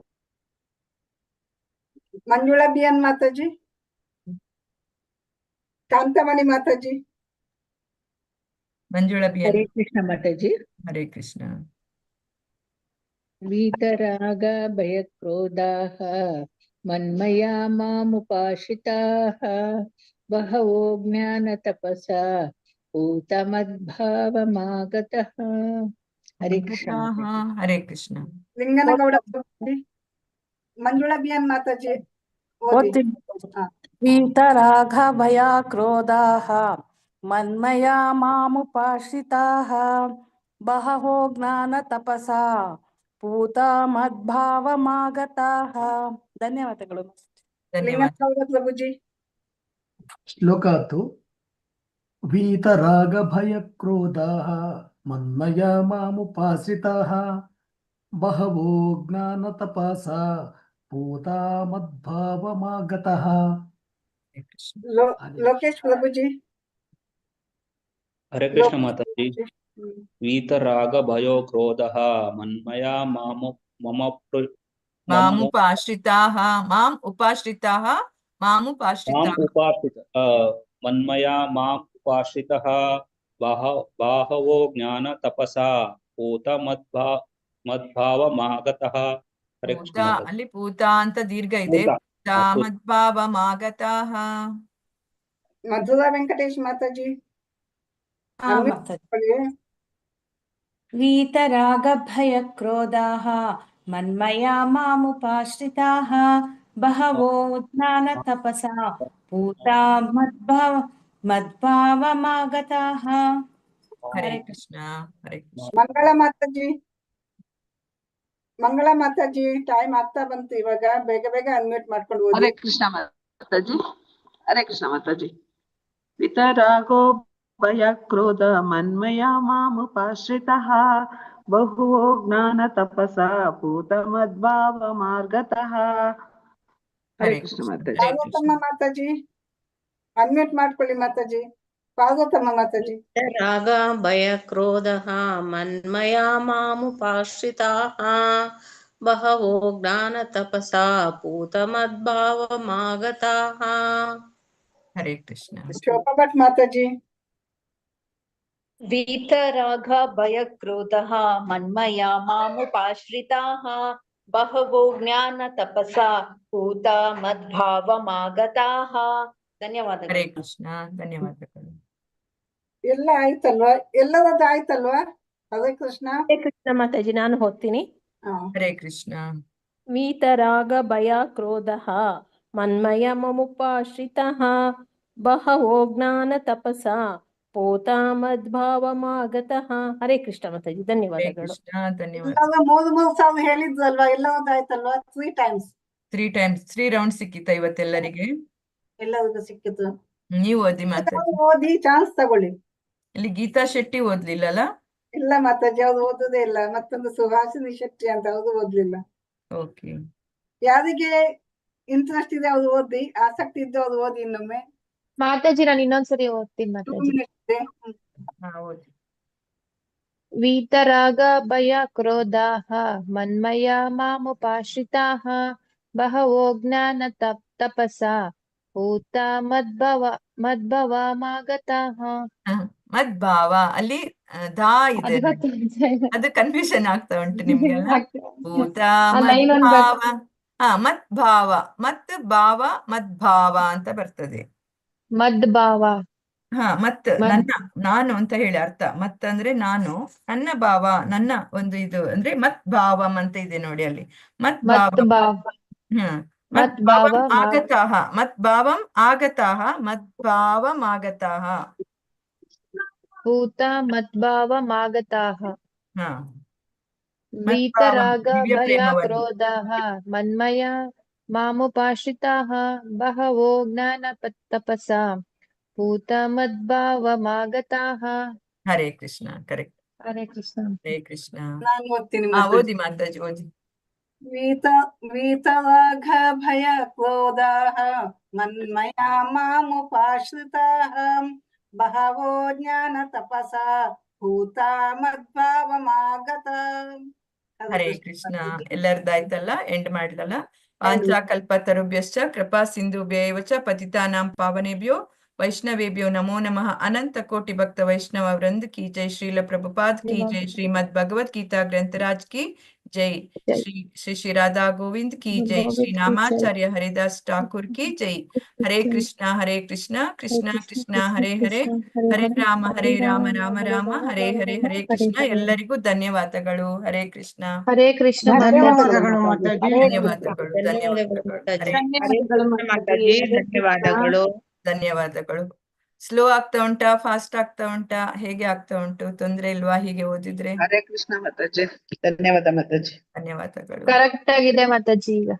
ಮಂಜುಳಾ ಬಿಯನ್ ಮಾತಾಜಿ, ಕಾಂತಮಣಿ ಮಾತಾಜಿ. ಮಂಜುಳಾ ಬಿಯನ್. ಹರೇ ಕೃಷ್ಣ ಮಾತಾಜಿ. ಹರೇ ಕೃಷ್ಣ. वीतराग भयक्रोधाः मन्मया मामुपाश्रिताः बहवो ज्ञानतपसा भूतमद्भावमागतः. हरे कृष्ण माताजी. ಹರೇ ಕೃಷ್ಣ. ಲಿಂಗನಗೌಡ ಮಂಜುಳಾ ಬಿಯನ್ ಮಾತಾಜಿ ಓದಿ. वीतराग भय क्रोधाः मन्मया मामुपाश्रिताः बहवो ज्ञानतपसा पूता मद्भावमागताः. ಧನ್ಯವಾದಗಳು. ಲಿಂಗನಗೌಡ ಪ್ರಭುಜಿ. ಶ್ಲೋಕ 10. वीतरागभयक्रोधाः मन्मया मामुपाश्रिताः बहवो ज्ञानतपसा पूता मद्भावमागतः. ಲೋಕೇಶ್ ಪ್ರಭುಜಿ. ಹರೇ ಕೃಷ್ಣ ಮಾತಾಜಿ. वीतराग भयो क्रोधः मन्मया ಮಾಮುಪಾಶ್ರಿತಾಹ ಮಾಂ ಉಪಾಶ್ರಿತಾಹ मन्मया माम् उपाश्रितः बाहवो ज्ञान तपसा पूत मद्भावमागतः. हरे कृष्ण माताಜಿ. ಅಲ್ಲಿ ಪೂತ ಅಂತ ದೀರ್ಘ ಇದೆ. ಮದ್ಭಾವಮಾಗತಾಹ. ಮಧುರಾ ವೆಂಕಟೇಶ್ ಮಾತಾಜಿ. वीतरागभयक्रोधाः मन्मया मामुपाश्रिताः बहवो ज्ञानतपसा पूता मद्भावमागताः. ಹರೇ ಕೃಷ್ಣ. ಹರೇ ಕೃಷ್ಣ. ಮಂಗಳ ಮಾತಾಜಿ. ಮಂಗಳ ಮಾತಾಜಿ ಟೈಮ್ ಆಗ್ತಾ ಬಂತು, ಇವಾಗ ಬೇಗ ಬೇಗ ಅನ್ಮ್ಯೂಟ್ ಮಾಡ್ಕೊಂಡು ಓದಿ. ಹರೇ ಕೃಷ್ಣ ಮಾತಾಜಿ. ಹರೇ ಕೃಷ್ಣ ಮಾತಾಜಿ. ವಿತರಾಗೋ ಭಯ ಕ್ರೋಧ ಮನ್ಮಯ ಮಾಮುಪಾಶ್ರಿತಃ ಬಹುವೋ ಜ್ಞಾನ ತಪಸಾ ಭೂತ ಮದ್ಭಾವ ಮಾರ್ಗತಃ. ಹರೇ ಕೃಷ್ಣ ಮಾತಾಜಿ. ಪಾರ್ವತಮ್ಮ ಮಾತಾಜಿ ಅನ್ಮ್ಯೂಟ್ ಮಾಡ್ಕೊಳ್ಳಿ ಮಾತಾಜಿ. ಪಾರ್ವತಮ್ಮ ಮಾತಾಜಿ. ರಾಗ ಭಯ ಕ್ರೋಧಃ ಮನ್ಮಯಾ ಮಾಮುಪಾಶ್ರಿತಾಃ ಬಹವೋ ಜ್ಞಾನ ತಪಸಾ ಭೂತ ಮದ್ಭಾವಮಾಗತಾಃ. ಹರೇ ಕೃಷ್ಣ. ಶೋಭಾ ಭಟ್ ಮಾತಾಜಿ. वीतराग भयक्रोधः मन्मया मामुपाश्रिताः बहवो ज्ञानतपसा पूता मद्भावमागताः. ಧನ್ಯವಾದಗಳು. ಹರೇ ಕೃಷ್ಣ. ಧನ್ಯವಾದಗಳು. ಎಲ್ಲ ಆಯ್ತಲ್ವಾ? ಎಲ್ಲರದ್ದು ಆಯ್ತಲ್ವಾ? ಹರೇ ಕೃಷ್ಣ. ಹರೇ ಕೃಷ್ಣ ಮಾತಾಜಿ, ನಾನು ಓದ್ತೀನಿ. ಹರೇ ಕೃಷ್ಣ. वीतराग भय क्रोधः मन्मया मामुपाश्रितः बहवो ज्ञानतपसा पूता मद्भावमागतः. ಹರೇ ಕೃಷ್ಣ ಮಾತಾಜಿ. ಹರೇ ಧನ್ಯವಾದಗಳು. ಕೃಷ್ಣ. ಧನ್ಯವಾದ. ಎಲ್ಲರೂ ಮೂರು ಸಾವಿರ ಹೇಳಿದ್ರಲ್ವಾ? ಎಲ್ಲರದ್ದು ಆಯ್ತಲ್ವಾ? 3 times 3 ರೌಂಡ್ ಸಿಕ್ಕಿತಾ ಇವತ್ತೆಲ್ಲರಿಗೆ? ಎಲ್ಲರಿಗೂ ಸಿಕ್ಕಿತು. ನೀವು ಓದಿ ಮಾತಾಜಿ. ಓದಿ ಚಾನ್ಸ್ ತಗೊಳ್ಳಿ. ಇಲ್ಲಿ ಗೀತಾ ಶೆಟ್ಟಿ ಓದ್ಲಿಲ್ಲಲ್ಲ? ಇಲ್ಲ ಮಾತಾಜಿ, ಅವ್ರು ಓದುದೇ ಇಲ್ಲ. ಮತ್ತೊಂದು ಸುಹಾಸಿನಿ ಶೆಟ್ಟಿ ಅಂತ ಅವ್ರು ಓದ್ಲಿಲ್ಲ. ಓಕೆ. ಯಾರಿಗೆ ಇಂಟ್ರೆಸ್ಟ್ ಇದೆ ಅವ್ರು ಓದಿ, ಆಸಕ್ತಿ ಇದ್ದು ಅವ್ರು ಓದಿ ಇನ್ನೊಮ್ಮೆ. ಮಾತಾಜಿ ನಾನು ಇನ್ನೊಂದ್ಸರಿ ಓದ್ತೀನಿ 2 ಮಾತಾಜಿ. minutes ಇದೆ. ಓದಿ. वीतराग भय क्रोधाः मन्मया मामुपाश्रिताः बहवो ज्ञान तपसा पूता मद्भवमागताः. ಮದ್ಭಾವ ಅಲ್ಲಿ ದಾ ಇದೆ, ಅದು ಕನ್ಫ್ಯೂಷನ್ ಆಗ್ತಾ ಉಂಟು ನಿಮ್ಗೆಲ್ಲ. ಭೂತ ಮದ್ಭಾವ. ಮದ್ಭಾವ ಮತ್ ಭಾವ ಮದ್ಭಾವ ಅಂತ ಬರ್ತದೆ. ಮದ್ಭಾವ. ಮತ್ ನನ್ನ, ನಾನು ಅಂತ ಹೇಳಿ ಅರ್ಥ. ಮತ್ ಅಂದ್ರೆ ನಾನು, ನನ್ನ ಭಾವ, ನನ್ನ ಒಂದು ಇದು ಅಂದ್ರೆ ಮತ್ ಭಾವಂ ಅಂತ ಇದೆ ನೋಡಿ ಅಲ್ಲಿ. ಮತ್ ಭಾವಂ. ಮತ್ ಭಾವಂ ಆಗತಾಹ. ಮತ್ ಭಾವಂ ಆಗತಾಹ. ಮದ್ಭಾವಂ ಆಗತಾಹ. ಭೂತ ಮದ್ಭಾವಮಾಗತಾಃ. ಮದ್ಭಾವಂ वीतराग ದಿವ್ಯ भय ಪ್ರೇಮವನ್ನು. क्रोधाः मन्मया मामुपाश्रिताः बहवो ज्ञानतपसा पूता मद्भावमागताः. ಹರೇ ಕೃಷ್ಣ. ಕರೆಕ್ಟ್. ಹರೇ ಕೃಷ್ಣ ಹರೇ ಕೃಷ್ಣ. ನಾನು ಓದ್ತೀನಿ ಹಾ, ಮಾತಾಜಿ. ಓದಿ ಮಾತಾಜಿ, ಓದಿ. वीतराग भय क्रोधाः मन्मया मामुपाश्रिताः बहवो ज्ञान तपसा भूता मद्भावमागता. ಹರೇ ಕೃಷ್ಣ. ಎಲ್ಲರದಾಯ್ತಲ್ಲ, ಎಂಡ್ ಮಾಡಿದಲ್ಲ. ವಾಂಛಾಕಲ್ಪತರುಭ್ಯಶ್ಚ ಕೃಪಾ ಸಿಂಧುಭ್ಯೇವ ಚ ಪತಿತಾನಾಂ ಪಾವನೇಭ್ಯೋ वैष्णवेभ्यो नमो नमः। अनंत कोटि भक्त वैष्णव वृंद की जय। श्रील प्रभुपाद की जय। श्रीमद् भगवत गीता ग्रंथराज की जय। श्री श्री राधा गोविंद की जय। श्री नामाचार्य हरिदास ठाकुर की जय। हरे कृष्णा कृष्णा कृष्णा हरे हरे, हरे राम राम राम हरे हरे, हरे कृष्ण. ಎಲ್ಲರಿಗೂ ಧನ್ಯವಾದಗಳು. ಹರೇ ಕೃಷ್ಣ. ಹರೇ ಕೃಷ್ಣ ಧನ್ಯವಾದಗಳು ಮಾತಾಜಿ. ಧನ್ಯವಾದಗಳು. ಧನ್ಯವಾದಗಳು. ಧನ್ಯವಾದಗಳು. ಸ್ಲೋ ಆಗ್ತಾ ಉಂಟಾ, ಫಾಸ್ಟ್ ಆಗ್ತಾ ಉಂಟಾ, ಹೇಗೆ ಆಗ್ತಾ ಉಂಟು? ತೊಂದ್ರೆ ಇಲ್ವಾ ಹೀಗೆ ಓದಿದ್ರೆ? ಹರೇ ಕೃಷ್ಣ ಮಾತಾಜಿ. ಧನ್ಯವಾದ ಮಾತಾಜಿ. ಧನ್ಯವಾದಗಳು. ಕರೆಕ್ಟ್ ಆಗಿದೆ ಮಾತಾಜಿ ಈಗ.